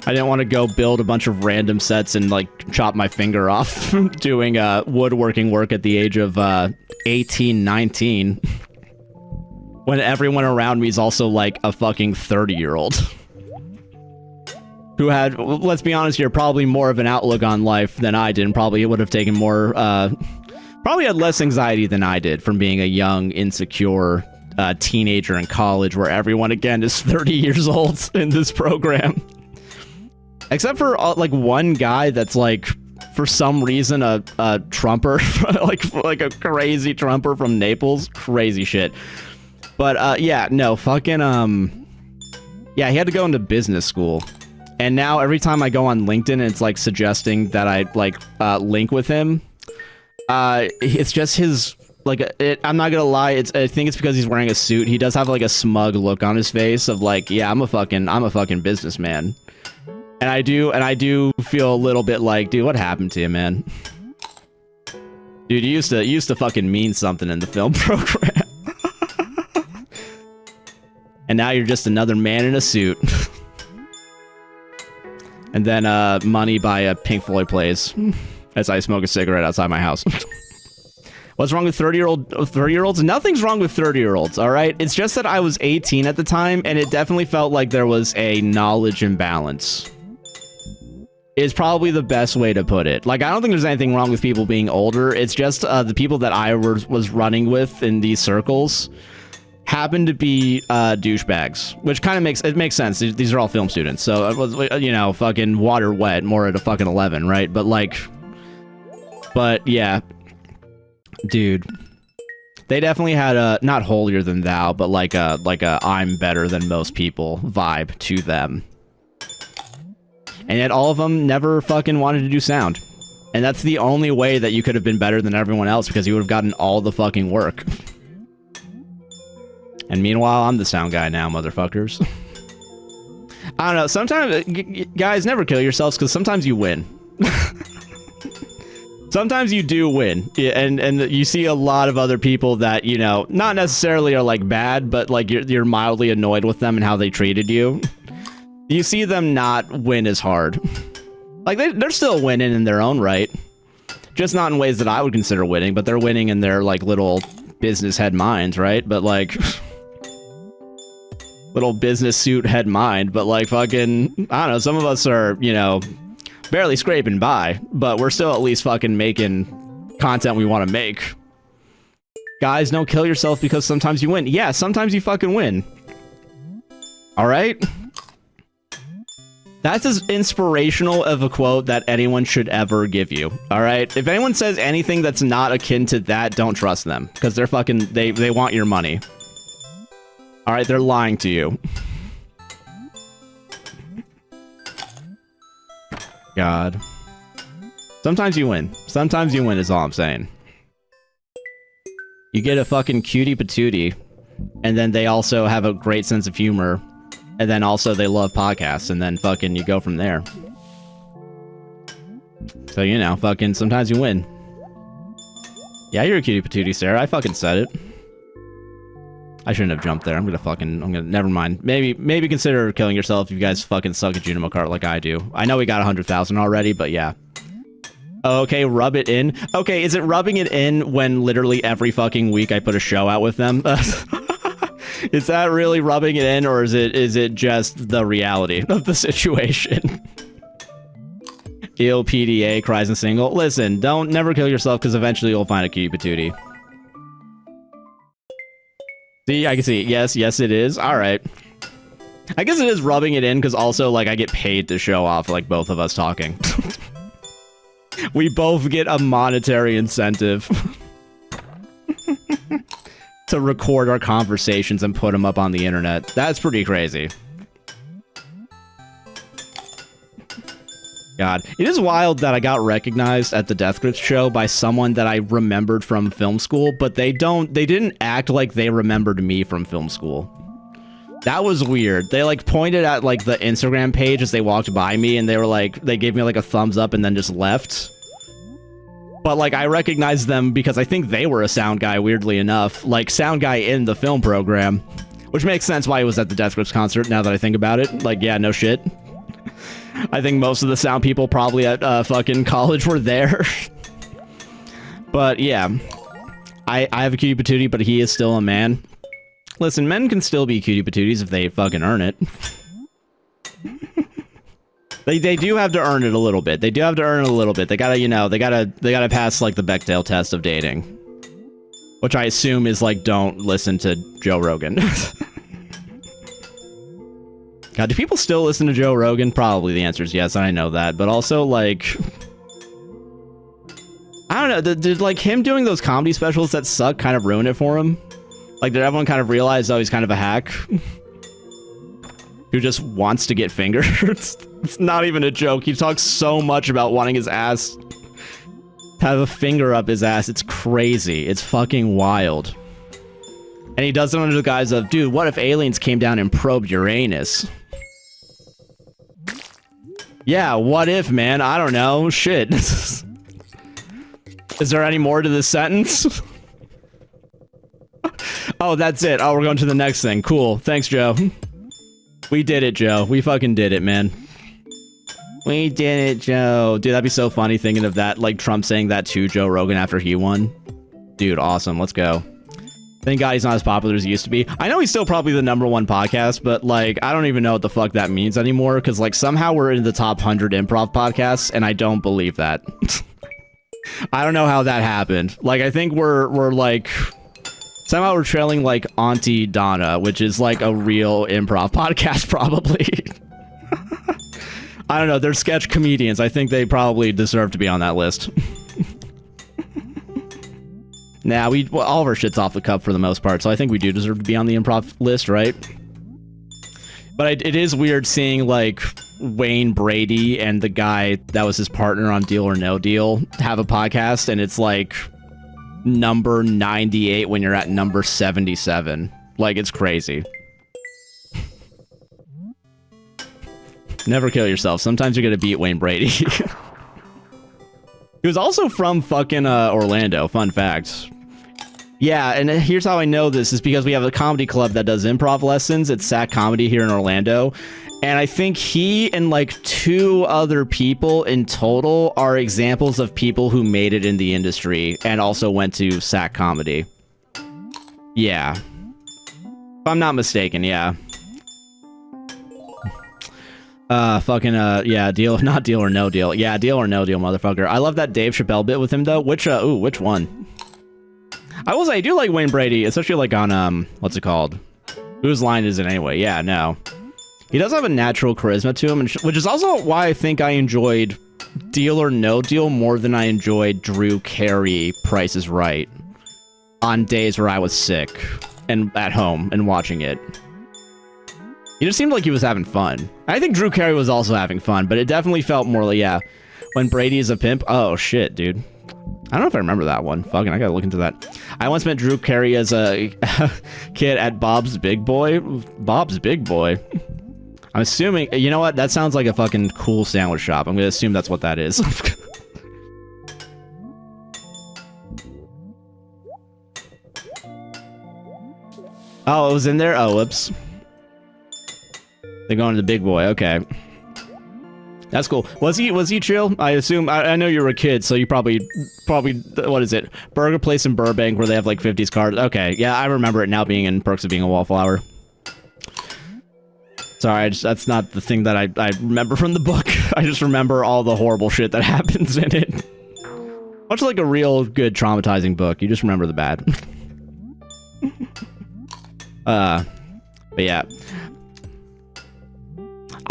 I didn't want to go build a bunch of random sets and, like, chop my finger off doing woodworking work at the age of 18, 19. When everyone around me is also, like, a fucking 30-year-old. Who had, let's be honest here, probably more of an outlook on life than I did, and probably would have taken more, probably had less anxiety than I did from being a young, insecure teenager in college where everyone, again, is 30 years old in this program. Except for, like, one guy that's, like, for some reason, a Trumper, like a crazy Trumper from Naples. Crazy shit. But, yeah, no, fucking, yeah, he had to go into business school. And now every time I go on LinkedIn, it's like suggesting that I like link with him. It's just his like. I'm not gonna lie. I think it's because he's wearing a suit. He does have like a smug look on his face of like, yeah, I'm a fucking businessman. And I do feel a little bit like, dude, what happened to you, man? Dude, you used to fucking mean something in the film program. And now you're just another man in a suit. And then, Money by Pink Floyd plays as I smoke a cigarette outside my house. What's wrong with 30-year-olds? Nothing's wrong with 30-year-olds, all right? It's just that I was 18 at the time, and it definitely felt like there was a knowledge imbalance. Is probably the best way to put it. Like, I don't think there's anything wrong with people being older. It's just the people that I was running with in these circles happen to be douchebags, which kind of makes sense. These are all film students, so it was, fucking water wet, more at a fucking 11, right? But yeah, dude, they definitely had a not holier than thou, but like a I'm better than most people vibe to them, and yet all of them never fucking wanted to do sound, and that's the only way that you could have been better than everyone else because you would have gotten all the fucking work. And meanwhile, I'm the sound guy now, motherfuckers. I don't know, sometimes, guys, never kill yourselves, because sometimes you win. Sometimes you do win, and you see a lot of other people that, not necessarily are, like, bad, but, like, you're mildly annoyed with them and how they treated you. You see them not win as hard. Like, they're still winning in their own right. Just not in ways that I would consider winning, but they're winning in their, like, little business head minds, right? But, like... little business suit head mind, but like fucking, I don't know, some of us are, Barely scraping by, but we're still at least fucking making content we want to make. Guys, don't kill yourself because sometimes you win. Yeah, sometimes you fucking win. All right? That's as inspirational of a quote that anyone should ever give you. All right? If anyone says anything that's not akin to that, don't trust them because they're fucking they want your money. All right, they're lying to you. God. Sometimes you win. Sometimes you win is all I'm saying. You get a fucking cutie patootie, and then they also have a great sense of humor, and then also they love podcasts, and then fucking you go from there. So, you know, fucking sometimes you win. Yeah, you're a cutie patootie, Sarah. I fucking said it. I shouldn't have jumped there. Never mind. Maybe consider killing yourself if you guys fucking suck at Junimo Kart like I do. I know we got 100,000 already, but yeah. Okay, rub it in. Okay, is it rubbing it in when literally every fucking week I put a show out with them? Is that really rubbing it in, or is it just the reality of the situation? Ill PDA cries and single. Listen, never kill yourself because eventually you'll find a cutie patootie. See, I can see. Yes, it is. All right. I guess it is rubbing it in because also, like, I get paid to show off, like, both of us talking. We both get a monetary incentive to record our conversations and put them up on the internet. That's pretty crazy. God, it is wild that I got recognized at the Death Grips show by someone that I remembered from film school, but they didn't act like they remembered me from film school. That was weird. They like pointed at like the Instagram page as they walked by me, and they were like, they gave me like a thumbs up and then just left. But like I recognized them because I think they were a sound guy, weirdly enough, like sound guy in the film program, which makes sense why he was at the Death Grips concert now that I think about it. Like, yeah, no shit. I think most of the sound people probably at fucking college were there. But yeah, I have a cutie patootie, but he is still a man. Listen, men can still be cutie patooties if they fucking earn it. They do have to earn it a little bit. They do have to earn it a little bit. They gotta, you know, they gotta pass like the Bechdel test of dating, which I assume is like, don't listen to Joe Rogan. God, do people still listen to Joe Rogan? Probably the answer is yes, I know that. But also, like, I don't know, did like him doing those comedy specials that suck kind of ruin it for him? Like, did everyone kind of realize, oh, he's kind of a hack? Who just wants to get fingered? It's not even a joke. He talks so much about wanting his ass to have a finger up his ass. It's crazy. It's fucking wild. And he does it under the guise of, dude, what if aliens came down and probed Uranus? Yeah, what if, man? I don't know. Shit. Is there any more to this sentence? Oh, that's it. Oh, we're going to the next thing. Cool. Thanks, Joe. We did it, Joe. We fucking did it, man. We did it, Joe. Dude, that'd be so funny thinking of that, like Trump saying that to Joe Rogan after he won. Dude, awesome. Let's go. Thank God he's not as popular as he used to be. I know he's still probably the #1 podcast, but like, I don't even know what the fuck that means anymore, because like somehow we're in the top 100 improv podcasts, and I don't believe that. I don't know how that happened. Like, I think we're like, somehow we're trailing like Auntie Donna, which is like a real improv podcast, probably. I don't know, they're sketch comedians. I think they probably deserve to be on that list. Nah, all of our shit's off the cup for the most part, so I think we do deserve to be on the improv list, right? But it is weird seeing, like, Wayne Brady and the guy that was his partner on Deal or No Deal have a podcast, and it's, like, number 98 when you're at number 77. Like, it's crazy. Never kill yourself. Sometimes you're gonna beat Wayne Brady. He was also from fucking Orlando, fun fact. Yeah, and here's how I know this is because we have a comedy club that does improv lessons. It's SAC Comedy here in Orlando. And I think he and like 2 other people in total are examples of people who made it in the industry and also went to SAC Comedy. Yeah. If I'm not mistaken, yeah. Yeah, deal, not Deal or No Deal. Yeah, Deal or No Deal, motherfucker. I love that Dave Chappelle bit with him, though. Which one? I will say, I do like Wayne Brady, especially, like, on, what's it called? Whose Line Is It Anyway? Yeah, no. He does have a natural charisma to him, which is also why I think I enjoyed Deal or No Deal more than I enjoyed Drew Carey Price is Right on days where I was sick and at home and watching it. He just seemed like he was having fun. I think Drew Carey was also having fun, but it definitely felt more like, yeah, when Brady is a pimp. Oh, shit, dude. I don't know if I remember that one. Fucking, I gotta look into that. I once met Drew Carey as a kid at Bob's Big Boy. Bob's Big Boy. I'm assuming, you know what? That sounds like a fucking cool sandwich shop. I'm gonna assume that's what that is. Oh, it was in there? Oh, whoops. They're going to the Big Boy. Okay. That's cool. Was he chill? I assume, I know you were a kid, so you probably, what is it? Burger place in Burbank where they have like 50s cards. Okay, yeah, I remember it now being in Perks of Being a Wallflower. Sorry, that's not the thing that I remember from the book. I just remember all the horrible shit that happens in it. Much like a real good traumatizing book, you just remember the bad. But yeah.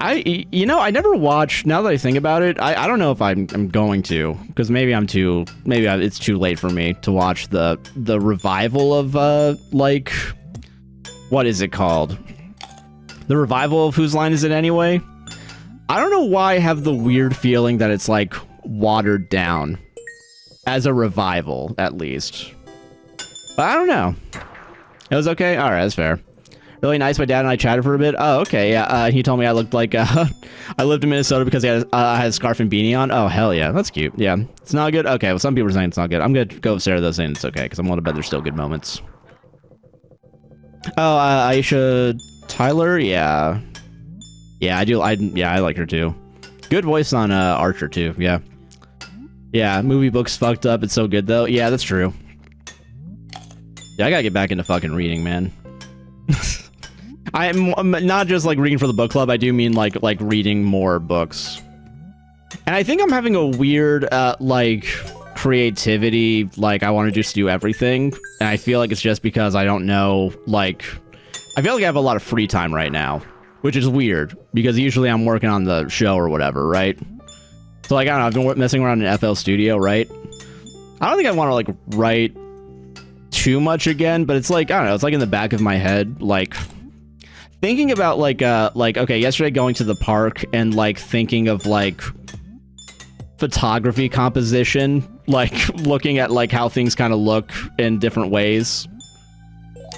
I never watched, now that I think about it, I don't know if I'm going to, because maybe it's too late for me to watch the revival of, like, what is it called? The revival of Whose Line Is It Anyway? I don't know why I have the weird feeling that it's, like, watered down. As a revival, at least. But I don't know. It was okay? Alright, that's fair. Really nice. My dad and I chatted for a bit. Oh, okay, yeah. He told me I looked like, I lived in Minnesota because I had a scarf and beanie on. Oh, hell yeah. That's cute. Yeah. It's not good? Okay, well, some people are saying it's not good. I'm gonna go with Sarah, though, saying it's okay, because I'm willing to bet there's still good moments. Oh, Aisha Tyler? Yeah. Yeah, I do. Yeah, I like her, too. Good voice on, Archer, too. Yeah. Yeah, movie book's fucked up. It's so good, though. Yeah, that's true. Yeah, I gotta get back into fucking reading, man. I'm not just like reading for the book club. I do mean like reading more books. And I think I'm having a weird like creativity, like I want to just do everything. And I feel like it's just because I don't know, like I feel like I have a lot of free time right now, which is weird because usually I'm working on the show or whatever, right? So like I don't know, I've been messing around in FL Studio, right? I don't think I want to like write too much again, but it's like I don't know, it's like in the back of my head, like thinking about like okay, yesterday going to the park and like thinking of like photography composition, like looking at like how things kind of look in different ways.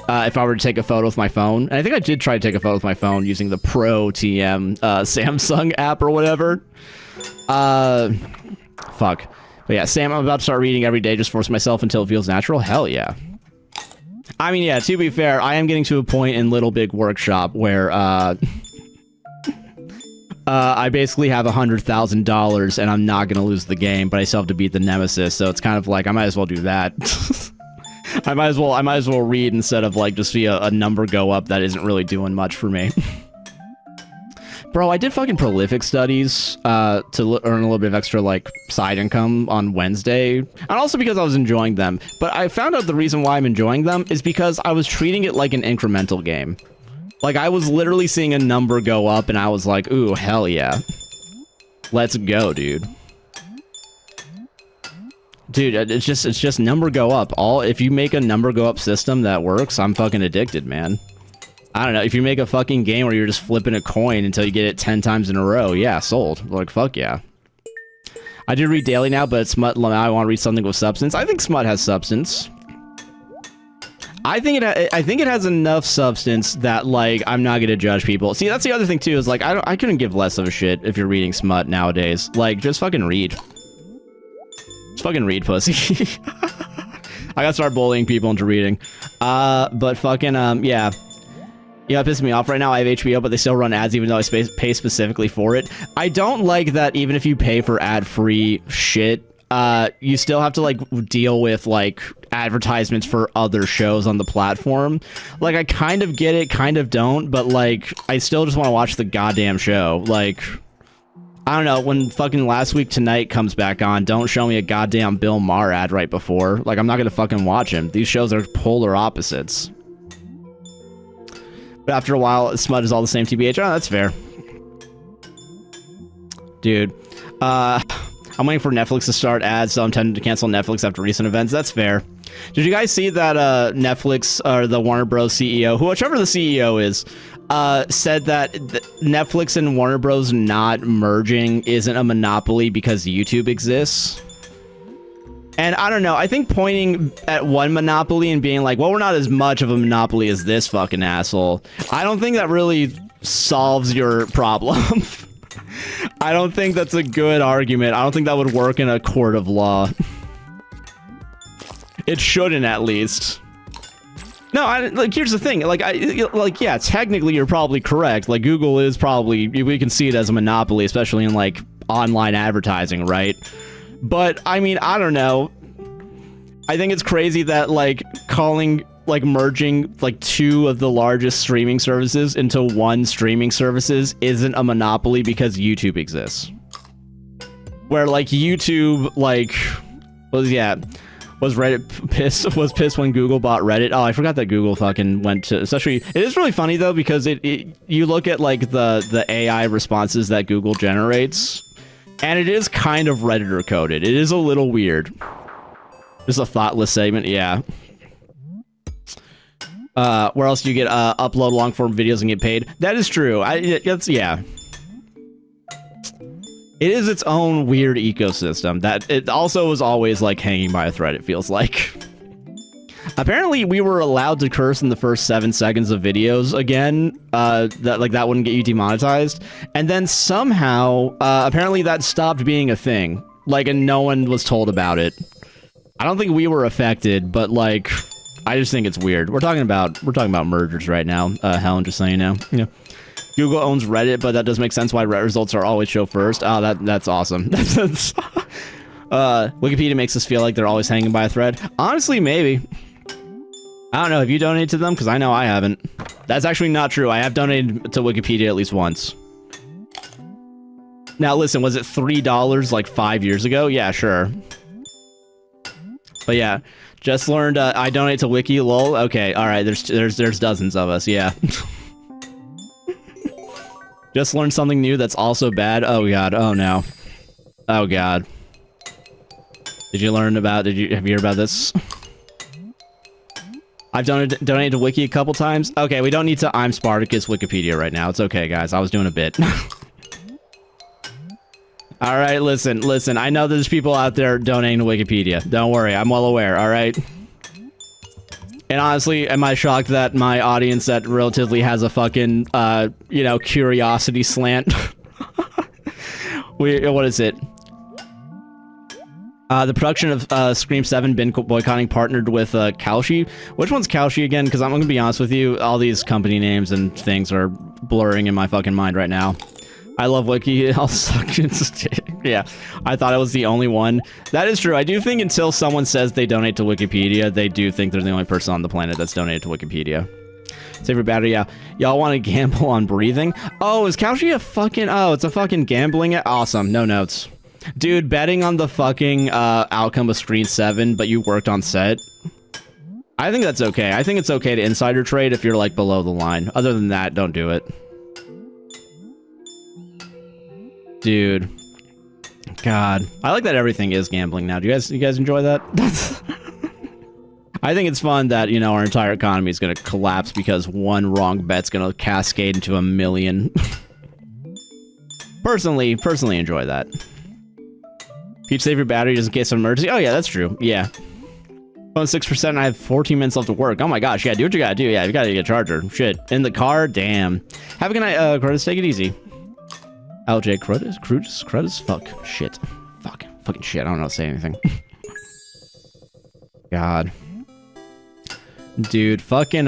If I were to take a photo with my phone, and I think I did try to take a photo with my phone using the Pro TM Samsung app or whatever. Fuck. But yeah, Sam, I'm about to start reading every day, just force myself until it feels natural. Hell yeah. I mean, yeah, to be fair, I am getting to a point in Little Big Workshop where, I basically have $100,000 and I'm not gonna lose the game, but I still have to beat the Nemesis, so it's kind of like, I might as well do that. I might as well read instead of, like, just see a number go up that isn't really doing much for me. Bro, I did fucking prolific studies to earn a little bit of extra, like, side income on Wednesday. And also because I was enjoying them. But I found out the reason why I'm enjoying them is because I was treating it like an incremental game. Like, I was literally seeing a number go up, and I was like, ooh, hell yeah. Let's go, dude. Dude, it's just number go up. If you make a number go up system that works, I'm fucking addicted, man. I don't know, if you make a fucking game where you're just flipping a coin until you get it 10 times in a row, yeah, sold. Like, fuck yeah. I do read daily now, but Smut, now I want to read something with substance. I think Smut has substance. I think it has enough substance that, like, I'm not gonna judge people. See, that's the other thing, too, is, like, I couldn't give less of a shit if you're reading Smut nowadays. Like, just fucking read. Just fucking read, pussy. I gotta start bullying people into reading. But fucking, yeah. Yeah, it pisses me off right now. I have HBO, but they still run ads even though I pay specifically for it. I don't like that even if you pay for ad-free shit, you still have to, like, deal with, like, advertisements for other shows on the platform. Like, I kind of get it, kind of don't, but like, I still just want to watch the goddamn show. Like, I don't know, when fucking Last Week Tonight comes back on, don't show me a goddamn Bill Maher ad right before. Like, I'm not gonna fucking watch him. These shows are polar opposites. But after a while, Smut is all the same TBH. Oh, that's fair. Dude. I'm waiting for Netflix to start ads, so I'm tempted to cancel Netflix after recent events. That's fair. Did you guys see that Netflix, or the Warner Bros. CEO, whichever the CEO is, said that Netflix and Warner Bros. Not merging isn't a monopoly because YouTube exists? And I don't know, I think pointing at one monopoly and being like, well, we're not as much of a monopoly as this fucking asshole, I don't think that really solves your problem. I don't think that's a good argument. I don't think that would work in a court of law. It shouldn't, at least. No, like, here's the thing. Like, yeah, technically you're probably correct. Like, Google is probably, we can see it as a monopoly, especially in, like, online advertising, right? But, I mean, I don't know. I think it's crazy that, like, merging, like, two of the largest streaming services into one streaming services isn't a monopoly because YouTube exists. Where, like, YouTube, like, was Reddit pissed when Google bought Reddit. Oh, I forgot that Google fucking went to, especially, it is really funny, though, because you look at, like, the AI responses that Google generates, and it is kind of Redditor coded. It is a little weird. Just a thoughtless segment, yeah. Where else do you get upload long form videos and get paid? That is true. Yeah. It is its own weird ecosystem that it also is always like hanging by a thread, it feels like. Apparently we were allowed to curse in the first 7 seconds of videos again, that wouldn't get you demonetized. And then somehow, apparently that stopped being a thing. Like, and no one was told about it. I don't think we were affected, but like, I just think it's weird. We're talking about mergers right now, Helen, just so you know. Google owns Reddit, but that does make sense why Reddit results are always show first. Oh, that's awesome. Wikipedia makes us feel like they're always hanging by a thread. Honestly, maybe. I don't know. Have you donated to them? Because I know I haven't. That's actually not true. I have donated to Wikipedia at least once. Now, listen, was it $3 like 5 years ago? Yeah, sure. But yeah, just learned I donate to Wiki, lol. Okay, all right. There's dozens of us. Yeah. Just learned something new that's also bad. Oh god. Oh no. Oh god. Have you heard about this? I've donated to Wiki a couple times. Okay, we don't need to I'm Spartacus Wikipedia right now. It's okay, guys. I was doing a bit. All right, listen. I know there's people out there donating to Wikipedia. Don't worry, I'm well aware, all right? And honestly, am I shocked that my audience that relatively has a fucking, curiosity slant? What is it? The production of Scream 7 been boycotting partnered with Kalshi. Which one's Kalshi again? Because I'm going to be honest with you, all these company names and things are blurring in my fucking mind right now. I love Wiki. I'll suck. Yeah, I thought I was the only one. That is true. I do think until someone says they donate to Wikipedia, they do think they're the only person on the planet that's donated to Wikipedia. Save your battery, yeah. Y'all want to gamble on breathing? Oh, is Kalshi a fucking... Oh, it's a fucking gambling... Awesome. No notes. Dude, betting on the fucking outcome of Screen 7, but you worked on set? I think that's okay. I think it's okay to insider trade if you're, like, below the line. Other than that, don't do it. Dude. God. I like that everything is gambling now. Do you guys enjoy that? I think it's fun that, our entire economy is going to collapse because one wrong bet's going to cascade into 1 million. Personally enjoy that. Peach, save your battery just in case of emergency. Oh yeah, that's true. Yeah. On 6% and I have 14 minutes left to work. Oh my gosh, yeah, do what you gotta do. Yeah, you gotta get a charger. Shit. In the car? Damn. Have a good night, Crotus. Take it easy. LJ Crotus? Fuck. Shit. Fucking shit. I don't know how to say anything. God. Dude, fucking,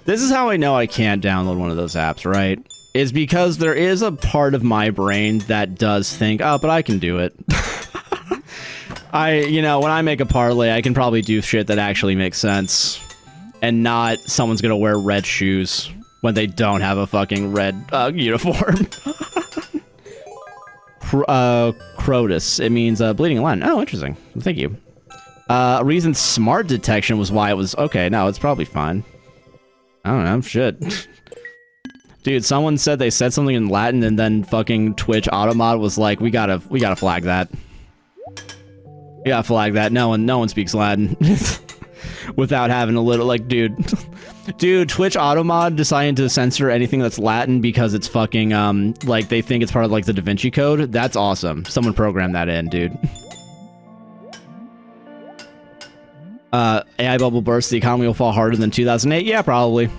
this is how I know I can't download one of those apps, right? Is because there is a part of my brain that does think, oh, but I can do it. You know, when I make a parlay, I can probably do shit that actually makes sense. And not someone's gonna wear red shoes when they don't have a fucking red uniform. Crotus. It means bleeding in Latin. Oh, interesting. Thank you. Reason smart detection was why it was... Okay, no, it's probably fine. I don't know. Shit. Dude, someone said they said something in Latin and then fucking Twitch Automod was like, we gotta flag that. We gotta flag that. No one speaks Latin. Without having a little, like, dude, Twitch Automod deciding to censor anything that's Latin because it's fucking, like, they think it's part of, like, the Da Vinci Code. That's awesome. Someone programmed that in, dude. AI bubble burst, the economy will fall harder than 2008? Yeah, probably.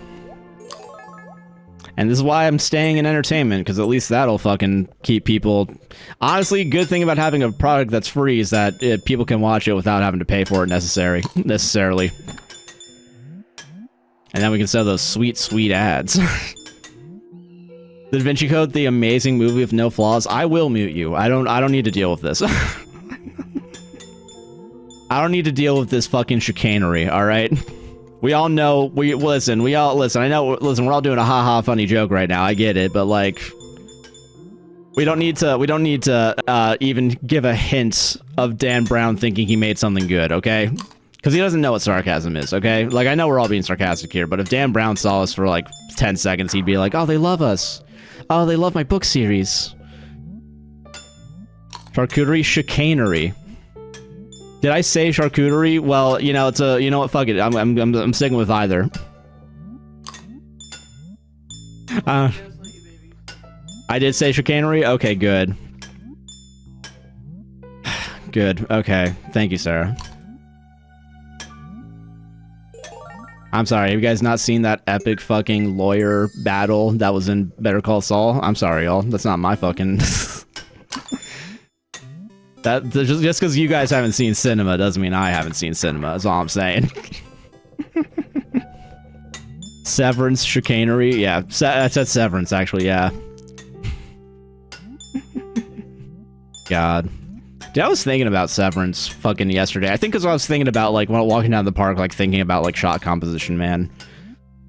And this is why I'm staying in entertainment, because at least that'll fucking keep people... Honestly, good thing about having a product that's free is that people can watch it without having to pay for it necessarily. And then we can sell those sweet, sweet ads. The Da Vinci Code, the amazing movie with no flaws. I will mute you. I don't need to deal with this. I don't need to deal with this fucking chicanery, alright? We all know, listen, I know, listen, we're all doing a haha funny joke right now, I get it, but like, we don't need to even give a hint of Dan Brown thinking he made something good, okay? Because he doesn't know what sarcasm is, okay? Like, I know we're all being sarcastic here, but if Dan Brown saw us for like 10 seconds, he'd be like, oh, they love us. Oh, they love my book series. Charcuterie chicanery. Did I say charcuterie? Well, you know, it's a... You know what? Fuck it. I'm sticking with either. I did say chicanery? Okay, good. Good. Okay. Thank you, Sarah. I'm sorry. Have you guys not seen that epic fucking lawyer battle that was in Better Call Saul? I'm sorry, y'all. That's not my fucking... That just because you guys haven't seen cinema doesn't mean I haven't seen cinema. That's all I'm saying. Severance, chicanery, yeah. I said Severance, actually, yeah. God. Dude, I was thinking about Severance fucking yesterday. I think because I was thinking about, like, when walking down the park, like, thinking about, like, shot composition, man.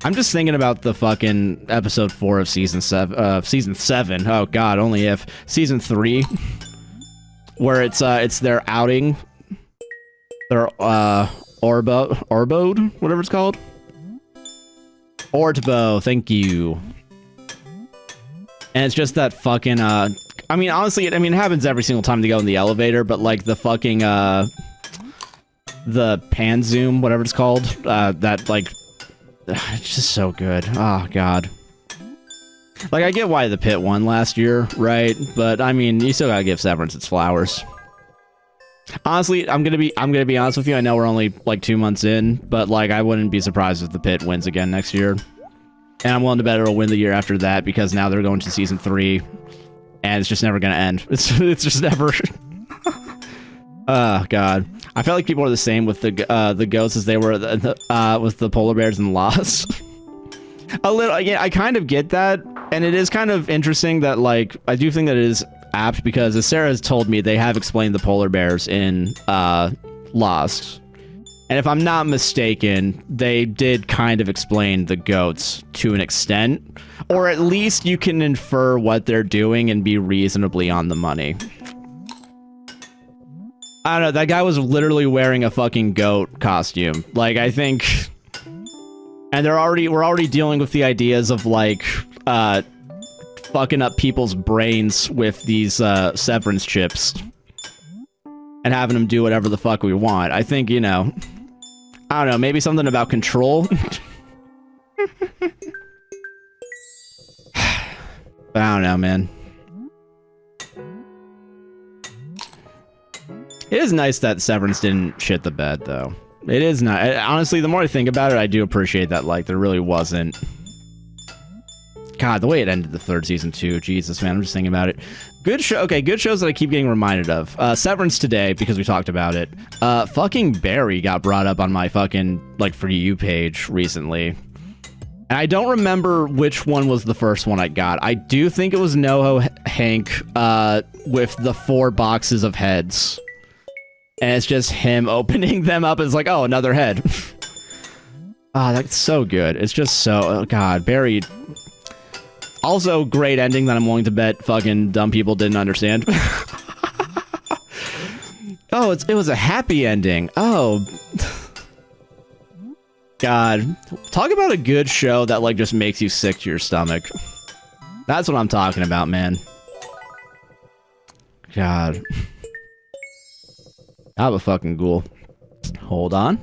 I'm just thinking about the fucking episode 4 of season 7. Oh, God, only if. Season 3. Where it's their outing, their Orbode, whatever it's called. Ortbo, thank you. And it's just that fucking I mean, honestly, it happens every single time they go in the elevator, but like the fucking the pan zoom, whatever it's called, that like it's just so good. Oh God. Like, I get why the Pit won last year, right? But I mean, you still gotta give Severance its flowers. Honestly, I'm gonna be honest with you. I know we're only like 2 months in, but like, I wouldn't be surprised if the Pit wins again next year. And I'm willing to bet it'll win the year after that because now they're going to season 3, and it's just never gonna end. It's just never. Oh God, I felt like people are the same with the ghosts as they were with the polar bears and Lost. A little, yeah, I kind of get that, and it is kind of interesting that, like, I do think that it is apt because, as Sarah has told me, they have explained the polar bears in Lost, and if I'm not mistaken, they did kind of explain the goats to an extent, or at least you can infer what they're doing and be reasonably on the money. I don't know, that guy was literally wearing a fucking goat costume. Like, I think... And we're already dealing with the ideas of, like, fucking up people's brains with these, severance chips. And having them do whatever the fuck we want. I think, you know... I don't know, maybe something about control? But I don't know, man. It is nice that Severance didn't shit the bed, though. It is not. Honestly, the more I think about it, I do appreciate that, like, there really wasn't... God, the way it ended the 3rd season, too. Jesus, man, I'm just thinking about it. Good show. Okay, good shows that I keep getting reminded of. Severance today, because we talked about it. Fucking Barry got brought up on my fucking, like, For You page recently. And I don't remember which one was the first one I got. I do think it was NoHo Hank, with the 4 boxes of heads. And it's just him opening them up. It's like, oh, another head. Ah, that's so good. It's just so, oh god, buried. Also, great ending that I'm willing to bet fucking dumb people didn't understand. Oh, it was a happy ending. Oh. God. Talk about a good show that, like, just makes you sick to your stomach. That's what I'm talking about, man. God. I'm a fucking ghoul. Hold on.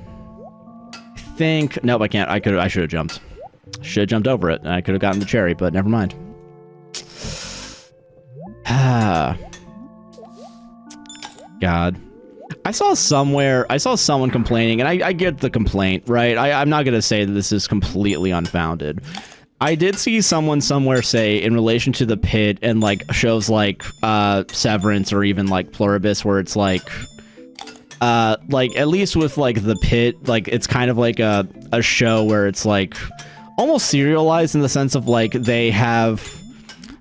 I think... Nope, I can't. I should have jumped. Should have jumped over it. I could have gotten the cherry, but never mind. God. I saw someone complaining, and I get the complaint, right? I'm not gonna say that this is completely unfounded. I did see someone somewhere say, in relation to the pit and, like, shows like Severance or even, like, Pluribus, where it's like, at least with, like, the pit, like, it's kind of like a show where it's, like, almost serialized in the sense of, like, they have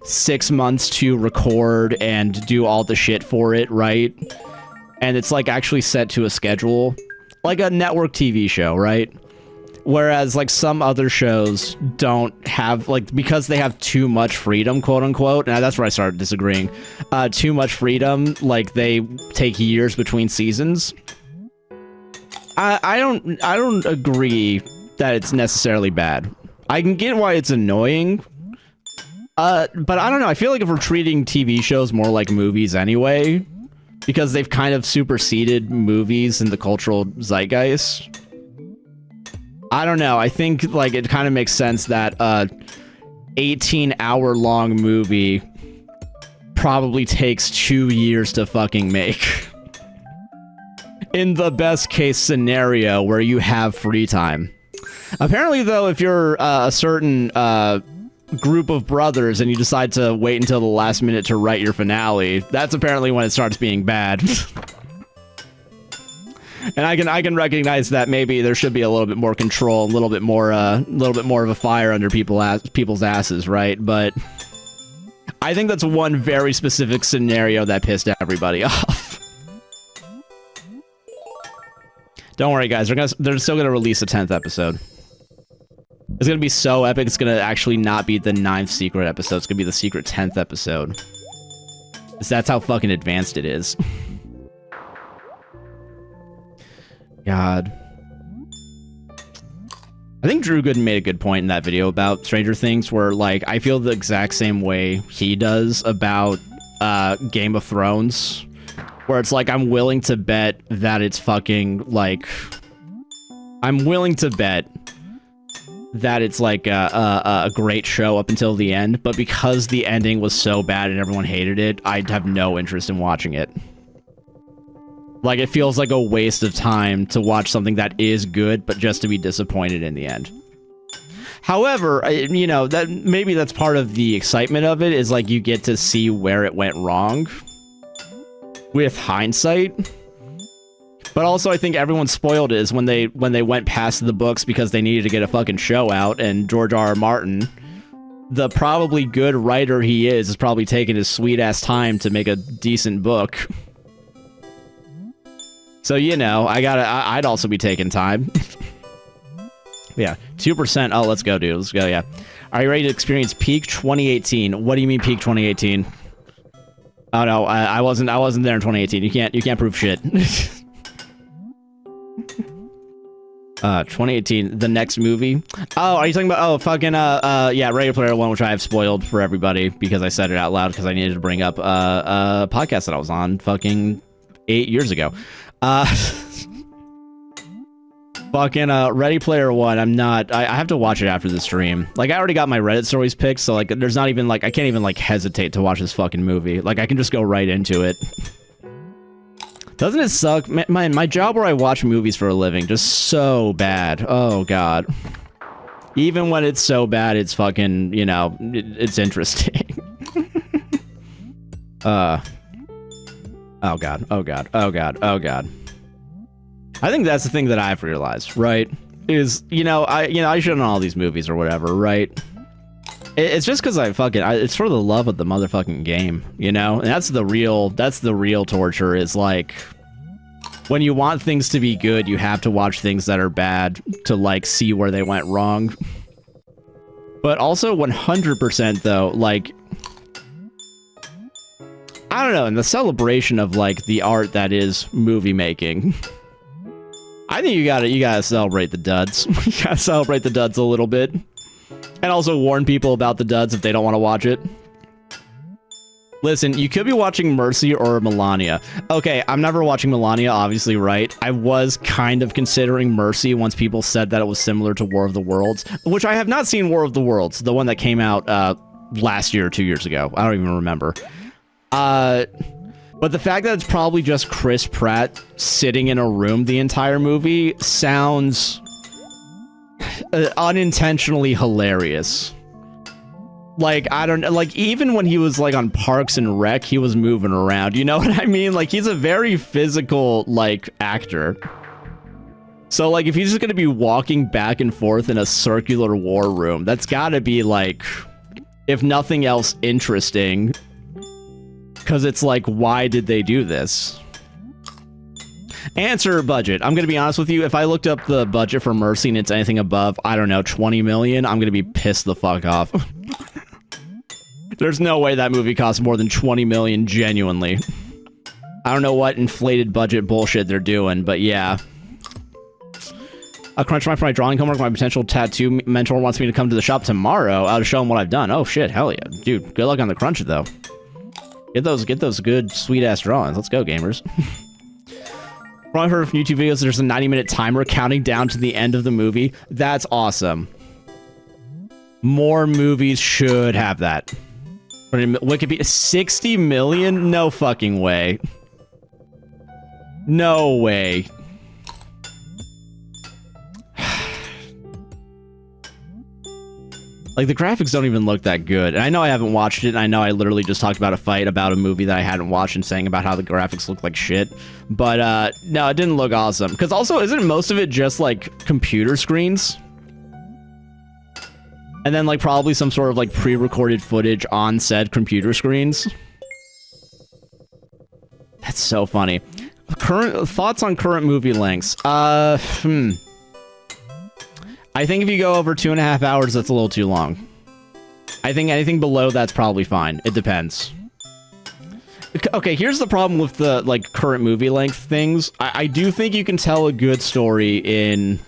6 months to record and do all the shit for it, right? And it's, like, actually set to a schedule. Like a network TV show, right? Whereas, like, some other shows don't have, like, because they have too much freedom, quote-unquote, and that's where I started disagreeing, too much freedom, like, they take years between seasons. I don't agree that it's necessarily bad. I can get why it's annoying, but I don't know, I feel like if we're treating TV shows more like movies anyway, because they've kind of superseded movies in the cultural zeitgeist, I don't know, I think, like, it kind of makes sense that a 18-hour-long movie probably takes 2 years to fucking make. In the best case scenario where you have free time. Apparently, though, if you're a certain group of brothers and you decide to wait until the last minute to write your finale, that's apparently when it starts being bad. And I can recognize that maybe there should be a little bit more control, a little bit more of a fire under people's asses, right? But I think that's one very specific scenario that pissed everybody off. Don't worry, guys. They're still gonna release a 10th episode. It's gonna be so epic. It's gonna actually not be the 9th secret episode. It's gonna be the secret 10th episode. That's how fucking advanced it is. God. I think Drew Gooden made a good point in that video about Stranger Things, where, like, I feel the exact same way he does about Game of Thrones, where it's like, I'm willing to bet that it's fucking, like, I'm willing to bet that it's, like, a great show up until the end, but because the ending was so bad and everyone hated it, I'd have no interest in watching it. Like, it feels like a waste of time to watch something that is good, but just to be disappointed in the end. However, you know, that maybe that's part of the excitement of it, is, like, you get to see where it went wrong with hindsight. But also, I think everyone spoiled is when they went past the books because they needed to get a fucking show out, and George R.R. Martin, the probably good writer he is probably taking his sweet-ass time to make a decent book. So, you know, I'd also be taking time. Yeah, 2%. Oh, let's go, dude. Let's go, yeah. Are you ready to experience peak 2018? What do you mean peak 2018? Oh, no, I wasn't there in 2018. You can't prove shit. 2018, the next movie. Oh, are you talking about, oh, fucking, yeah, Ready Player One, which I have spoiled for everybody because I said it out loud because I needed to bring up a podcast that I was on fucking 8 years ago. Fucking Ready Player One, I have to watch it after the stream. Like, I already got my Reddit stories picked, so, like, there's not even, like, I can't even, like, hesitate to watch this fucking movie. Like, I can just go right into it. Doesn't it suck? My job where I watch movies for a living, just so bad. Oh, God. Even when it's so bad, it's fucking, you know, it's interesting. Oh god, oh god, oh god, oh god. I think that's the thing that I've realized, right? Is, I should know all these movies or whatever, right? It's just because it's for the love of the motherfucking game, you know? And that's the real torture, is like, when you want things to be good, you have to watch things that are bad to, like, see where they went wrong. But also 100% though, like, I don't know, in the celebration of, like, the art that is movie making, I think you gotta celebrate the duds. You gotta celebrate the duds a little bit. And also warn people about the duds if they don't want to watch it. Listen, you could be watching Mercy or Melania. Okay, I'm never watching Melania, obviously, right? I was kind of considering Mercy once people said that it was similar to War of the Worlds, which I have not seen War of the Worlds, the one that came out last year or 2 years ago. I don't even remember. But the fact that it's probably just Chris Pratt sitting in a room the entire movie sounds unintentionally hilarious. Like, I don't know, like, even when he was, like, on Parks and Rec, he was moving around, you know what I mean? Like, he's a very physical, like, actor. So, like, if he's just gonna be walking back and forth in a circular war room, that's gotta be, like, if nothing else, interesting. Because it's like, why did they do this? Answer budget. I'm gonna be honest with you, if I looked up the budget for Mercy and it's anything above, I don't know, 20 million, I'm gonna be pissed the fuck off. There's no way that movie costs more than 20 million, genuinely. I don't know what inflated budget bullshit they're doing, but yeah. A crunch time for my drawing homework. My potential tattoo mentor wants me to come to the shop tomorrow. I'll show him what I've done. Oh shit, hell yeah. Dude, good luck on the crunch, though. Get those good, sweet-ass drawings. Let's go, gamers. I've heard from YouTube videos there's a 90-minute timer counting down to the end of the movie. That's awesome. More movies should have that. Wikipedia, 60 million? No fucking way. No way. Like, the graphics don't even look that good. And I know I haven't watched it, and I know I literally just talked about a fight about a movie that I hadn't watched and saying about how the graphics look like shit. But, no, it didn't look awesome. Because also, isn't most of it just, like, computer screens? And then, like, probably some sort of, like, pre-recorded footage on said computer screens? That's so funny. Current thoughts on current movie lengths? I think if you go over 2.5 hours, that's a little too long. I think anything below that's probably fine. It depends. Okay, here's the problem with the, like, current movie length things. I do think you can tell a good story in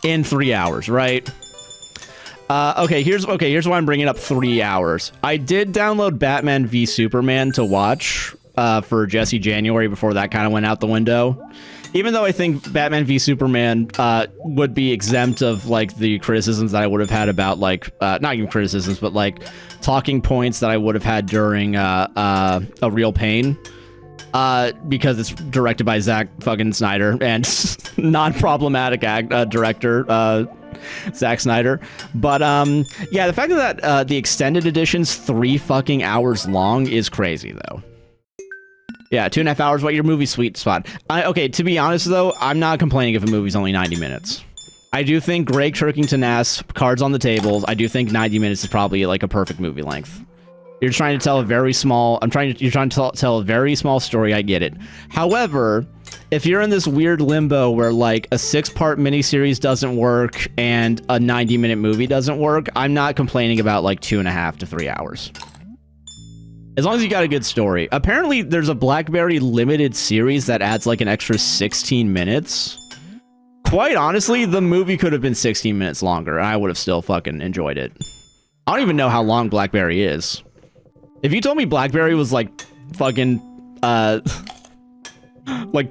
3 hours, right? Okay, here's why I'm bringing up 3 hours. I did download Batman v Superman to watch for Jesse January before that kind of went out the window. Even though I think Batman v Superman would be exempt of, like, the criticisms that I would have had about, like, not even criticisms, but, like, talking points that I would have had during A Real Pain. Because it's directed by Zack fucking Snyder and non-problematic director, Zack Snyder. But, yeah, the fact that the extended edition's 3 fucking hours long is crazy, though. Yeah, 2.5 hours, what your movie sweet spot. Okay, to be honest, though, I'm not complaining if a movie's only 90 minutes. I do think Greg Turkington-ass, cards on the tables, I do think 90 minutes is probably, like, a perfect movie length. You're trying to tell a very small... You're trying to tell a very small story, I get it. However, if you're in this weird limbo where, like, a 6-part miniseries doesn't work and a 90-minute movie doesn't work, I'm not complaining about, like, 2.5 to 3 hours. As long as you got a good story. Apparently, there's a BlackBerry limited series that adds, like, an extra 16 minutes. Quite honestly, the movie could have been 16 minutes longer, and I would have still fucking enjoyed it. I don't even know how long BlackBerry is. If you told me BlackBerry was, like, fucking, like,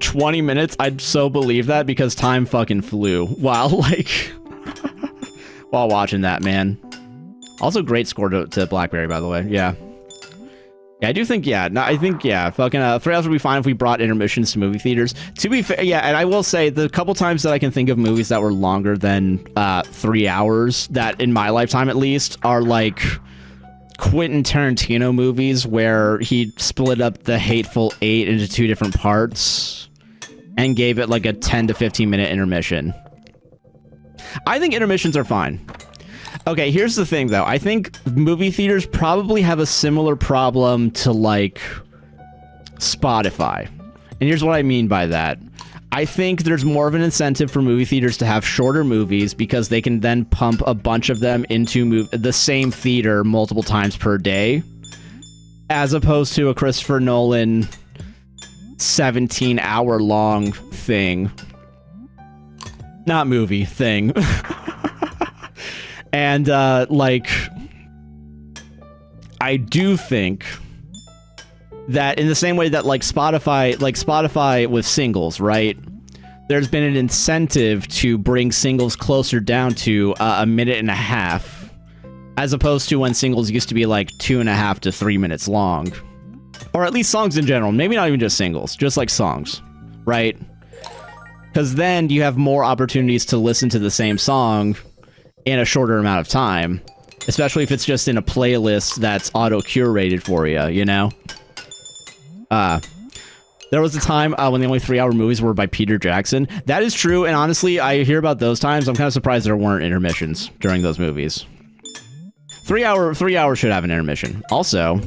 20 minutes, I'd so believe that because time fucking flew while, like, while watching that, man. Also, great score to BlackBerry, by the way. Yeah. Yeah, I do think, yeah. No, I think, yeah, fucking 3 hours would be fine if we brought intermissions to movie theaters. To be fair, yeah, and I will say, the couple times that I can think of movies that were longer than 3 hours, that in my lifetime at least, are like Quentin Tarantino movies where he split up The Hateful Eight into 2 different parts and gave it like a 10 to 15 minute intermission. I think intermissions are fine. Okay, here's the thing, though. I think movie theaters probably have a similar problem to, like, Spotify. And here's what I mean by that. I think there's more of an incentive for movie theaters to have shorter movies because they can then pump a bunch of them into the same theater multiple times per day, as opposed to a Christopher Nolan 17-hour-long thing. Not movie, thing. And, like, I do think that in the same way that, like, Spotify with singles, right? There's been an incentive to bring singles closer down to a minute and a half, as opposed to when singles used to be, like, 2.5 to 3 minutes long. Or at least songs in general. Maybe not even just singles, just, like, songs, right? Because then you have more opportunities to listen to the same song in a shorter amount of time, especially if it's just in a playlist that's auto-curated for you, you know? There was a time when the only 3-hour movies were by Peter Jackson. That is true, and honestly, I hear about those times. I'm kind of surprised there weren't intermissions during those movies. 3 hours should have an intermission. Also,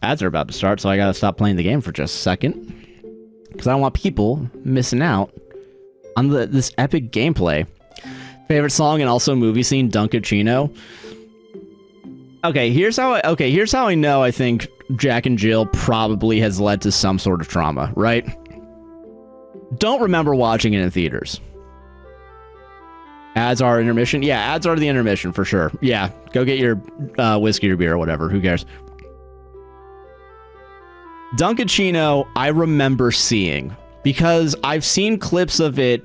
ads are about to start, so I gotta stop playing the game for just a second. Because I don't want people missing out on this epic gameplay. Favorite song and also movie scene, Dunkachino. Okay, here's how I know I think Jack and Jill probably has led to some sort of trauma, right? Don't remember watching it in theaters. Ads are intermission? Yeah, ads are the intermission for sure. Yeah, go get your whiskey or beer or whatever, who cares? Dunkachino, I remember seeing, because I've seen clips of it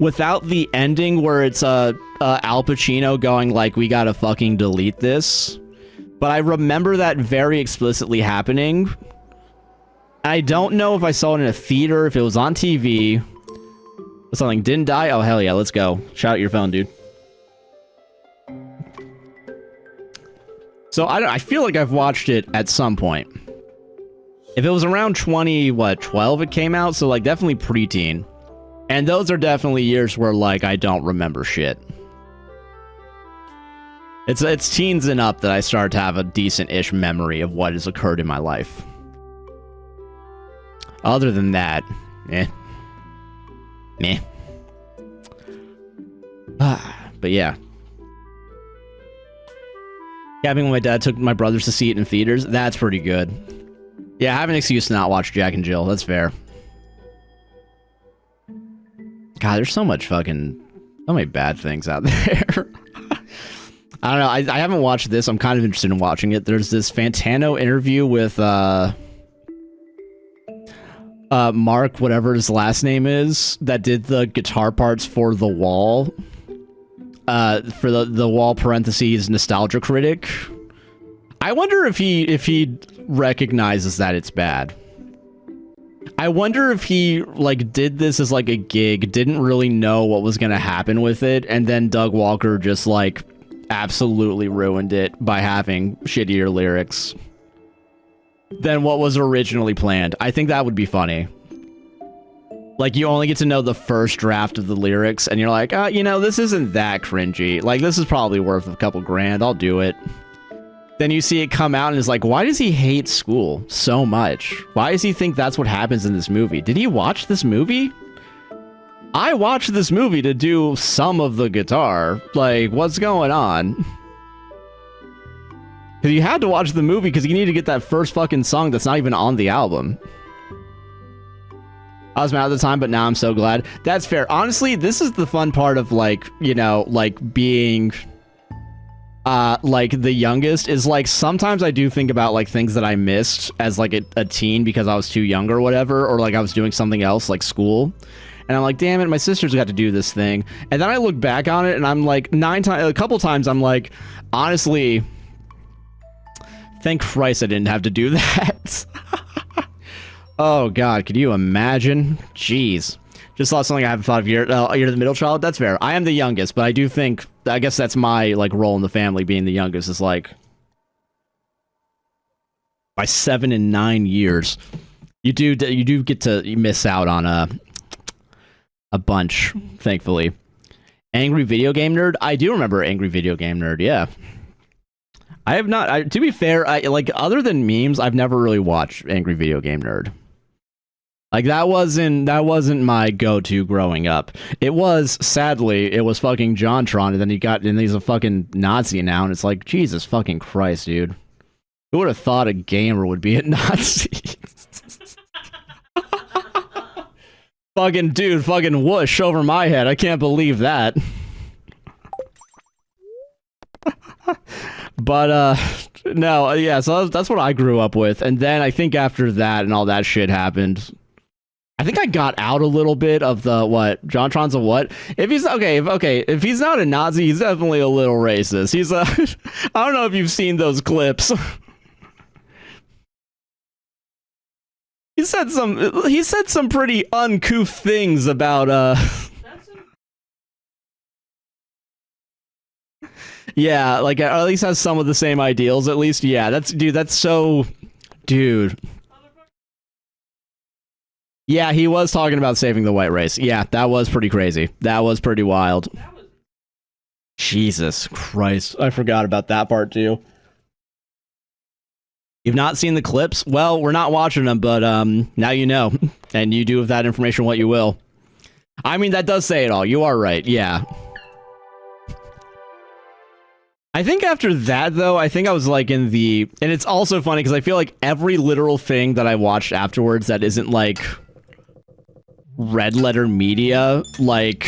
without the ending where it's Al Pacino going like, we gotta fucking delete this. But I remember that very explicitly happening. I don't know if I saw it in a theater, if it was on TV. Something didn't die? Oh, hell yeah, let's go. Shout out your phone, dude. So I feel like I've watched it at some point. If it was around 12 it came out, so like definitely preteen. And those are definitely years where, like, I don't remember shit. It's teens and up that I start to have a decent-ish memory of what has occurred in my life. Other than that, eh. Meh. But yeah. Having when my dad took my brothers to see it in theaters, that's pretty good. Yeah, I have an excuse to not watch Jack and Jill, that's fair. God, there's so many bad things out there. I don't know, I haven't watched this. I'm kind of interested in watching it. There's this Fantano interview with Mark, whatever his last name is, that did the guitar parts for The Wall. For the Wall parentheses Nostalgia Critic. I wonder if he recognizes that it's bad. I wonder if he, like, did this as, like, a gig, didn't really know what was gonna happen with it, and then Doug Walker just, like, absolutely ruined it by having shittier lyrics than what was originally planned. I think that would be funny. Like, you only get to know the first draft of the lyrics, and you're like, you know, this isn't that cringy. Like, this is probably worth a couple grand. I'll do it. Then you see it come out and it's like, why does he hate school so much? Why does he think that's what happens in this movie? Did he watch this movie? I watched this movie to do some of the guitar. Like, what's going on? Because you had to watch the movie because you need to get that first fucking song that's not even on the album. I was mad at the time, but now I'm so glad. That's fair. Honestly, this is the fun part of, like, you know, like, being... like, the youngest, is, like, sometimes I do think about, like, things that I missed as, like, a teen because I was too young or whatever, or, like, I was doing something else, like school. And I'm like, damn it, my sisters got to do this thing. And then I look back on it, and I'm like, a couple times, I'm like, honestly, thank Christ I didn't have to do that. Oh, God, could you imagine? Jeez. Just thought something I haven't thought of. You're the middle child? That's fair. I am the youngest, but I do think, I guess that's my, like, role in the family, being the youngest, is, like, by 7 and 9 years, you do get to miss out on a bunch, thankfully. Angry Video Game Nerd? I do remember Angry Video Game Nerd, yeah. I have not, to be fair, like, other than memes, I've never really watched Angry Video Game Nerd. Like that wasn't my go-to growing up. It was, sadly, it was fucking JonTron, and he's a fucking Nazi now, and it's like, Jesus fucking Christ, dude. Who would have thought a gamer would be a Nazi? Fucking dude, fucking whoosh over my head. I can't believe that. But no, yeah, so that's what I grew up with. And then I think after that and all that shit happened, I think I got out a little bit of the what JonTron's a what. If he's if he's not a Nazi, he's definitely a little racist. He's a I don't know if you've seen those clips. He said some pretty uncouth things about yeah, like at least has some of the same ideals at least. Yeah, that's so dude. Yeah, he was talking about saving the white race. Yeah, that was pretty crazy. That was pretty wild. Jesus Christ. I forgot about that part too. You've not seen the clips? Well, we're not watching them, but now you know. And you do with that information what you will. I mean, that does say it all. You are right. Yeah. I think after that, though, I think I was like in the... And it's also funny because I feel like every literal thing that I watched afterwards that isn't like red letter media, like...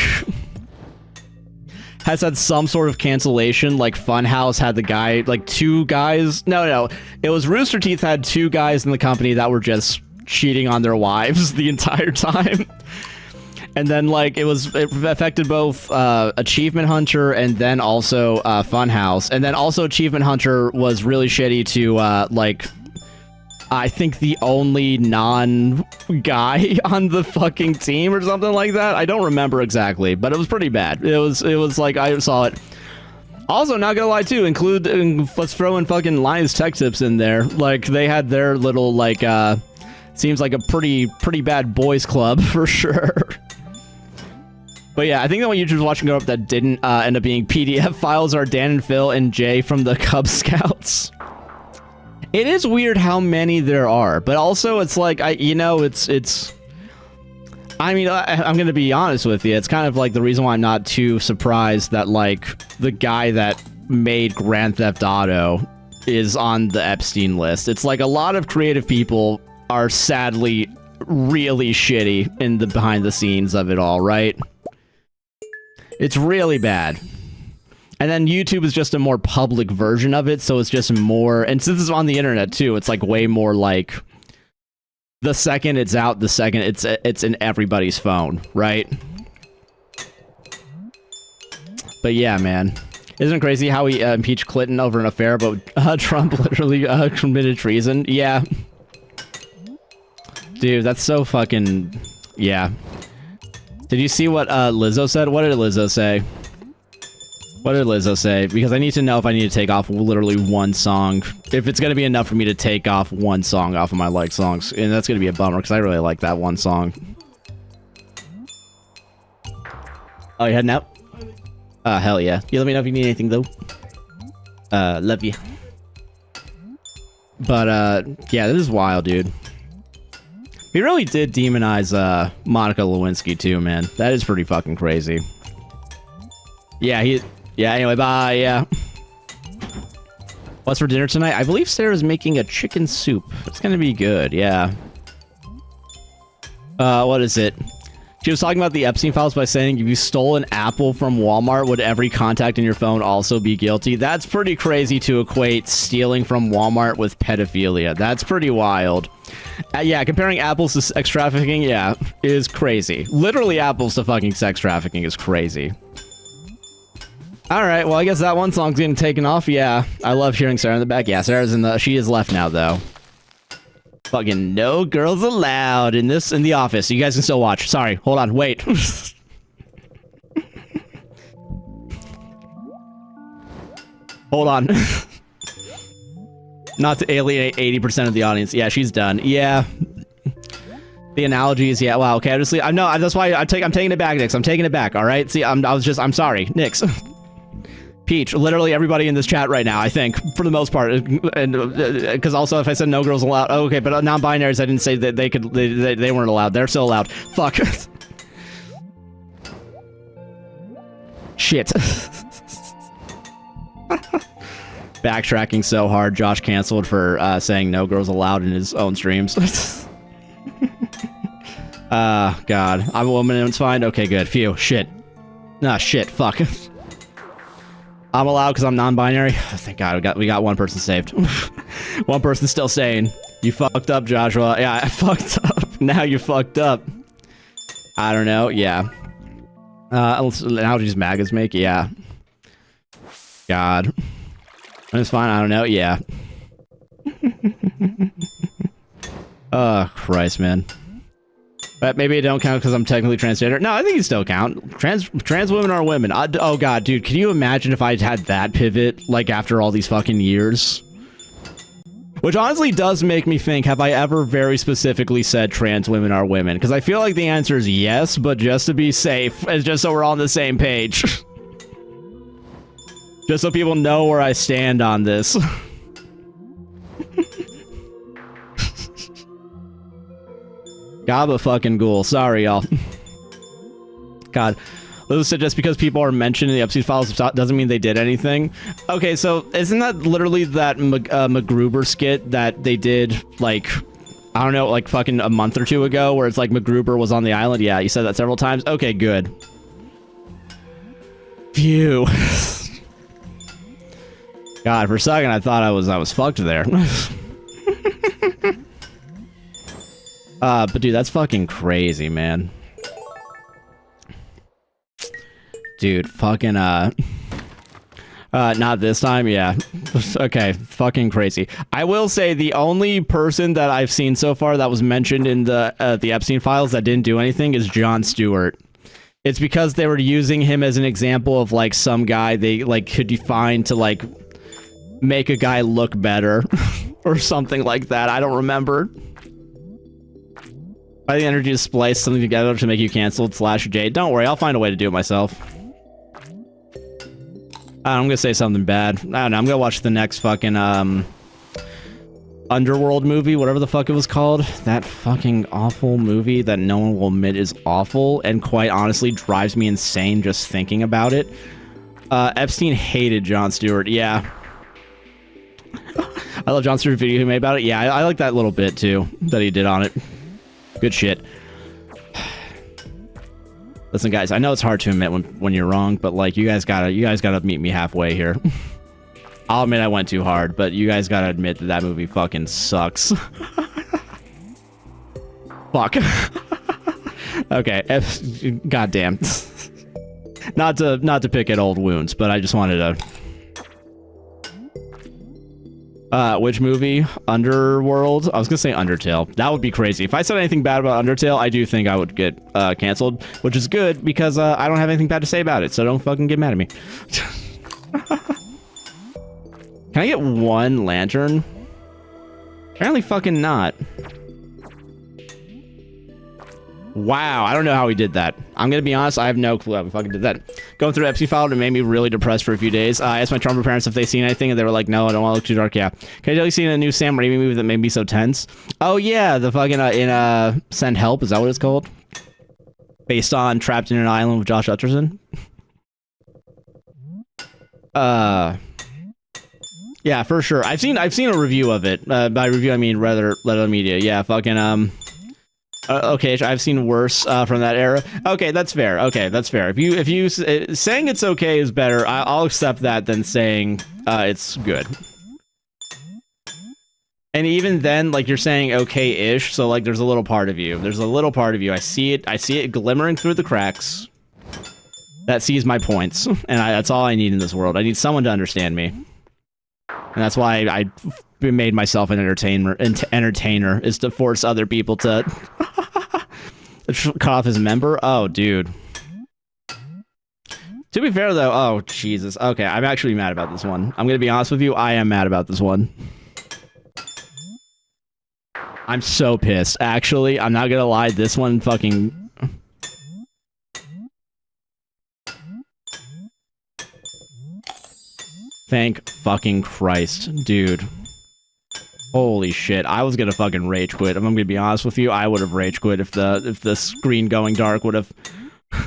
has had some sort of cancellation. Like Funhouse had the guy, like two guys. No, it was Rooster Teeth had two guys in the company that were just cheating on their wives the entire time. And then like it affected both Achievement Hunter and then also Funhouse. And then also Achievement Hunter was really shitty to like I think the only non-guy on the fucking team or something like that. I don't remember exactly, but it was pretty bad. It was like I saw it. Also, not gonna lie too, let's throw in fucking Lions Tech Tips in there. Like they had their little like seems like a pretty bad boys club for sure. But yeah, I think the one YouTube's watching growing up that didn't end up being PDF files are Dan and Phil and Jay from the Cub Scouts. It is weird how many there are, but also it's like, I mean, I'm gonna be honest with you, it's kind of like the reason why I'm not too surprised that, like, the guy that made Grand Theft Auto is on the Epstein list. It's like a lot of creative people are sadly really shitty in the behind the scenes of it all, right? It's really bad. And then YouTube is just a more public version of it, so it's just more... And since it's on the internet, too, it's, like, way more, like... The second it's out, the second it's in everybody's phone, right? But yeah, man. Isn't it crazy how he impeached Clinton over an affair, but Trump literally committed treason? Yeah. Dude, that's so fucking... Yeah. Did you see what Lizzo said? What did Lizzo say? What did Lizzo say? Because I need to know if I need to take off literally one song. If it's going to be enough for me to take off one song off of my liked songs. And that's going to be a bummer, because I really like that one song. Oh, you heading out? Hell yeah. You let me know if you need anything, though. Love you. But, yeah, this is wild, dude. He really did demonize, Monica Lewinsky, too, man. That is pretty fucking crazy. Yeah, yeah, anyway, bye, yeah. What's for dinner tonight? I believe Sarah's making a chicken soup. It's gonna be good, yeah. What is it? She was talking about the Epstein files by saying, if you stole an apple from Walmart, would every contact in your phone also be guilty? That's pretty crazy to equate stealing from Walmart with pedophilia. That's pretty wild. Yeah, comparing apples to sex trafficking, yeah, is crazy. Literally apples to fucking sex trafficking is crazy. Alright, well, I guess that one song's getting taken off. Yeah, I love hearing Sarah in the back. Yeah, Sarah's in the... She is left now, though. Fucking no girls allowed in the office. You guys can still watch. Sorry, hold on, wait. Hold on. Not to alienate 80% of the audience. Yeah, she's done. Yeah. The analogies, yeah, wow, okay, that's why I'm taking it back, Nix. I'm taking it back, alright? See, I'm sorry, Nix. Peach, literally everybody in this chat right now, I think, for the most part, and because also if I said no girls allowed, okay, but non-binaries, I didn't say that they could, they weren't allowed. They're still allowed. Fuck. Shit. Backtracking so hard. Josh canceled for saying no girls allowed in his own streams. God, I'm a woman and it's fine. Okay, good. Phew. Shit. Nah, shit. Fuck. I'm allowed because I'm non-binary. Oh, thank God, we got one person saved. One person still sane. You fucked up, Joshua. Yeah, I fucked up. Now you fucked up. I don't know. Yeah. How do these maggots make? Yeah. God. It's fine. I don't know. Yeah. Oh, Christ, man. But maybe it don't count because I'm technically transgender. No, I think it still count. Trans women are women. Oh God, dude, can you imagine if I'd had that pivot like after all these fucking years? Which honestly does make me think, have I ever very specifically said trans women are women? Because I feel like the answer is yes, but just to be safe, it's just so we're all on the same page. Just so people know where I stand on this. Gaba fucking ghoul. Sorry, y'all. God. Listen, just because people are mentioned in the episode files doesn't mean they did anything. Okay, so isn't that literally that MacGruber skit that they did, like, I don't know, like fucking a month or two ago, where it's like MacGruber was on the island? Yeah, you said that several times. Okay, good. Phew. God, for a second I thought I was fucked there. But dude, that's fucking crazy, man. Dude, fucking, not this time, yeah. Okay, fucking crazy. I will say the only person that I've seen so far that was mentioned in the Epstein files that didn't do anything is Jon Stewart. It's because they were using him as an example of, like, some guy they, like, could define to, like, make a guy look better. Or something like that, I don't remember. By the energy to splice something together to make you canceled /J. Don't worry, I'll find a way to do it myself. I'm gonna say something bad. I don't know, I'm gonna watch the next fucking, Underworld movie, whatever the fuck it was called. That fucking awful movie that no one will admit is awful, and quite honestly drives me insane just thinking about it. Epstein hated Jon Stewart, yeah. I love Jon Stewart's video he made about it. Yeah, I like that little bit, too, that he did on it. Good shit. Listen, guys, I know it's hard to admit when you're wrong, but like you guys gotta meet me halfway here. I'll admit I went too hard, but you guys gotta admit that that movie fucking sucks. Fuck. Okay, goddamn. Not to pick at old wounds, but I just wanted to. Which movie? Underworld? I was gonna say Undertale. That would be crazy. If I said anything bad about Undertale, I do think I would get canceled, which is good because I don't have anything bad to say about it, so don't fucking get mad at me. Can I get one lantern? Apparently fucking not. Wow, I don't know how he did that. I'm gonna be honest, I have no clue how he fucking did that. Going through Epstein file, it made me really depressed for a few days. I asked my Trumper parents if they seen anything, and they were like, no, I don't want to look too dark. Yeah. Can I tell you seen a new Sam Raimi movie that made me so tense? Oh yeah, the fucking Send Help, is that what it's called? Based on Trapped in an Island with Josh Hutcherson? Yeah, for sure. I've seen a review of it. By review I mean rather Letter Media. Yeah, fucking okay, I've seen worse from that era. Okay, that's fair. Okay, that's fair. If you saying it's okay is better, I'll accept that than saying it's good. And even then, like you're saying okay-ish, so like there's a little part of you. There's a little part of you. I see it glimmering through the cracks. That sees my points, and that's all I need in this world. I need someone to understand me, and that's why I made myself an entertainer is to force other people to cut off his member. Oh, dude. To be fair, though, oh, Jesus. Okay, I'm actually mad about this one. I'm gonna be honest with you, I am mad about this one. I'm so pissed. Actually, I'm not gonna lie, this one fucking... Thank fucking Christ, dude. Holy shit, I was gonna fucking rage quit. If I'm gonna be honest with you, I would have rage quit if the screen going dark would have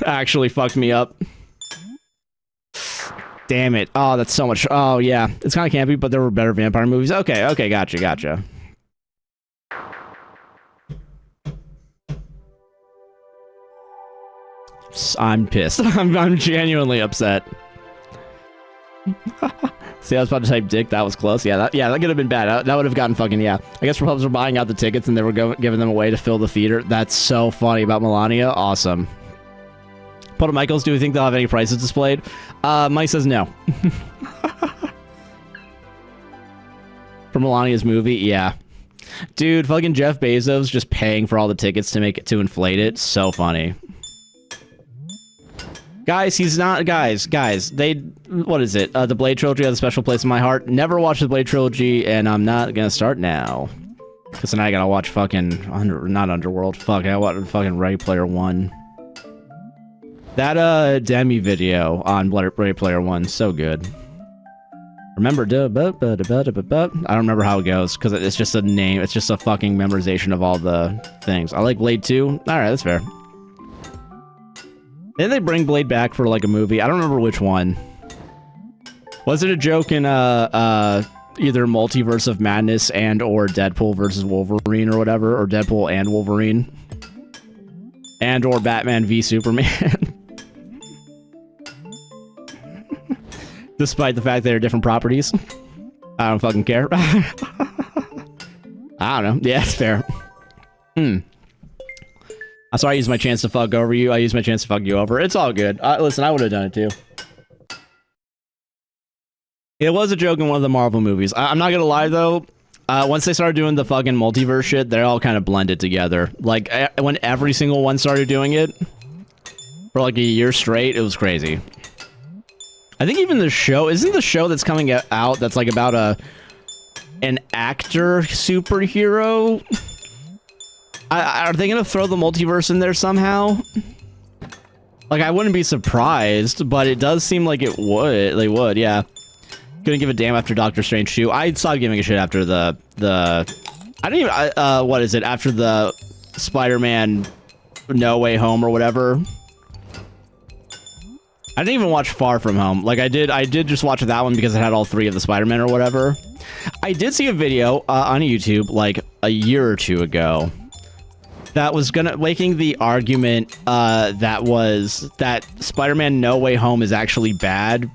actually fucked me up. Damn it. Oh, that's so much. Oh, yeah. It's kind of campy, but there were better vampire movies. Okay, okay, gotcha. I'm pissed. I'm genuinely upset. See, I was about to type dick. That was close. Yeah, that could have been bad. That would have gotten fucking, yeah. I guess Republics were buying out the tickets and they were giving them away to fill the theater. That's so funny about Melania. Awesome. Paul Michaels, do we think they'll have any prices displayed? Mike says no. For Melania's movie, yeah. Dude, fucking Jeff Bezos just paying for all the tickets to inflate it. So funny. Guys, he's not... Guys, they... What is it? The Blade Trilogy has a special place in my heart. Never watched the Blade Trilogy, and I'm not gonna start now. Because then I gotta watch fucking... Not Underworld. Fuck, I watch fucking Ready Player One. That, Demi video on Ready Player One, so good. Remember... I don't remember how it goes, because it's just a name. It's just a fucking memorization of all the things. I like Blade 2. Alright, that's fair. Didn't they bring Blade back for, like, a movie? I don't remember which one. Was it a joke in, either Multiverse of Madness and or Deadpool versus Wolverine or whatever? Or Deadpool and Wolverine? And or Batman v Superman? Despite the fact they're different properties. I don't fucking care. I don't know. Yeah, it's fair. I'm sorry I used my chance to fuck over you. I used my chance to fuck you over. It's all good. Listen, I would have done it too. It was a joke in one of the Marvel movies. I'm not gonna lie though. Once they started doing the fucking multiverse shit, they're all kind of blended together. Like, when every single one started doing it for like a year straight, it was crazy. I think even the show... Isn't the show that's coming out that's like about an actor superhero... Are they gonna throw the multiverse in there somehow? Like, I wouldn't be surprised, but it does seem like it would. They would, yeah. Gonna give a damn after Doctor Strange 2. I stopped giving a shit after the... I didn't even... what is it? After the Spider-Man No Way Home or whatever. I didn't even watch Far From Home. Like, I did just watch that one because it had all three of the Spider-Man or whatever. I did see a video on YouTube, like, a year or two ago that was making the argument that Spider-Man No Way Home is actually bad,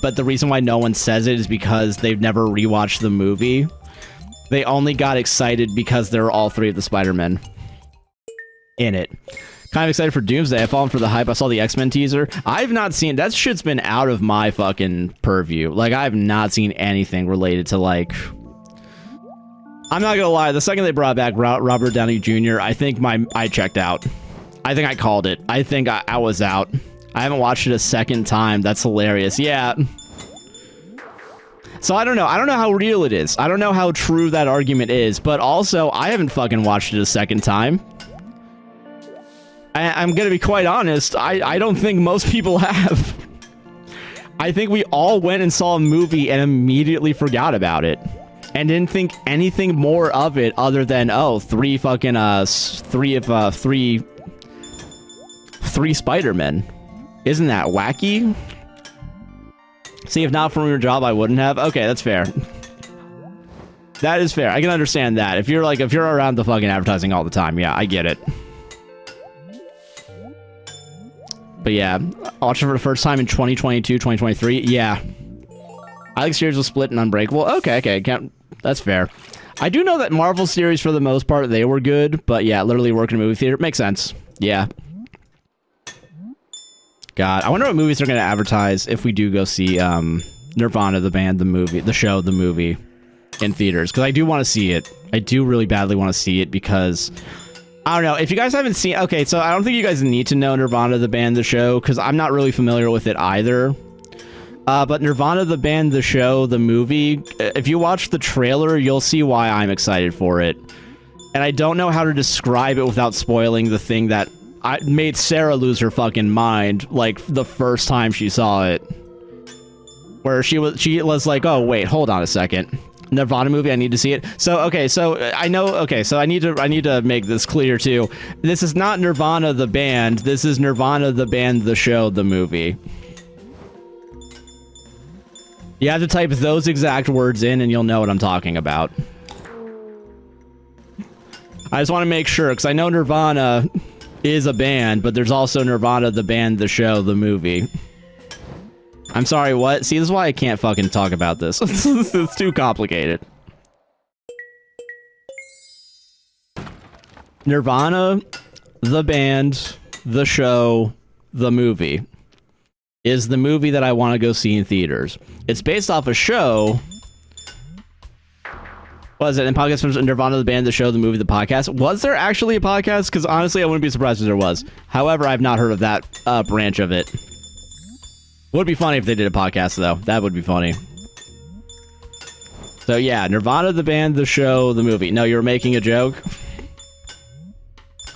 but the reason why no one says it is because they've never rewatched the movie. They only got excited because there were all three of the Spider-Men in it. Kind of excited for Doomsday. I've fallen for the hype. I saw the X-Men teaser. I've not seen... That shit's been out of my fucking purview. Like, I've not seen anything related to, like... I'm not gonna lie, the second they brought back Robert Downey Jr., I think I checked out. I think I called it. I think I was out. I haven't watched it a second time. That's hilarious. Yeah. So I don't know. I don't know how real it is. I don't know how true that argument is, but also, I haven't fucking watched it a second time. I'm gonna be quite honest, I don't think most people have. I think we all went and saw a movie and immediately forgot about it. And didn't think anything more of it other than, oh, three Spider-Men. Isn't that wacky? See, if not from your job, I wouldn't have. Okay, that's fair. That is fair. I can understand that. If you're around the fucking advertising all the time, yeah, I get it. But yeah, I watched it for the first time in 2022, 2023. Yeah. I like series with Split and Unbreakable. Okay. That's fair. I do know that Marvel series, for the most part, they were good. But yeah, literally working in a movie theater. Makes sense. Yeah. God, I wonder what movies they're going to advertise if we do go see Nirvana, the band, the movie, the show, the movie in theaters. Because I do want to see it. I do really badly want to see it because... I don't know. If you guys haven't seen... Okay, so I don't think you guys need to know Nirvana, the band, the show, because I'm not really familiar with it either. But Nirvana, the band, the show, the movie, if you watch the trailer, you'll see why I'm excited for it. And I don't know how to describe it without spoiling the thing that made Sarah lose her fucking mind, like, the first time she saw it. where she was like, oh wait, hold on a second. Nirvana movie, I need to see it. So okay, so I know. Okay, so I need to make this clear too. This is not Nirvana the band. This is Nirvana the band, the show, the movie. You have to type those exact words in, and you'll know what I'm talking about. I just want to make sure, because I know Nirvana is a band, but there's also Nirvana the band, the show, the movie. I'm sorry, what? See, this is why I can't fucking talk about this. It's too complicated. Nirvana, the band, the show, the movie is the movie that I want to go see in theaters. It's based off a show. Was it in podcast from Nirvana, the band, the show, the movie, the podcast? Was there actually a podcast? Because honestly, I wouldn't be surprised if there was. However, I've not heard of that branch of it. Would be funny if they did a podcast, though. That would be funny. So, yeah, Nirvana, the band, the show, the movie. No, you were making a joke?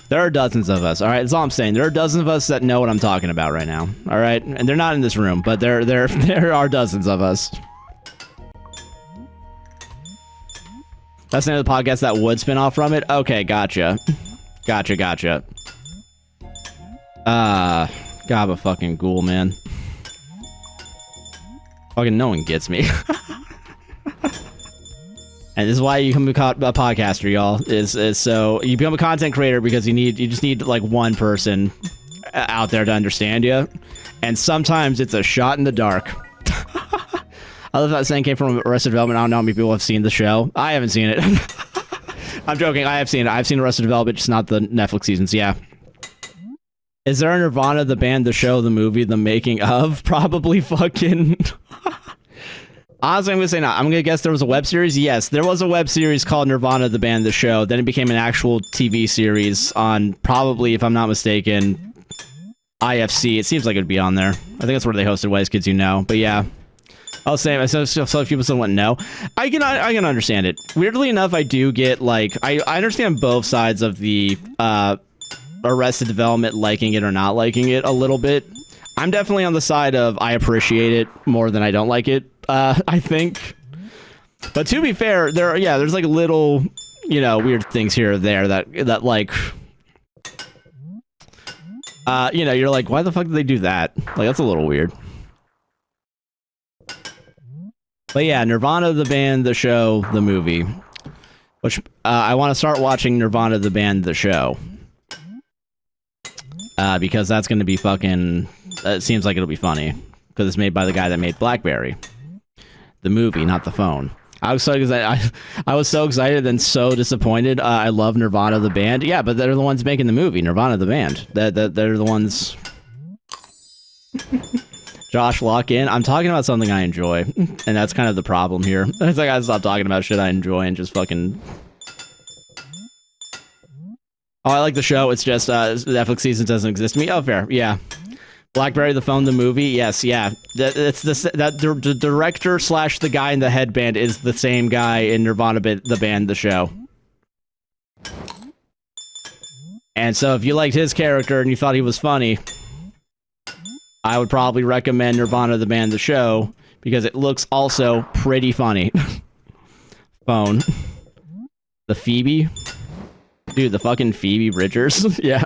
There are dozens of us, all right? That's all I'm saying. There are dozens of us that know what I'm talking about right now, all right? And they're not in this room, but there are dozens of us. That's the name of the podcast that would spin off from it? Okay, gotcha. Gotcha. God, I'm a fucking ghoul, man. Fucking no one gets me. And this is why you become a podcaster, y'all. Is so you become a content creator because you just need like one person out there to understand you, and sometimes it's a shot in the dark. I love that saying came from Arrested Development. I don't know how many people have seen the show. I haven't seen it. I'm joking. I have seen it. I've seen Arrested Development, just not the Netflix seasons. Yeah. Is there a Nirvana, the band, the show, the movie, the making of? Probably fucking... Honestly, I'm going to say no. I'm going to guess there was a web series. Yes, there was a web series called Nirvana, the band, the show. Then it became an actual TV series on probably, if I'm not mistaken, IFC. It seems like it would be on there. I think that's where they hosted Wise Kids You Know. But yeah. I'll say, so if people still wouldn't know. I can understand it. Weirdly enough, I do get, like... I understand both sides of the... Arrested Development liking it or not liking it a little bit. I'm definitely on the side of I appreciate it more than I don't like it, I think. But to be fair, there's like little, weird things here or there that like, you're like, why the fuck did they do that? Like, that's a little weird. But yeah, Nirvana, the band, the show, the movie. Which, I want to start watching Nirvana, the band, the show. Because that's going to be fucking... It seems like it'll be funny. Because it's made by the guy that made BlackBerry. The movie, not the phone. I was so excited. I was so excited and so disappointed. I love Nirvana, the band. Yeah, but they're the ones making the movie. Nirvana, the band. They're the ones... Josh, lock in. I'm talking about something I enjoy. And that's kind of the problem here. It's like I gotta stop talking about shit I enjoy and just fucking... Oh, I like the show. It's just Netflix season doesn't exist to me. Oh, fair. Yeah. BlackBerry, the phone, the movie. Yes, yeah. The director / the guy in the headband is the same guy in Nirvana, the band, the show. And so if you liked his character and you thought he was funny, I would probably recommend Nirvana, the band, the show, because it looks also pretty funny. Phone. The Phoebe. Dude, the fucking Phoebe Bridgers. Yeah.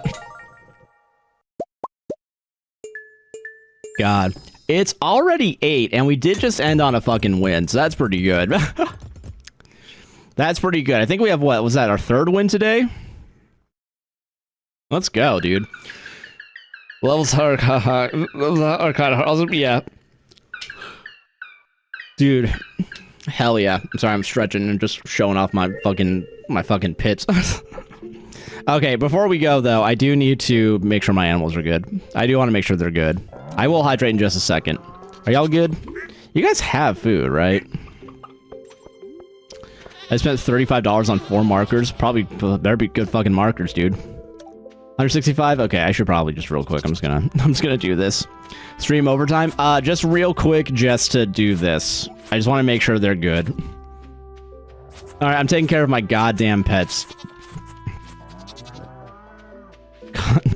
God. It's already 8, and we did just end on a fucking win, so that's pretty good. That's pretty good. I think we have, what, was that our 3rd win today? Let's go, dude. Levels are kind of hard. Yeah. Dude. Hell yeah. I'm sorry, I'm stretching and just showing off my fucking pits. Okay, before we go, though, I do need to make sure my animals are good. I do want to make sure they're good. I will hydrate in just a second. Are y'all good? You guys have food, right? I spent $35 on 4 markers. Probably better be good fucking markers, dude. 165? Okay, I should probably just real quick. I'm just gonna do this. Stream overtime? Just real quick, just to do this. I just want to make sure they're good. Alright, I'm taking care of my goddamn pets.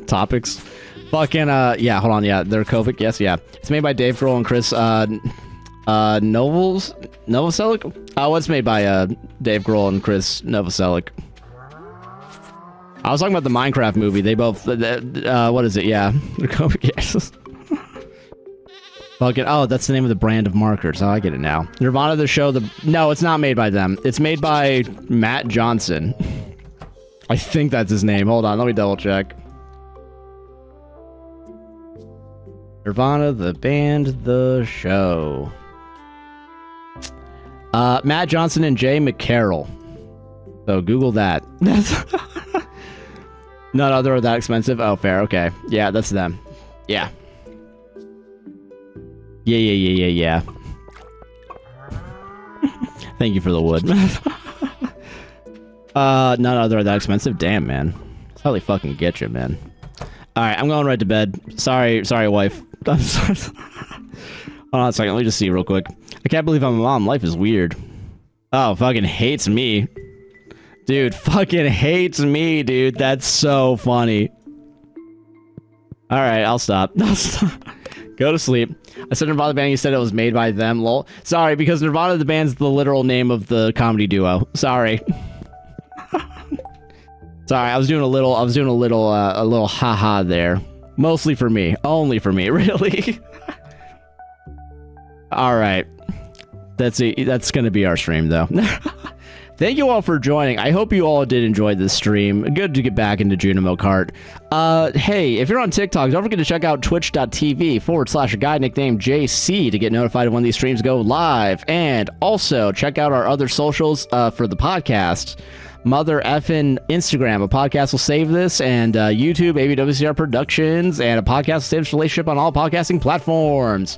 Topics. Fucking, yeah, hold on, yeah, they're Kovic, yes, yeah. It's made by Dave Grohl and Chris, Novoselic? Oh, what's made by Dave Grohl and Chris Novoselic. I was talking about the Minecraft movie. They both, what is it? Yeah. Fucking, oh, that's the name of the brand of markers. Oh, I get it now. Nirvana, the show, no, it's not made by them. It's made by Matt Johnson. I think that's his name. Hold on, let me double check. Nirvana, the band, the show. Matt Johnson and Jay McCarroll. So Google that. None other are that expensive. Oh, fair. Okay. Yeah, that's them. Yeah. Yeah. Thank you for the wood. None other are that expensive. Damn, man. That's how they fucking get you, man. All right, I'm going right to bed. Sorry, wife. I'm sorry. Hold on a second. Let me just see real quick. I can't believe I'm a mom. Life is weird. Oh, fucking hates me. Dude, fucking hates me, dude. That's so funny. All right, I'll stop. Go to sleep. I said Nirvana the band, you said it was made by them, lol. Sorry, because Nirvana the band's the literal name of the comedy duo. Sorry. Sorry, I was doing a little haha there. Mostly for me. Only for me, really. All right. That's it. That's going to be our stream, though. Thank you all for joining. I hope you all did enjoy this stream. Good to get back into Junimo Kart. Hey, if you're on TikTok, don't forget to check out twitch.tv/AGuyNicknamedJC to get notified of when these streams go live. And also check out our other socials for the podcast. Mother effing Instagram. A podcast will save this, and YouTube, ABWCR Productions, and a podcast will save this relationship on all podcasting platforms.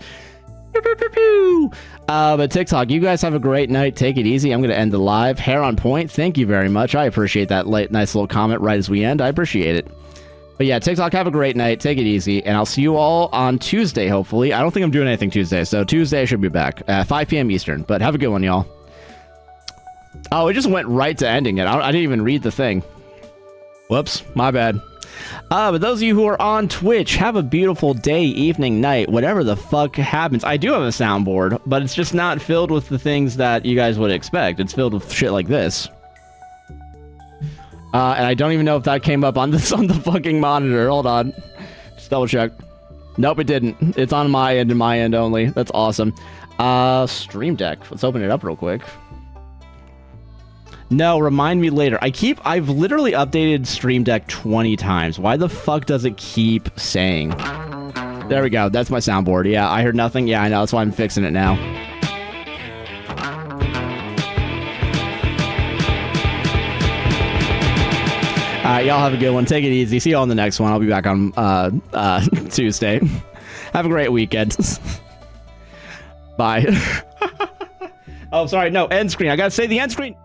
But TikTok, you guys have a great night. Take it easy. I'm going to end the live. Hair on point. Thank you very much. I appreciate that nice little comment right as we end. I appreciate it. But yeah, TikTok, have a great night. Take it easy. And I'll see you all on Tuesday, hopefully. I don't think I'm doing anything Tuesday. So Tuesday I should be back at 5 p.m. Eastern. But have a good one, y'all. Oh, it just went right to ending it. I didn't even read the thing. Whoops. My bad. But those of you who are on Twitch, have a beautiful day, evening, night, whatever the fuck happens. I do have a soundboard, but it's just not filled with the things that you guys would expect. It's filled with shit like this. And I don't even know if that came up on the fucking monitor. Hold on. Just double check. Nope, it didn't. It's on my end and my end only. That's awesome. Stream Deck. Let's open it up real quick. No, remind me later. I've literally updated Stream Deck 20 times. Why the fuck does it keep saying? There we go. That's my soundboard. Yeah, I heard nothing. Yeah, I know. That's why I'm fixing it now. All right, y'all have a good one. Take it easy. See you all on the next one. I'll be back on Tuesday. Have a great weekend. Bye. Oh, sorry. No, end screen. I gotta say the end screen.